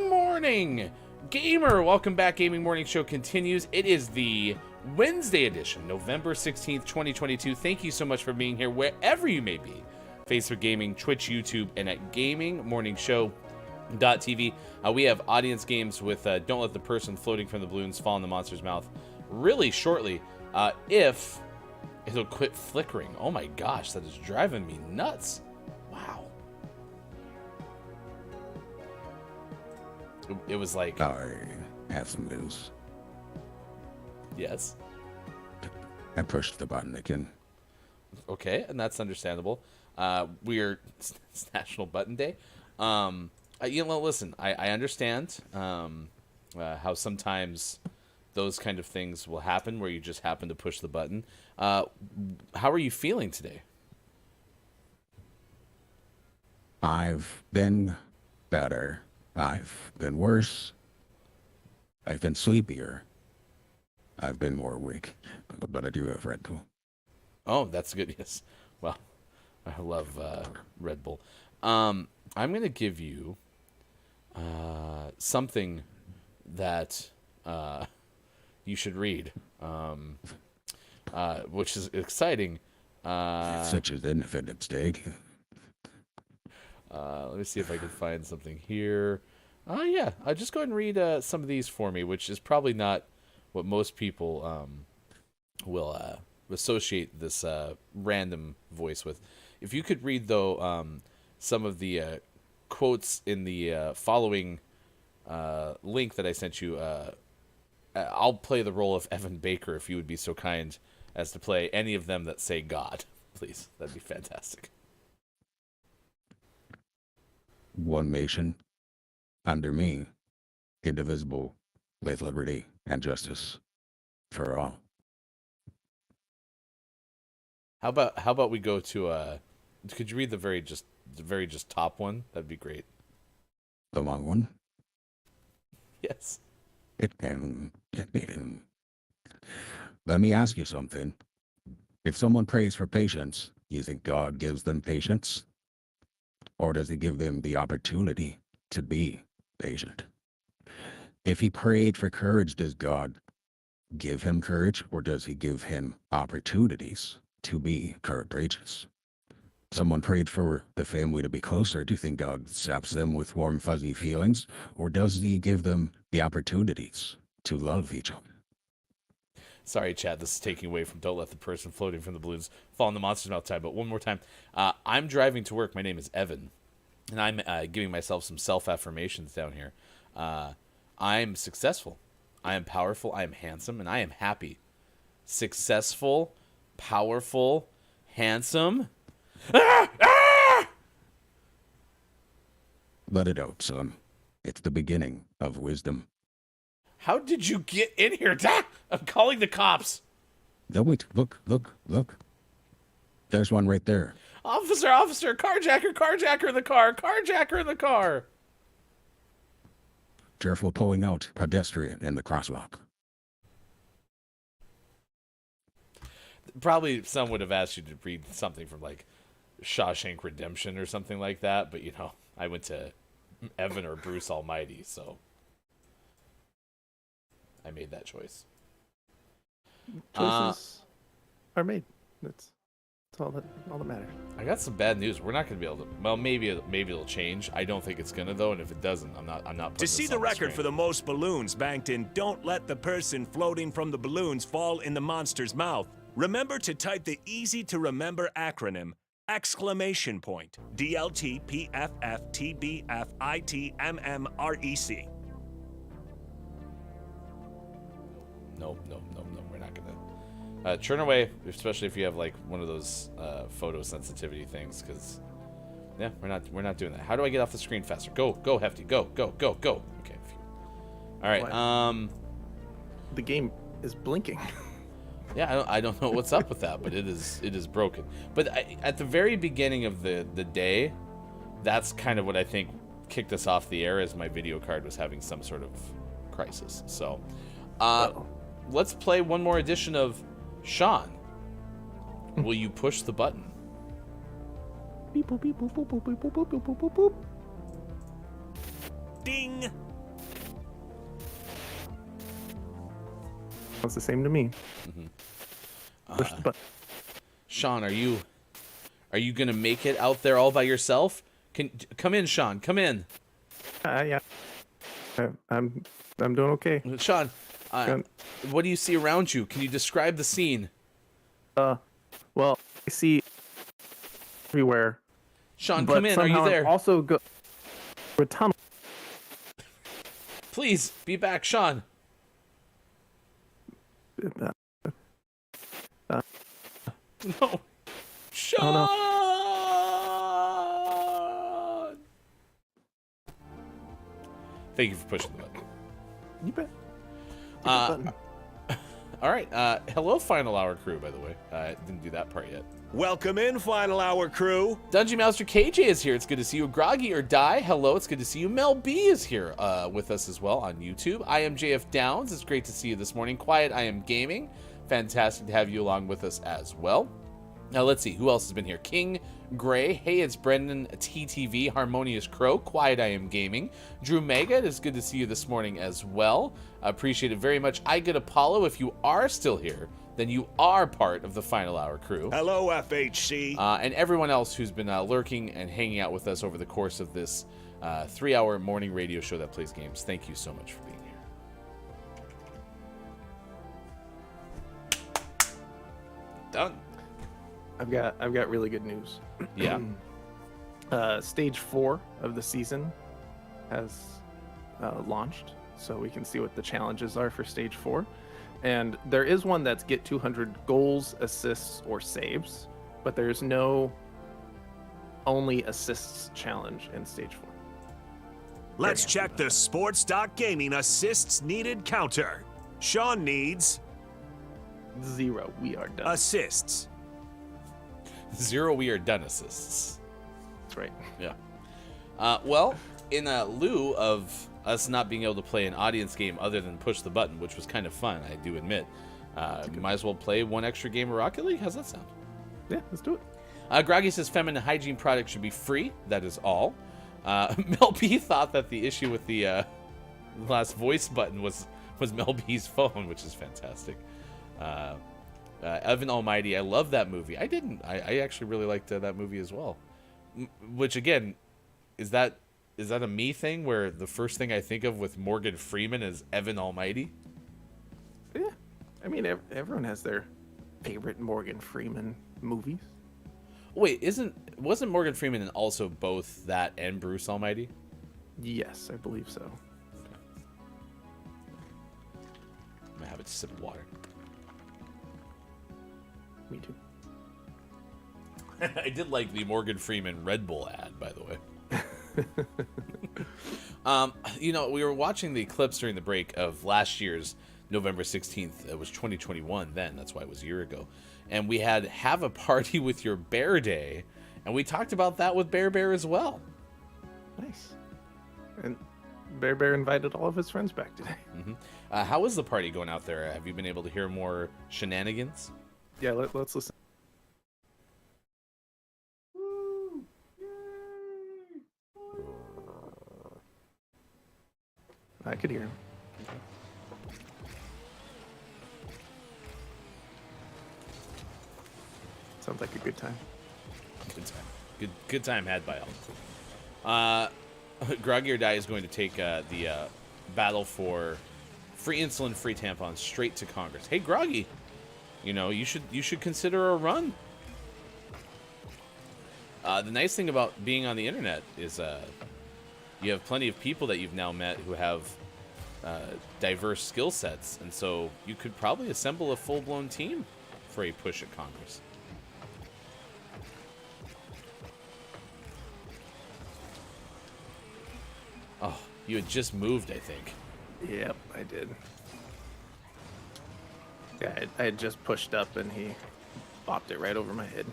Morning, gamer. Welcome back. Gaming Morning Show continues. It is the Wednesday edition, November 16th, 2022. Thank you so much for being here wherever you may be. Facebook Gaming, Twitch, YouTube, and at GamingMorningShow.tv. We have audience games with Don't Let the Person Floating from the Balloons Fall in the Monster's Mouth really shortly, if it'll quit flickering. Oh my gosh, that is driving me nuts. Wow. It was like... I have some news. Yes. I pushed the button again. Okay, and that's understandable. It's National Button Day. Listen, I understand how sometimes those kind of things will happen where you just happen to push the button. How are you feeling today? I've been better. I've been worse. I've been sleepier. I've been more awake, but I do have Red Bull. Oh, that's good. Yes. Well, I love Red Bull. I'm gonna give you something that you should read, which is exciting. Such as Independence Day. Let me see if I can find something here. Yeah, just go ahead and read some of these for me, which is probably not what most people will associate this random voice with. If you could read, though, some of the quotes in the following link that I sent you, I'll play the role of Evan Baker if you would be so kind as to play any of them that say God. Please, that'd be fantastic. One nation, under me, indivisible, with liberty and justice for all. How about we go to could you read the very just top one? That'd be great. The long one? Yes. Let me ask you something. If someone prays for patience, you think God gives them patience? Or does he give them the opportunity to be patient? If he prayed for courage, does God give him courage, or does he give him opportunities to be courageous? Someone prayed for the family to be closer. Do you think God saps them with warm, fuzzy feelings, or does he give them the opportunities to love each other? Sorry, Chad, this is taking away from Don't Let the Person Floating from the Balloons Fall in the Monster's Mouth time, but one more time. I'm driving to work. My name is Evan, and I'm giving myself some self-affirmations down here. I'm successful. I am powerful. I am handsome, and I am happy. Successful, powerful, handsome. Let it out, son. It's the beginning of wisdom. How did you get in here? I'm calling the cops. No, wait. Look. There's one right there. Officer, carjacker in the car. Careful pulling out pedestrian in the crosswalk. Probably some would have asked you to read something from like Shawshank Redemption or something like that, but I went to Evan or Bruce Almighty, so I made that choice. Choices are made. That's all that matters. I got some bad news. We're not going to be able to. Well, maybe it'll change. I don't think it's going to though, and if it doesn't, I'm not. Putting To see this the on record screen. for the most balloons banked in Don't Let the Person Floating from the Balloons Fall in the Monster's Mouth, remember to type the easy-to-remember acronym DLTPFFTBFITMMREC. Nope. We're not gonna churn away, especially if you have like one of those photo sensitivity things, because yeah, we're not doing that. How do I get off the screen faster? Go, Hefty, go. Okay. All right. What? The game is blinking. Yeah, I don't know what's up with that, but it is broken. But at the very beginning of the day, that's kind of what I think kicked us off the air, as my video card was having some sort of crisis. So, let's play one more edition of Sean. Will you push the button? Beep, boop, beep, boop, boop, boop, boop, boop, boop, boop, boop, boop. Ding! Sounds the same to me. Push the button. Sean, are you gonna make it out there all by yourself? Come in, Sean. Come in. Yeah. I'm doing okay. Sean, what do you see around you? Can you describe the scene? Well, I see everywhere. Sean, but come in. Are you somehow there? I'm also go through a tunnel. Please be back, Sean. No. Sean! Oh, Thank you for pushing the button. You bet. All All right. Hello, Final Hour crew, by the way. I didn't do that part yet. Welcome in, Final Hour crew. Dungeon Master KJ is here. It's good to see you. Groggy or Die, hello. It's good to see you. Mel B is here with us as well on YouTube. I am JF Downs. It's great to see you this morning. Quiet, I am gaming. Fantastic to have you along with us as well. Now, let's see. Who else has been here? King Gray. Hey, it's Brendan TTV. Harmonious Crow. Quiet, I am gaming. Drew Mega. It is good to see you this morning as well. I appreciate it very much. I Get Apollo. If you are still here, then you are part of the Final Hour crew. Hello, FHC. And everyone else who's been lurking and hanging out with us over the course of this 3-hour morning radio show that plays games. Thank you so much for being here. Done. I've got really good news. Yeah. Stage 4 of the season has launched, so we can see what the challenges are for Stage 4. And there is one that's get 200 goals, assists, or saves, but there's no only assists challenge in Stage 4. Let's check the sports.gaming assists needed counter. Sean needs 0. We are done. assists. 0 we are done assists. That's right. Yeah. Well, in lieu of us not being able to play an audience game other than push the button, which was kind of fun, I do admit, might as well play one extra game of Rocket League. How's that sound? Yeah, let's do it. Groggy says feminine hygiene products should be free. That is all. Mel B thought that the issue with the last voice button was Mel B's phone, which is fantastic. Evan Almighty, I love that movie. I didn't. I actually really liked that movie as well. Which, again, is that a me thing where the first thing I think of with Morgan Freeman is Evan Almighty? Yeah. I mean, everyone has their favorite Morgan Freeman movies. Wait, wasn't Morgan Freeman also both that and Bruce Almighty? Yes, I believe so. Okay. I'm gonna have a sip of water. Me too. I did like the Morgan Freeman Red Bull ad, by the way. We were watching the clips during the break of last year's November 16th. It was 2021 then. That's why it was a year ago. And we had Have a Party with Your Bear Day. And we talked about that with Bear as well. Nice. And Bear invited all of his friends back today. Mm-hmm. How was the party going out there? Have you been able to hear more shenanigans? Yeah, let's listen. I could hear him. Sounds like a good time. Good time. Good time had by all. Groggy or Die is going to take the battle for free insulin, free tampons straight to Congress. Hey, Groggy, you should consider a run. The nice thing about being on the internet is you have plenty of people that you've now met who have diverse skill sets, and so you could probably assemble a full-blown team for a push at Congress. Oh, you had just moved, I think. Yep, I did. Yeah, I had just pushed up and he bopped it right over my head.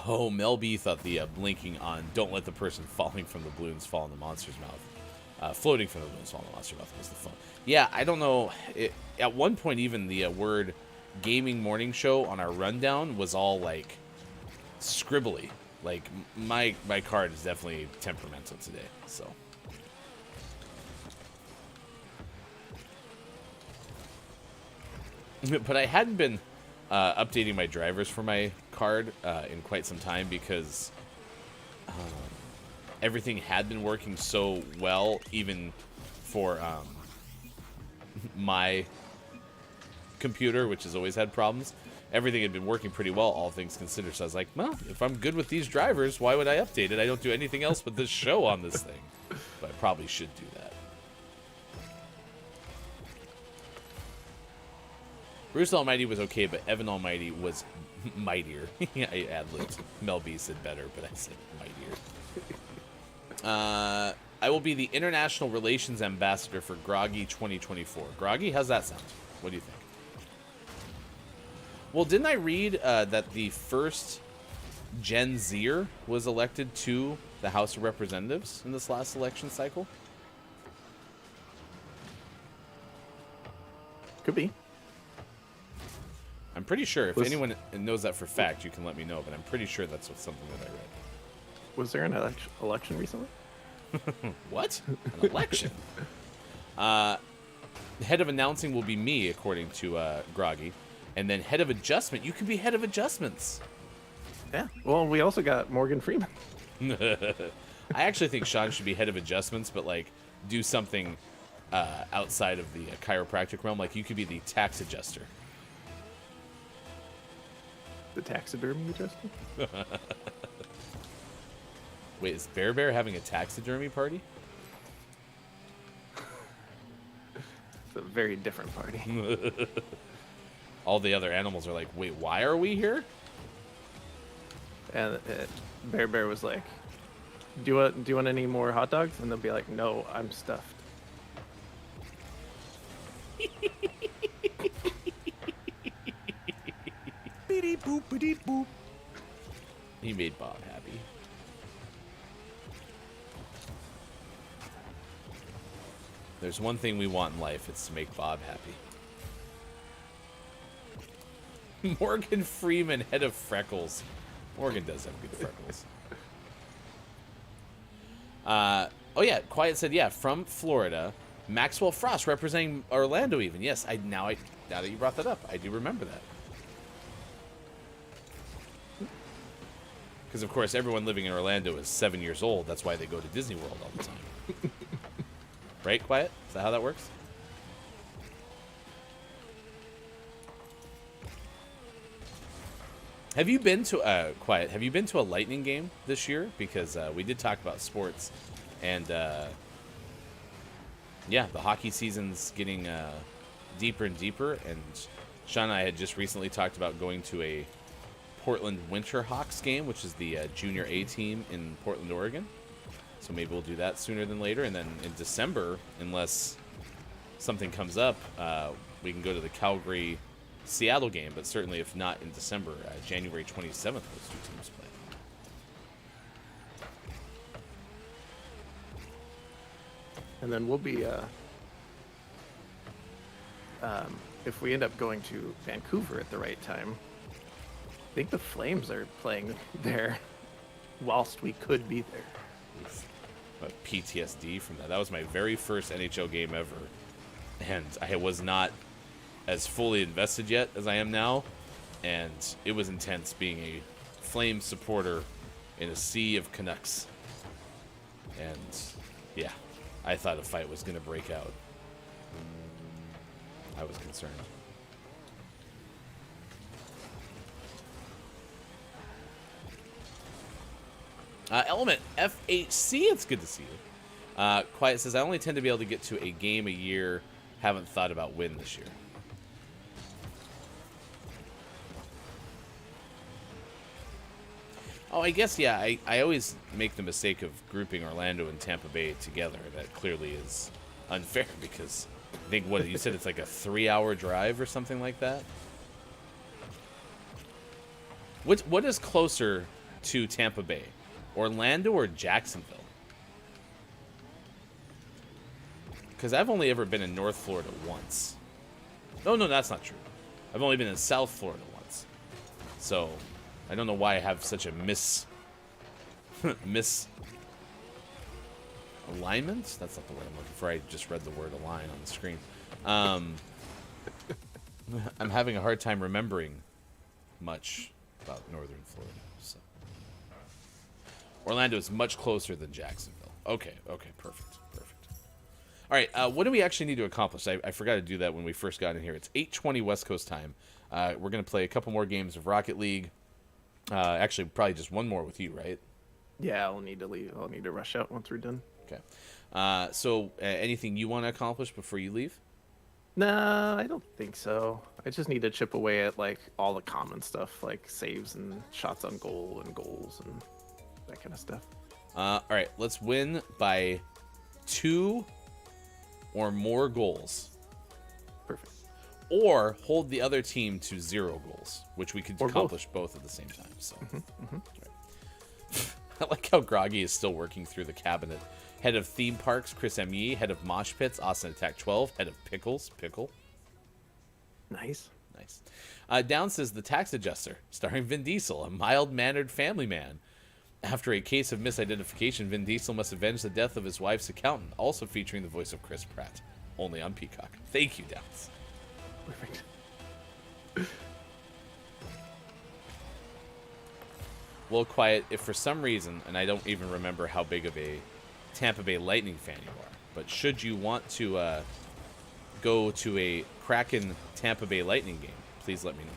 Oh, Mel B thought the blinking on "Don't let the person falling from the balloons fall in the monster's mouth," floating from the balloons fall in the monster's mouth was the phone. Yeah, I don't know. At one point, even the word "gaming morning show" on our rundown was all like scribbly. Like my card is definitely temperamental today, so. But I hadn't been updating my drivers for my card in quite some time because everything had been working so well, even for my computer, which has always had problems. Everything had been working pretty well, all things considered. So I was like, well, if I'm good with these drivers, why would I update it? I don't do anything else but this show on this thing. But I probably should do that. Bruce Almighty was okay, but Evan Almighty was mightier. I ad-libbed. Mel B said better, but I said mightier. I will be the International Relations Ambassador for Groggy 2024. Groggy, how's that sound? What do you think? Well, didn't I read that the first Gen Zer was elected to the House of Representatives in this last election cycle? Could be. I'm pretty sure. If Was- anyone knows that for fact, you can let me know. But I'm pretty sure that's something that I read. Was there an election recently? What? An election? Head of announcing will be me, according to Groggy. And then head of adjustment, you can be head of adjustments. Yeah. Well, we also got Morgan Freeman. I actually think Sean should be head of adjustments, but like do something outside of the chiropractic realm. Like you could be the tax adjuster. The taxidermy adjuster? Wait, is Bear Bear having a taxidermy party? It's a very different party. All the other animals are like, wait, why are we here? And Bear Bear was like, do you want any more hot dogs? And they'll be like, no, I'm stuffed. He made Bob happy. There's one thing we want in life, it's to make Bob happy. Morgan Freeman, head of freckles. Morgan does have good freckles. Oh yeah, Quiet said, yeah, from Florida. Maxwell Frost representing Orlando even. Yes, now that you brought that up, I do remember that. Because, of course, everyone living in Orlando is 7 years old. That's why they go to Disney World all the time. Right, Quiet? Is that how that works? Have you been to Quiet? Have you been to a Lightning game this year? Because we did talk about sports, and yeah, the hockey season's getting deeper and deeper. And Sean and I had just recently talked about going to a Portland Winterhawks game, which is the junior A team in Portland, Oregon. So maybe we'll do that sooner than later. And then in December, unless something comes up, we can go to the Calgary Seattle game. But certainly if not in December, January 27th, those two teams play. And then we'll be, if we end up going to Vancouver at the right time, I think the Flames are playing there whilst we could be there. PTSD from that. That was my very first NHL game ever. And I was not as fully invested yet as I am now. And it was intense being a Flames supporter in a sea of Canucks. And yeah, I thought a fight was going to break out. I was concerned. Element FHC, it's good to see you. Quiet says, I only tend to be able to get to a game a year. Haven't thought about win this year. Oh, I guess, yeah, I always make the mistake of grouping Orlando and Tampa Bay together. That clearly is unfair because I think, what you said, it's like a 3-hour drive or something like that? What is closer to Tampa Bay? Orlando or Jacksonville? Because I've only ever been in North Florida once. No, that's not true. I've only been in South Florida once. So, I don't know why I have such a alignment? That's not the word I'm looking for. I just read the word align on the screen. I'm having a hard time remembering much about Northern Florida. So. Orlando is much closer than Jacksonville. Okay, perfect. All right, what do we actually need to accomplish? I forgot to do that when we first got in here. It's 8:20 West Coast time. We're going to play a couple more games of Rocket League. Actually, probably just one more with you, right? Yeah, I'll need to leave. I'll need to rush out once we're done. Okay. So, anything you want to accomplish before you leave? Nah, I don't think so. I just need to chip away at like all the common stuff, like saves and shots on goal and goals and that kind of stuff. All right, let's win by 2 or more goals. Perfect. or hold the other team to 0 goals, which we could Or accomplish both at the same time. So, I like how Groggy is still working through the cabinet. Head of theme parks, Chris M.E. Head of mosh pits, Austin Attack 12. Head of pickles, Pickle. Nice. Nice. Down says The Tax Adjuster, starring Vin Diesel, a mild-mannered family man. After a case of misidentification, Vin Diesel must avenge the death of his wife's accountant, also featuring the voice of Chris Pratt. Only on Peacock. Thank you, Downs. Perfect. Well, Quiet, if for some reason, and I don't even remember how big of a Tampa Bay Lightning fan you are, but should you want to go to a Kraken Tampa Bay Lightning game, please let me know.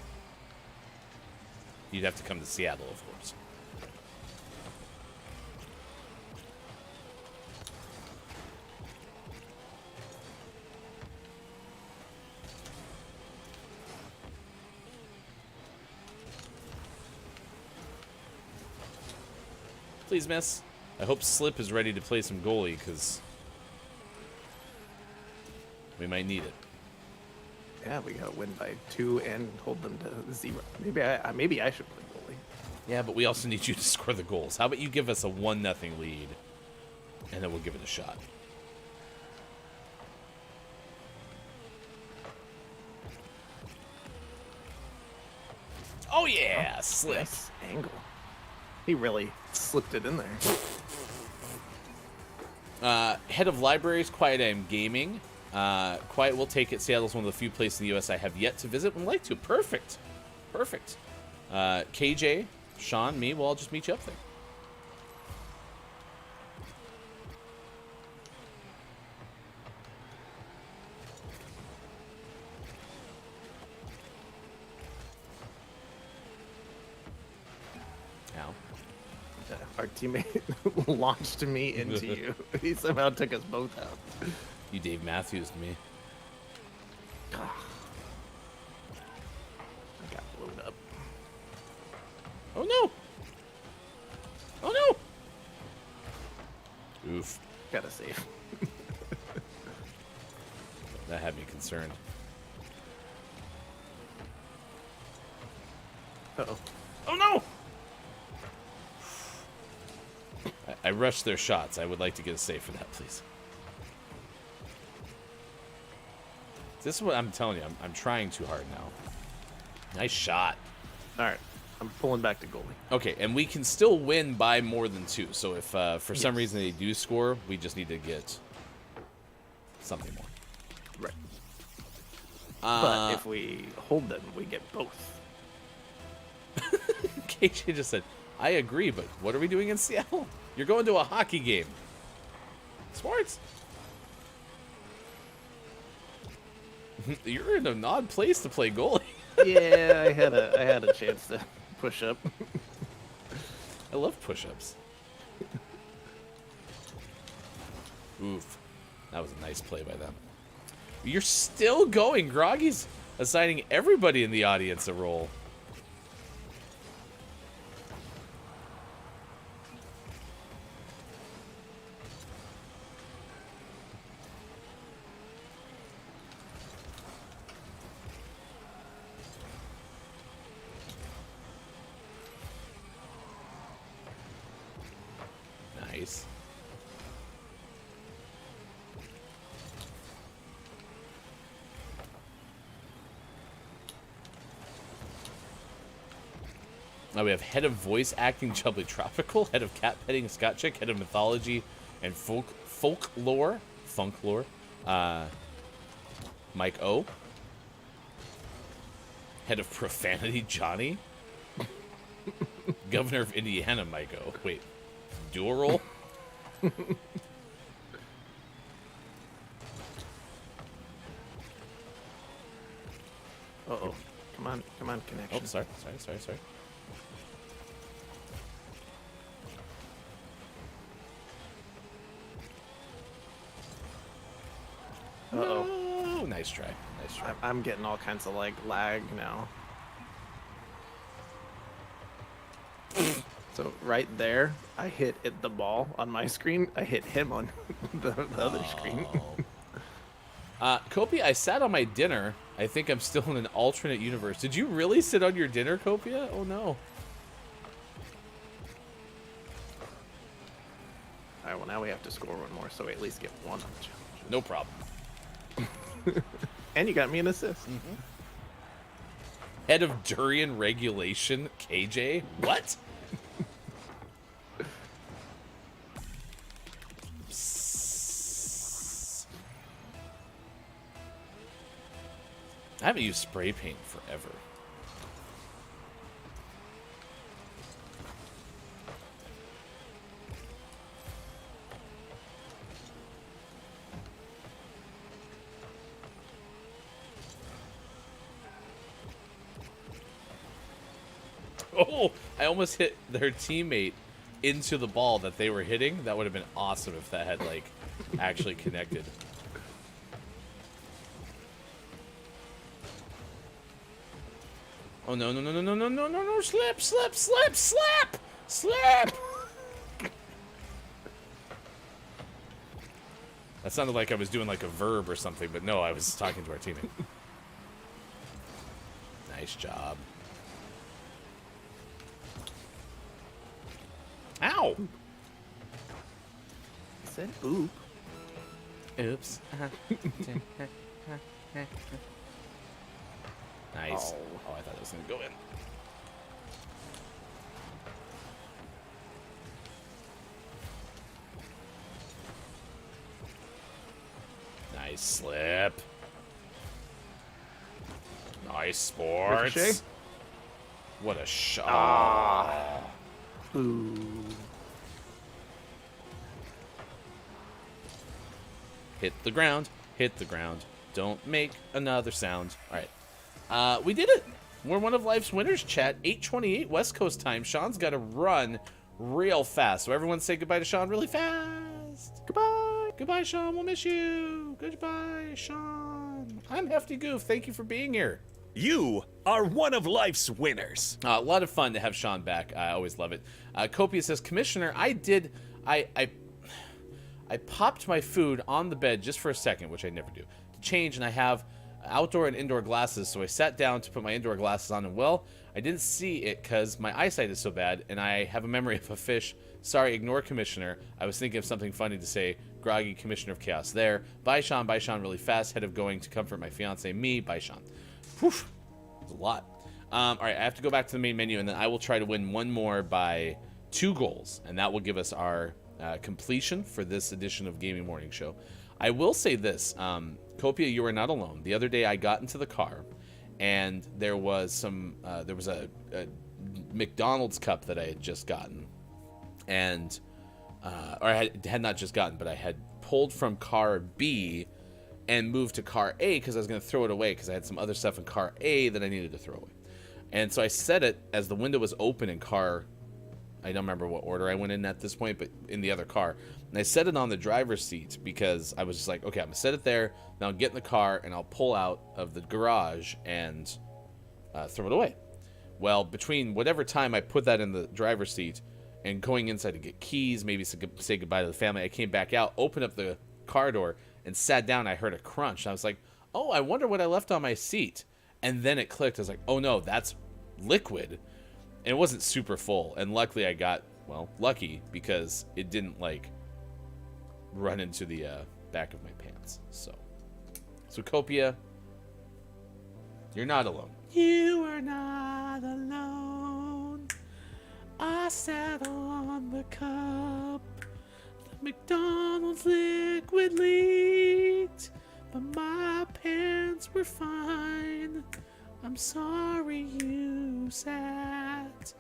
You'd have to come to Seattle, of course. Please, miss. I hope Slip is ready to play some goalie, because we might need it. Yeah, we gotta win by 2 and hold them to 0. Maybe I should play goalie. Yeah, but we also need you to score the goals. How about you give us a 1-0 lead, and then we'll give it a shot. Oh, yeah, Slip. Nice angle. He really slipped it in there. Head of libraries, Quiet I Am Gaming. Quiet will take it. Seattle's one of the few places in the U.S. I have yet to visit and would like to. Perfect. Perfect. KJ, Sean, me, we'll all just meet you up there. Ow. Our teammate launched me into you. He somehow took us both out. You Dave Matthews to me. I got blown up. Oh, no. Oh, no. Oof. Gotta save. That had me concerned. Uh-oh. Oh, no. I rushed their shots. I would like to get a save for that, please. This is what I'm telling you. I'm trying too hard now. Nice shot. All right. I'm pulling back to goalie. Okay, and we can still win by more than 2. So if for some reason they do score, we just need to get something more. Right. But if we hold them, we get both. KJ just said, I agree, but what are we doing in Seattle? You're going to a hockey game. Sports. You're in an odd place to play goalie. Yeah, I had a chance to push up. I love push-ups. Oof. That was a nice play by them. You're still going. Groggy's assigning everybody in the audience a role. Nice. Now we have head of voice acting, Chubbly Tropical, head of cat petting, Scott Chick, head of mythology and folklore, Mike O, head of profanity, Johnny, governor of Indiana, Mike O. Wait, dual role? Uh-oh. Come on, connection. Oh, sorry. Uh-oh. Oh, nice try. I'm getting all kinds of, like, lag now. So, right there, I hit the ball on my screen. I hit him on the other screen. Kopi, I sat on my dinner I think I'm still in an alternate universe. Did you really sit on your dinner, Copia? Oh no. All right, well, now we have to score one more, so we at least get one on the challenge. No problem. And you got me an assist. Head of Durian Regulation, KJ? What? I haven't used spray paint forever. Oh, I almost hit their teammate into the ball that they were hitting. That would have been awesome if that had, like, actually connected. Oh, no, no, no, no, no, no, no, no, no, slip, slip, slip, slip, slip! That sounded like I was doing, like, a verb or something, but no, I was talking to our teammate. Nice job. Ow! I said oop. Oops. Nice. Oh, I thought it was going to go in. Nice slip. Nice sports. Ricochet? What a shot. Ah. Ooh. Hit the ground. Hit the ground. Don't make another sound. All right. We did it. We're one of life's winners, chat. 8:28 West Coast time. Sean's got to run real fast. So everyone say goodbye to Sean really fast. Goodbye. Goodbye, Sean. We'll miss you. Goodbye, Sean. I'm Hefty Goof. Thank you for being here. You are one of life's winners. A lot of fun to have Sean back. I always love it. Copia says, Commissioner, I popped my food on the bed just for a second, which I never do, to change, and I have outdoor and indoor glasses, so I sat down to put my indoor glasses on, and well, I didn't see it because my eyesight is so bad, and I have a memory of a fish. Sorry, ignore Commissioner. I was thinking of something funny to say. Groggy, Commissioner of Chaos there. Bye, Sean, really fast. Head of going to comfort my fiance, me. Bye, Sean. Whew. That's a lot. All right, I have to go back to the main menu, and then I will try to win one more by 2 goals, and that will give us our completion for this edition of Gaming Morning Show. I will say this, Copia, you are not alone. The other day I got into the car, and there was a McDonald's cup that I had just gotten, and or I had not just gotten, but I had pulled from car B and moved to car A because I was going to throw it away because I had some other stuff in car A that I needed to throw away. And so I set it as the window was open in car, I don't remember what order I went in at this point, but in the other car. And I set it on the driver's seat because I was just like, okay, I'm going to set it there, then I'll get in the car and I'll pull out of the garage and throw it away. Well, between whatever time I put that in the driver's seat and going inside to get keys, maybe say goodbye to the family, I came back out, opened up the car door, and sat down. I heard a crunch. And I was like, oh, I wonder what I left on my seat. And then it clicked. I was like, oh no, that's liquid. And it wasn't super full. And luckily I got, well, lucky because it didn't like run into the back of my pants. So Copia, you're not alone. You are not alone. I sat on the cup. The McDonald's liquid leaked, but my pants were fine. I'm sorry you sat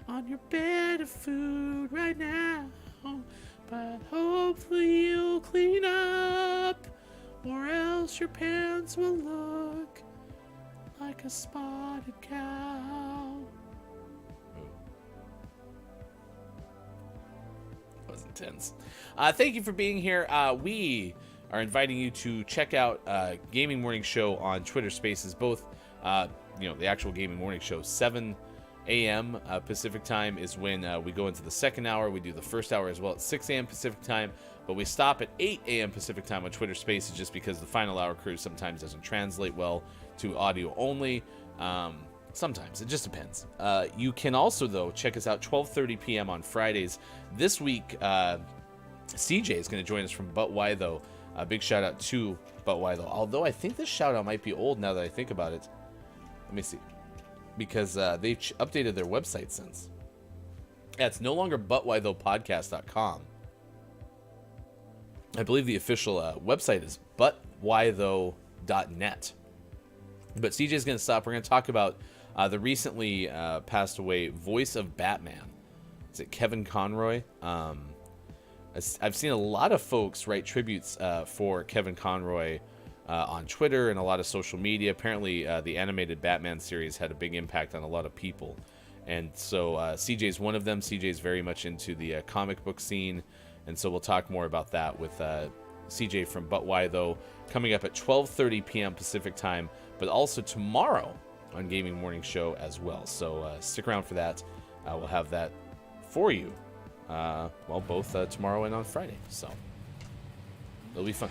on your bed of food right now, but hopefully you'll clean up, or else your pants will look like a spotted cow. That was intense. Thank you for being here. We are inviting you to check out Gaming Morning Show on Twitter Spaces, both the actual Gaming Morning Show, 7 a.m. Pacific time is when we go into the second hour. We do the first hour as well at 6 a.m. Pacific time, but we stop at 8 a.m. Pacific time on Twitter Spaces just because the final hour crew sometimes doesn't translate well to audio only. Sometimes. It just depends. You can also, though, check us out 12:30 p.m. on Fridays. This week, CJ is going to join us from But Why Though. A big shout out to But Why Though. Although I think this shout out might be old now that I think about it. Let me see. Because they've updated their website since. Yeah, it's no longer butwhythoughpodcast.com. I believe the official website is butwhythough.net. But CJ's going to stop. We're going to talk about the recently passed away voice of Batman. Is it Kevin Conroy? I've seen a lot of folks write tributes for Kevin Conroy on Twitter and a lot of social media. Apparently, the animated Batman series had a big impact on a lot of people. And so CJ's one of them. CJ's very much into the comic book scene. And so we'll talk more about that with CJ from But Why Though coming up at 12:30 p.m. Pacific time, but also tomorrow on Gaming Morning Show as well. So stick around for that. We'll have that for you. Both tomorrow and on Friday. So it'll be fun.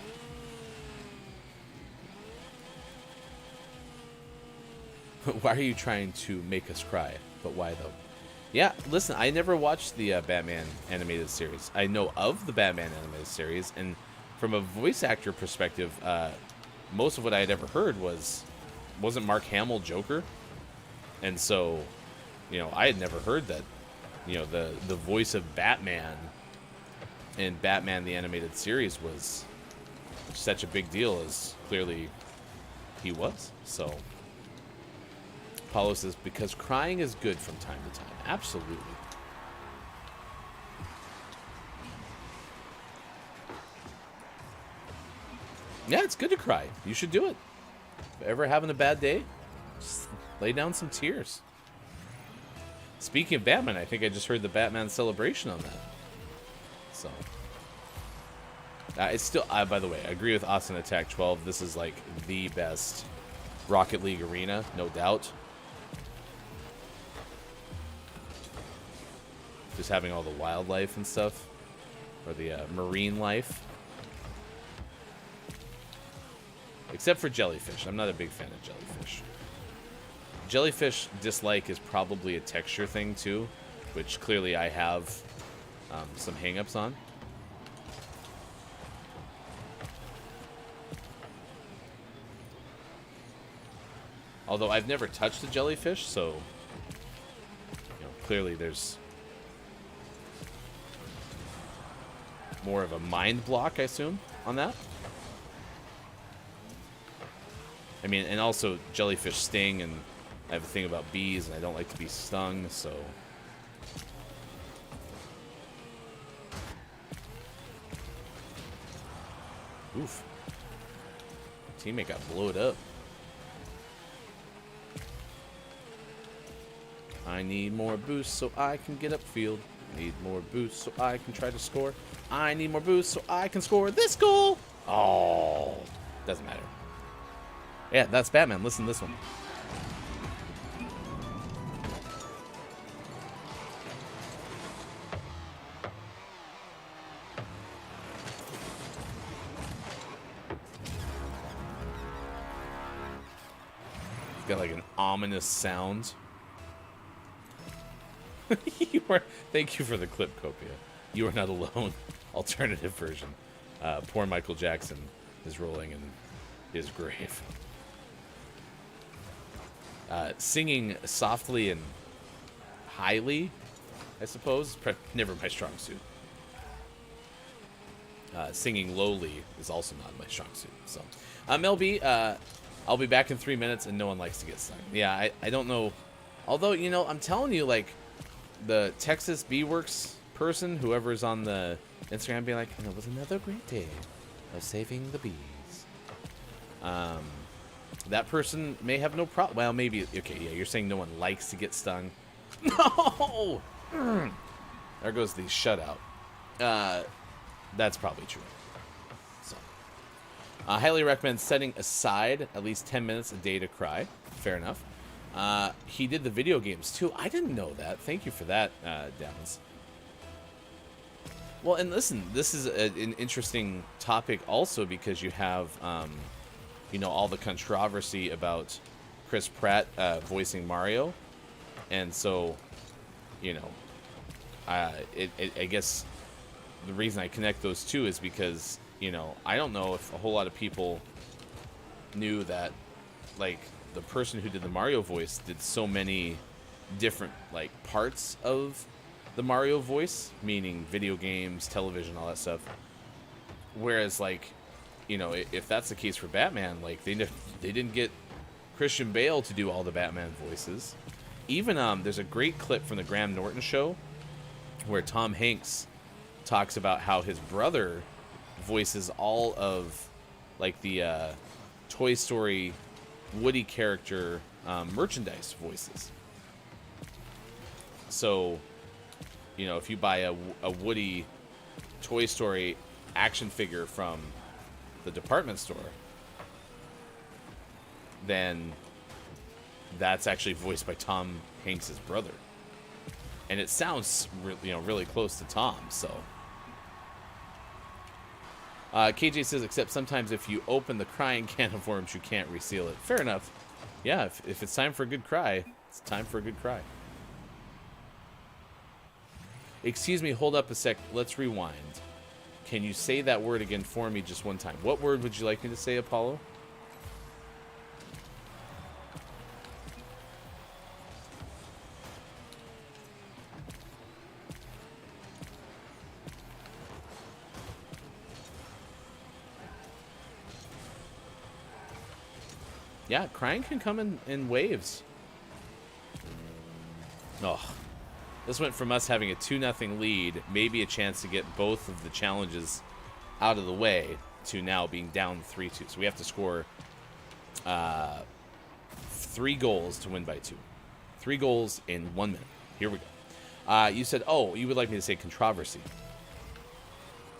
Why are you trying to make us cry? But why though? Yeah, listen, I never watched the Batman animated series. I know of the Batman animated series, and from a voice actor perspective, most of what I had ever heard wasn't Mark Hamill Joker, and so, I had never heard that, the voice of Batman in Batman the Animated Series was such a big deal as clearly he was. So Paulo says, because crying is good from time to time. Absolutely. Yeah, it's good to cry. You should do it. If you're ever having a bad day, just lay down some tears. Speaking of Batman, I think I just heard the Batman celebration on that. So, it's still, by the way, I agree with Austin Attack 12. This is like the best Rocket League arena, no doubt. Just having all the wildlife and stuff, or the marine life. Except for jellyfish. I'm not a big fan of jellyfish. Jellyfish dislike is probably a texture thing too, which clearly I have some hang-ups on. Although I've never touched a jellyfish, so clearly there's more of a mind block, I assume, on that. I mean, and also jellyfish sting, and I have a thing about bees, and I don't like to be stung, so. Oof. Teammate got blowed up. I need more boost so I can get upfield. Need more boost so I can try to score. I need more boost so I can score this goal. Oh, doesn't matter. Yeah, that's Batman. Listen to this one. It's got like an ominous sound. Thank you for the clip, Copia. You are not alone. Alternative version. Poor Michael Jackson is rolling in his grave. Singing softly and highly, I suppose, never my strong suit. Singing lowly is also not my strong suit. So, MLB, I'll be back in 3 minutes, and no one likes to get stung. Yeah, I don't know. Although, I'm telling you, like, the Texas Bee Works person, whoever's on the Instagram, being like, and it was another great day of saving the bees. That person may have no problem. Well, maybe. Okay, yeah, you're saying no one likes to get stung. No! There goes the shutout. That's probably true. So, I highly recommend setting aside at least 10 minutes a day to cry. Fair enough. He did the video games too. I didn't know that. Thank you for that, Downs. Well, and listen, this is an interesting topic also because you have, you know, all the controversy about Chris Pratt voicing Mario, and so, you know, I guess the reason I connect those two is because, you know, I don't know if a whole lot of people knew that, like, the person who did the Mario voice did so many different, like, parts of the Mario voice, meaning video games, television, all that stuff. Whereas, like, you know, if that's the case for Batman, like, they didn't get Christian Bale to do all the Batman voices. Even there's a great clip from the Graham Norton show where Tom Hanks talks about how his brother voices all of, like, the Toy Story Woody character merchandise voices. So, you know, if you buy a Woody Toy Story action figure from the department store, then that's actually voiced by Tom Hanks' brother. And it sounds really close to Tom, so. KJ says, except sometimes if you open the crying can of worms, you can't reseal it. Fair enough. Yeah, if it's time for a good cry, it's time for a good cry. Excuse me, hold up a sec. Let's rewind. Can you say that word again for me just one time? What word would you like me to say, Apollo? Yeah, crying can come in waves. Oh. This went from us having a 2-0 lead, maybe a chance to get both of the challenges out of the way, to now being down 3-2. So we have to score 3 goals to win by 2. 3 goals in 1 minute. Here we go. You said, oh, you would like me to say controversy.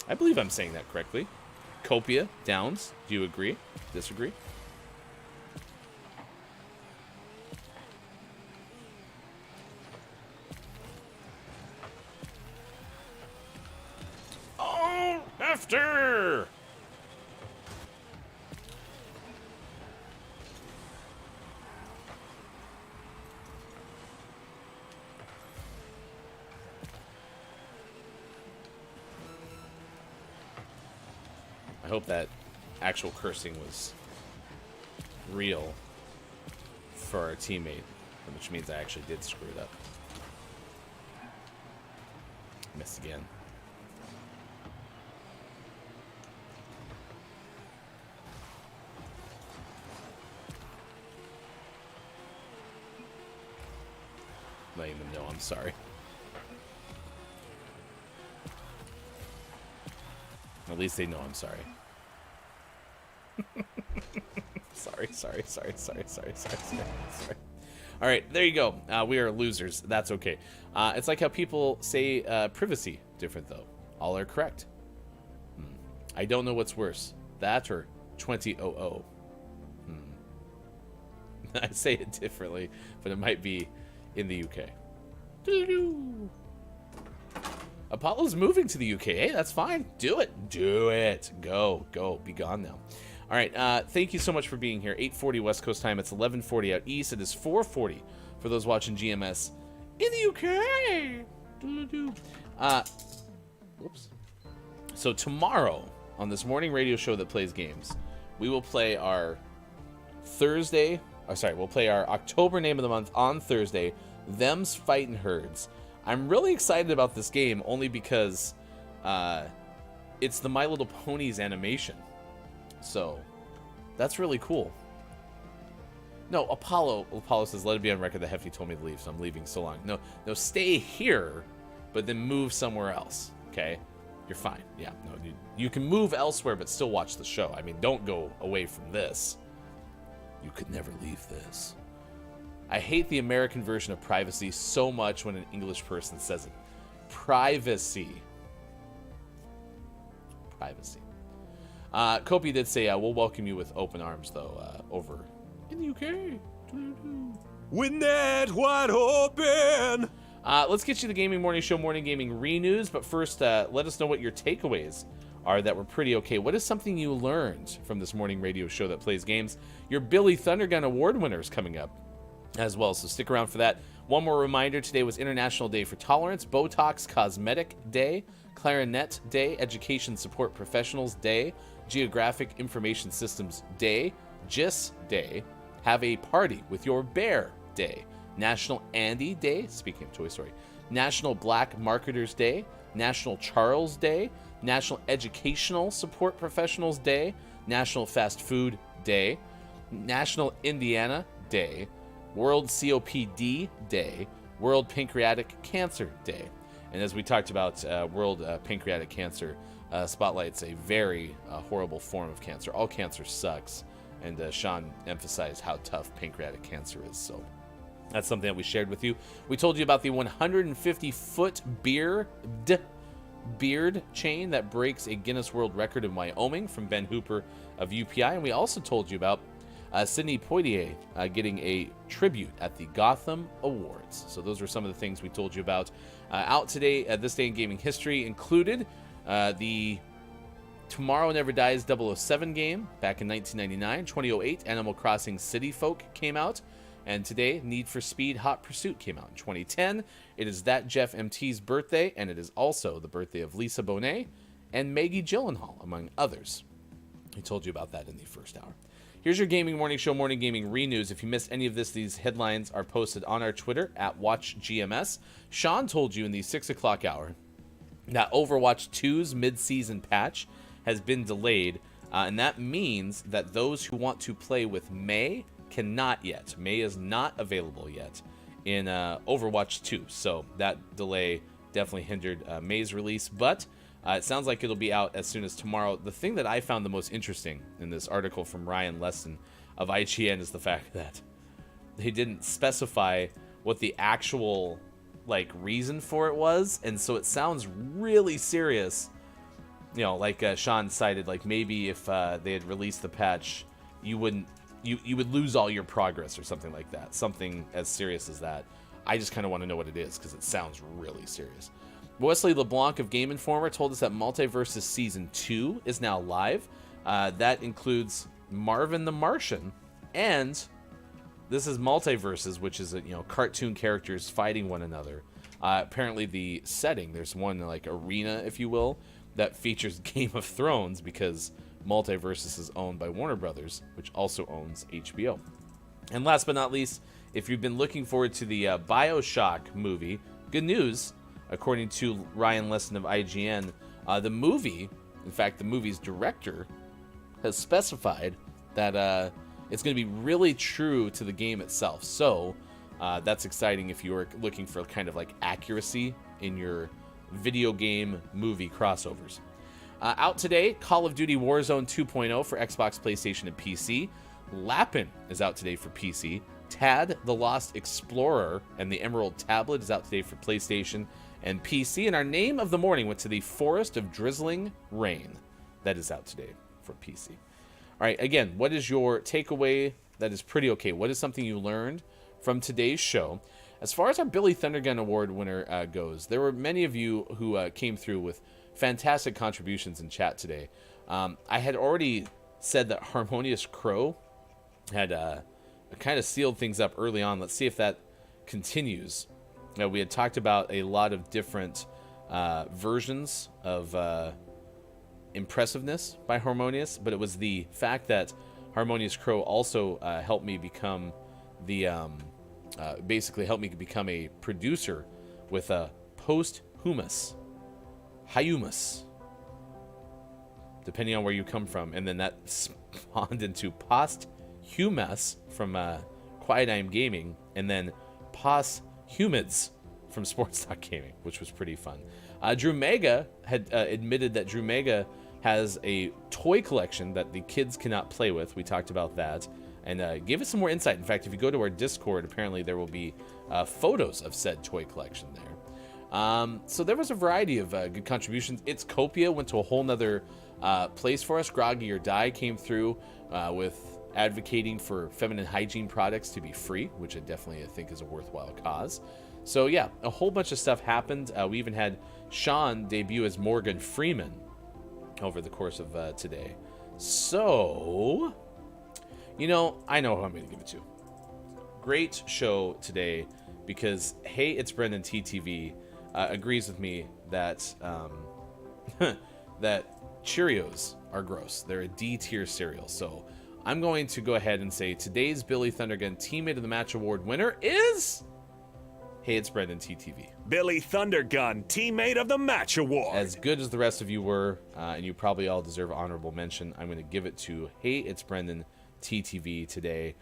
I believe I'm saying that correctly. Copia, Downs, do you agree? Disagree? After! I hope that actual cursing was real for our teammate, which means I actually did screw it up. Missed again. Letting them know I'm sorry. At least they know I'm sorry. sorry. All right, there you go. We are losers. That's okay. It's like how people say privacy different, though. All are correct. I don't know what's worse, that or 2000. I say it differently, but it might be in the UK. Apollo's moving to the UK. Hey, that's fine. Do it. Go. Be gone now. All right. Thank you so much for being here. 8:40 West Coast time. It's 11:40 out east. It is 4:40 for those watching GMS in the UK. Whoops. So tomorrow on this morning radio show that plays games, we will play our we'll play our October name of the month on Thursday, Them's Fightin' Herds. I'm really excited about this game only because it's the My Little Ponies animation. So that's really cool. No, Apollo says, let it be on record that Hefty told me to leave, so I'm leaving so long. No, stay here, but then move somewhere else, okay? You're fine. Yeah, no, you can move elsewhere, but still watch the show. I mean, don't go away from this. You could never leave this. I hate the American version of privacy so much when an English person says it. Privacy. Kopi did say, we'll welcome you with open arms, though, over in the UK. with net wide open. Let's get you the Gaming Morning Show Morning Gaming Re-News, but first, let us know what your takeaways are that were pretty okay. What is something you learned from this morning radio show that plays games? Your Billy Thundergun Award winner is coming up as well, so stick around for that. One more reminder, today was International Day for Tolerance, BOTOX Cosmetic Day, Clarinet Day, Education Support Professionals Day, Geographic Information Systems Day, GIS Day, Have a Party with Your Bear Day, National Andy Day, speaking of Toy Story, National Black Marketers Day, National Charles Day, National Educational Support Professionals Day, National Fast Food Day, National Indiana Day, World COPD Day, World Pancreatic Cancer Day. And as we talked about, World Pancreatic Cancer spotlights a very horrible form of cancer. All cancer sucks, and Sean emphasized how tough pancreatic cancer is, so that's something that we shared with you. We told you about the 150-foot beard chain that breaks a Guinness World Record in Wyoming from Ben Hooper of UPI, and we also told you about Sidney Poitier getting a tribute at the Gotham Awards. So those were some of the things we told you about. Out today, this day in gaming history included the Tomorrow Never Dies 007 game back in 1999. 2008, Animal Crossing City Folk came out. And today, Need for Speed Hot Pursuit came out in 2010. It is ThatJeffMT's birthday, and it is also the birthday of Lisa Bonet and Maggie Gyllenhaal, among others. I told you about that in the first hour. Here's your Gaming Morning Show Morning Gaming Re-News. If you missed any of this, these headlines are posted on our Twitter at WatchGMS. Sean told you in the 6 o'clock hour that Overwatch 2's mid-season patch has been delayed, and that means that those who want to play with May cannot yet. May is not available yet in Overwatch 2, so that delay definitely hindered May's release, but it sounds like it'll be out as soon as tomorrow. The thing that I found the most interesting in this article from Ryan Leston of IGN is the fact that they didn't specify what the actual reason for it was, and so it sounds really serious. You know, like Sean cited, maybe if they had released the patch, you would lose all your progress or something like that. Something as serious as that. I just kind of want to know what it is because it sounds really serious. Wesley LeBlanc of Game Informer told us that Multiversus Season 2 is now live. That includes Marvin the Martian, and this is Multiverses, which is cartoon characters fighting one another. Apparently the setting, there's one arena, if you will, that features Game of Thrones because Multiversus is owned by Warner Brothers, which also owns HBO. And last but not least, if you've been looking forward to the BioShock movie, good news. According to Ryan Lesson of IGN, the movie, in fact, the movie's director, has specified that it's going to be really true to the game itself. So that's exciting if you're looking for kind of accuracy in your video game movie crossovers. Out today, Call of Duty Warzone 2.0 for Xbox, PlayStation, and PC. Lapin is out today for PC. Tad, the Lost Explorer, and the Emerald Tablet is out today for PlayStation and PC. And our name of the morning went to the Forest of Drizzling Rain. That is out today for PC. All right, again, what is your takeaway that is pretty okay? What is something you learned from today's show? As far as our Billy Thundergun Award winner goes, there were many of you who came through with fantastic contributions in chat today. I had already said that Harmonious Crow had kind of sealed things up early on. Let's see if that continues. We had talked about a lot of different versions of impressiveness by Harmonious, but it was the fact that Harmonious Crow also helped me become the basically helped me become a producer with a posthumous, depending on where you come from, and then that spawned into posthumous from Quiet Time Gaming, and then posthumids from Sports Talk Gaming, which was pretty fun. Drew Mega had admitted that Drew Mega has a toy collection that the kids cannot play with. We talked about that, and gave us some more insight. In fact, if you go to our Discord, apparently there will be photos of said toy collection there. So there was a variety of good contributions. It's Copia went to a whole nother place for us. Groggy or Die came through with advocating for feminine hygiene products to be free, which I definitely think is a worthwhile cause. So yeah, a whole bunch of stuff happened. We even had Sean debut as Morgan Freeman over the course of today. So, you know, I know who I'm going to give it to. Great show today because, hey, it's Brendan TTV agrees with me that that Cheerios are gross. They're a D tier cereal. So I'm going to go ahead and say today's Billy Thundergun Teammate of the Match Award winner is... Hey, it's Brendan TTV. Billy Thundergun, Teammate of the Match Award. As good as the rest of you were, and you probably all deserve honorable mention, I'm going to give it to Hey, it's Brendan TTV today.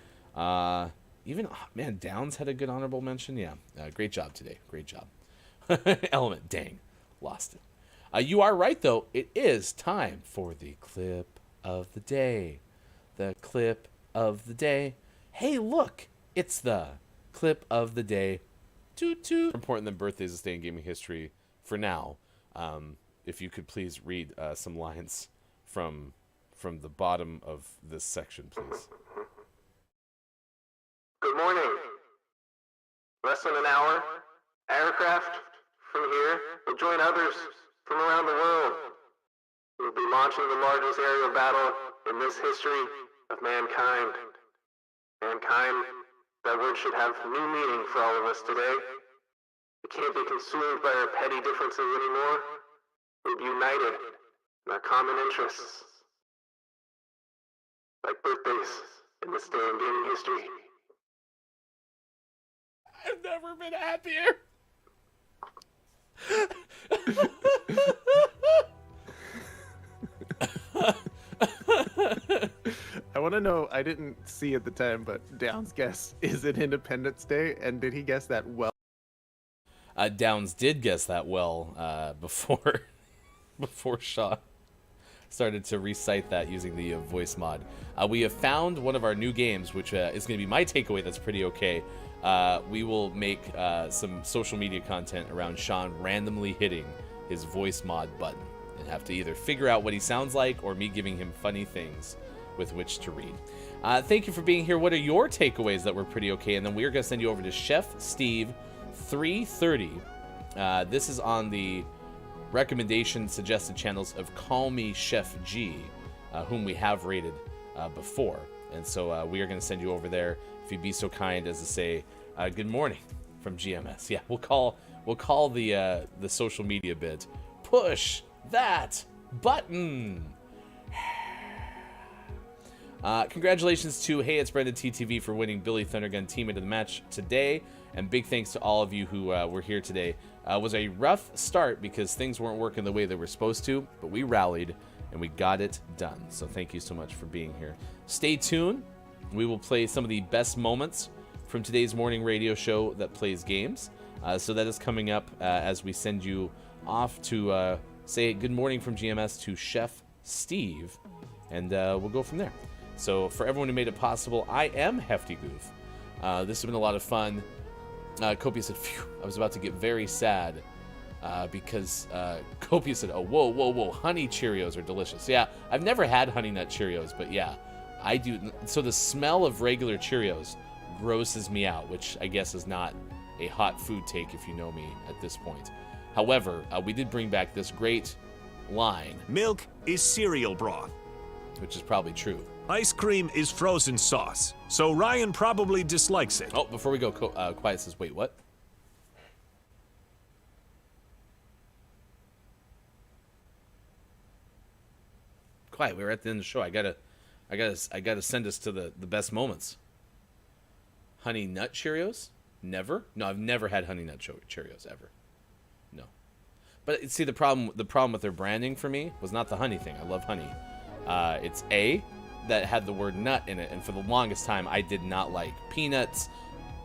Even, oh, man, Downs had a good honorable mention. Yeah, great job today. Great job. Element, dang, lost it. You are right, though. It is time for the clip of the day. The clip of the day. Hey, look, it's the clip of the day. Toot toot. Important than birthdays this day in gaming history for now. If you could please read some lines from the bottom of this section, please. Good morning. Less than an hour, aircraft from here will join others from around the world. We will be launching the largest aerial battle in this history of mankind. Mankind, that word should have new meaning for all of us today. We can't be consumed by our petty differences anymore. We'll be united in our common interests. Like birthdays in this day in gaming history. I've never been happier. I want to know, I didn't see at the time, but Downs guess, is it Independence Day? And did he guess that well? Downs did guess that well before Sean started to recite that using the voice mod. We have found one of our new games, which is going to be my takeaway that's pretty okay. We will make some social media content around Sean randomly hitting his voice mod button and have to either figure out what he sounds like or me giving him funny things with which to read. Thank you for being here. What are your takeaways that were pretty okay? And then we're going to send you over to Chef Steve 330. This is on the recommendation suggested channels of Call Me Chef G, whom we have rated before. And so we are going to send you over there if you'd be so kind as to say good morning from GMS. Yeah, we'll call the social media bit push that button. Congratulations to Hey, it's Brendan TTV for winning Billy Thundergun Teammate of the Match today, and big thanks to all of you who were here today. It was a rough start because things weren't working the way they were supposed to, but we rallied and we got it done. So thank you so much for being here. Stay tuned. We will play some of the best moments from today's morning radio show that plays games. So that is coming up as we send you off to say good morning from GMS to Chef Steve, and we'll go from there. So for everyone who made it possible, I am Hefty Goof. This has been a lot of fun. Copia said, phew, I was about to get very sad because Copia said, oh, whoa, honey Cheerios are delicious. Yeah, I've never had Honey Nut Cheerios, but yeah, I do. So the smell of regular Cheerios grosses me out, which I guess is not a hot food take if you know me at this point. However, we did bring back this great line. Milk is cereal broth. Which is probably true. Ice cream is frozen sauce, so Ryan probably dislikes it. Oh, before we go, Quiet says, wait, what? Quiet, we were at the end of the show. I gotta send us to the best moments. Honey Nut Cheerios? Never? No, I've never had Honey Nut Cheerios ever. No. But see, the problem with their branding for me was not the honey thing. I love honey. It's A, that had the word nut in it, and for the longest time I did not like peanuts,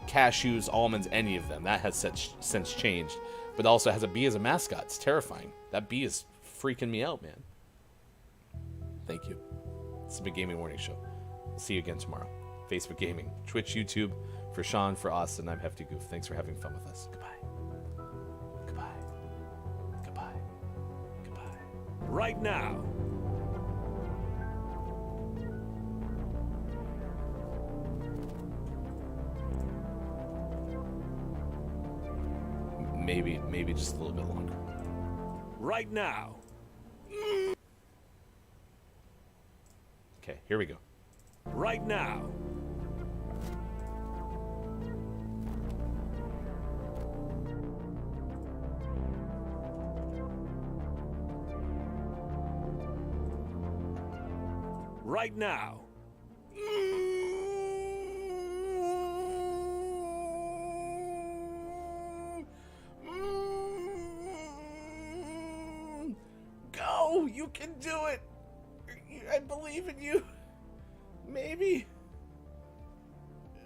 cashews, almonds, any of them. That has since changed, but also has a bee as a mascot. It's terrifying. That bee is freaking me out, man. Thank you. This has been Gaming Morning Show. See you again tomorrow. Facebook Gaming, Twitch, YouTube. For Sean, for Austin, I'm Hefty Goof. Thanks for having fun with us. Goodbye. Goodbye. Goodbye. Goodbye. Right now. maybe just a little bit longer. Right now. Okay, here we go. Right now. Right now. Go! You can do it! I believe in you. Maybe.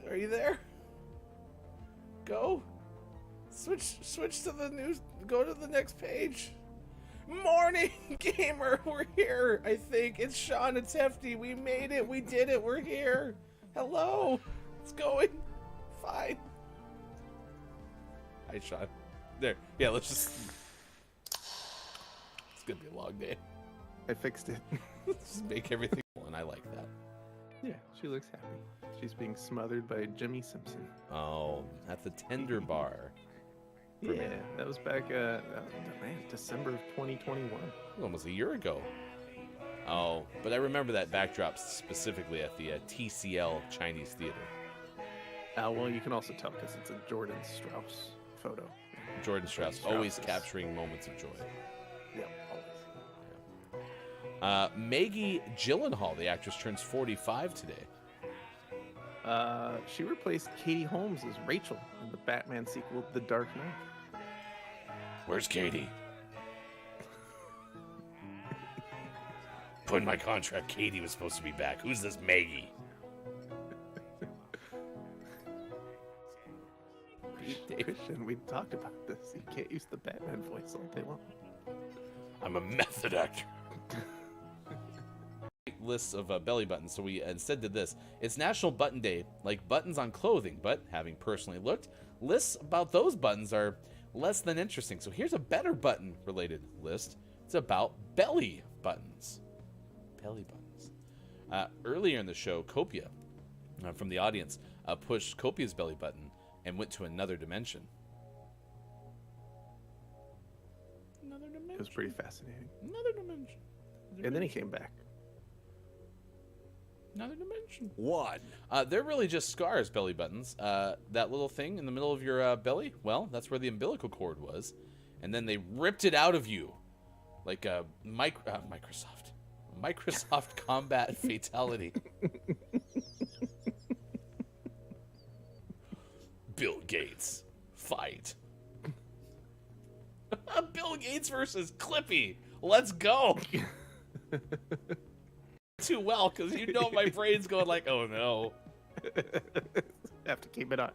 Are you there? Go. Switch to the news. Go to the next page. Morning gamer, we're here. I think it's Sean. It's Hefty. We made it. We did it. We're here. Hello. It's going fine. Hi, Sean. There. Yeah. Let's just. It's gonna be a long day. I fixed it. Just make everything cool, and I like that. Yeah, she looks happy. She's being smothered by Jimmy Simpson. Oh, at the tender bar. For Yeah, me. that was back, December of 2021. Almost a year ago. Oh, but I remember that backdrop specifically at the TCL Chinese Theater. Well, you can also tell because it's a Jordan Strauss photo. Jordan Strauss, Strauss always is- capturing moments of joy. Yeah, always. Maggie Gyllenhaal, the actress, turns 45 today. She replaced Katie Holmes as Rachel in the Batman sequel, The Dark Knight. Where's Katie? Put in my contract, Katie was supposed to be back. Who's this Maggie? Christian, we talked about this. You can't use the Batman voice all day long. I'm a method actor. Lists of belly buttons, so we instead did this. It's National Button Day, like buttons on clothing, but having personally looked, lists about those buttons are less than interesting. So here's a better button related list. It's about belly buttons. Belly buttons. Earlier in the show, Copia from the audience pushed Copia's belly button and went to another dimension. Another dimension. It was pretty fascinating. Another dimension. And then he came back. Another dimension. One. They're really just scars, belly buttons. That little thing in the middle of your belly, well, that's where the umbilical cord was. And then they ripped it out of you. Like a Microsoft Combat Fatality. Bill Gates, fight. Bill Gates versus Clippy. Let's go. Too well, because you know my brain's going like, oh no. Have to keep it on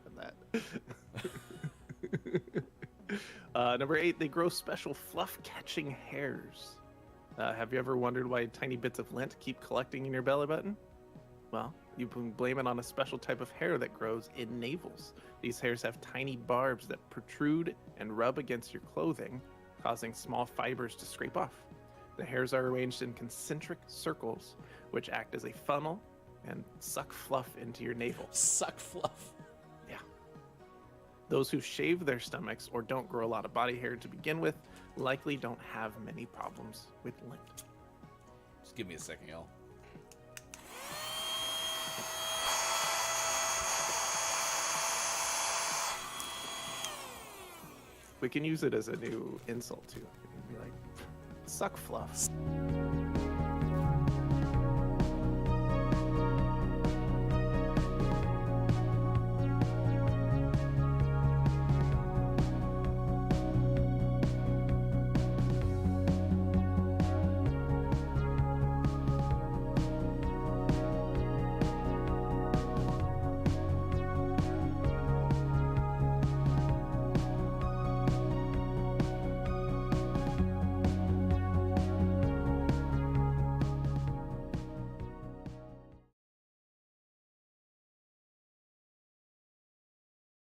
that. Number 8, they grow special fluff-catching hairs. Have you ever wondered why tiny bits of lint keep collecting in your belly button? Well, you can blame it on a special type of hair that grows in navels. These hairs have tiny barbs that protrude and rub against your clothing, causing small fibers to scrape off. The hairs are arranged in concentric circles, which act as a funnel and suck fluff into your navel. Suck fluff. Yeah. Those who shave their stomachs or don't grow a lot of body hair to begin with likely don't have many problems with lint. Just give me a second, y'all. We can use it as a new insult too. We can be like, suck fluff.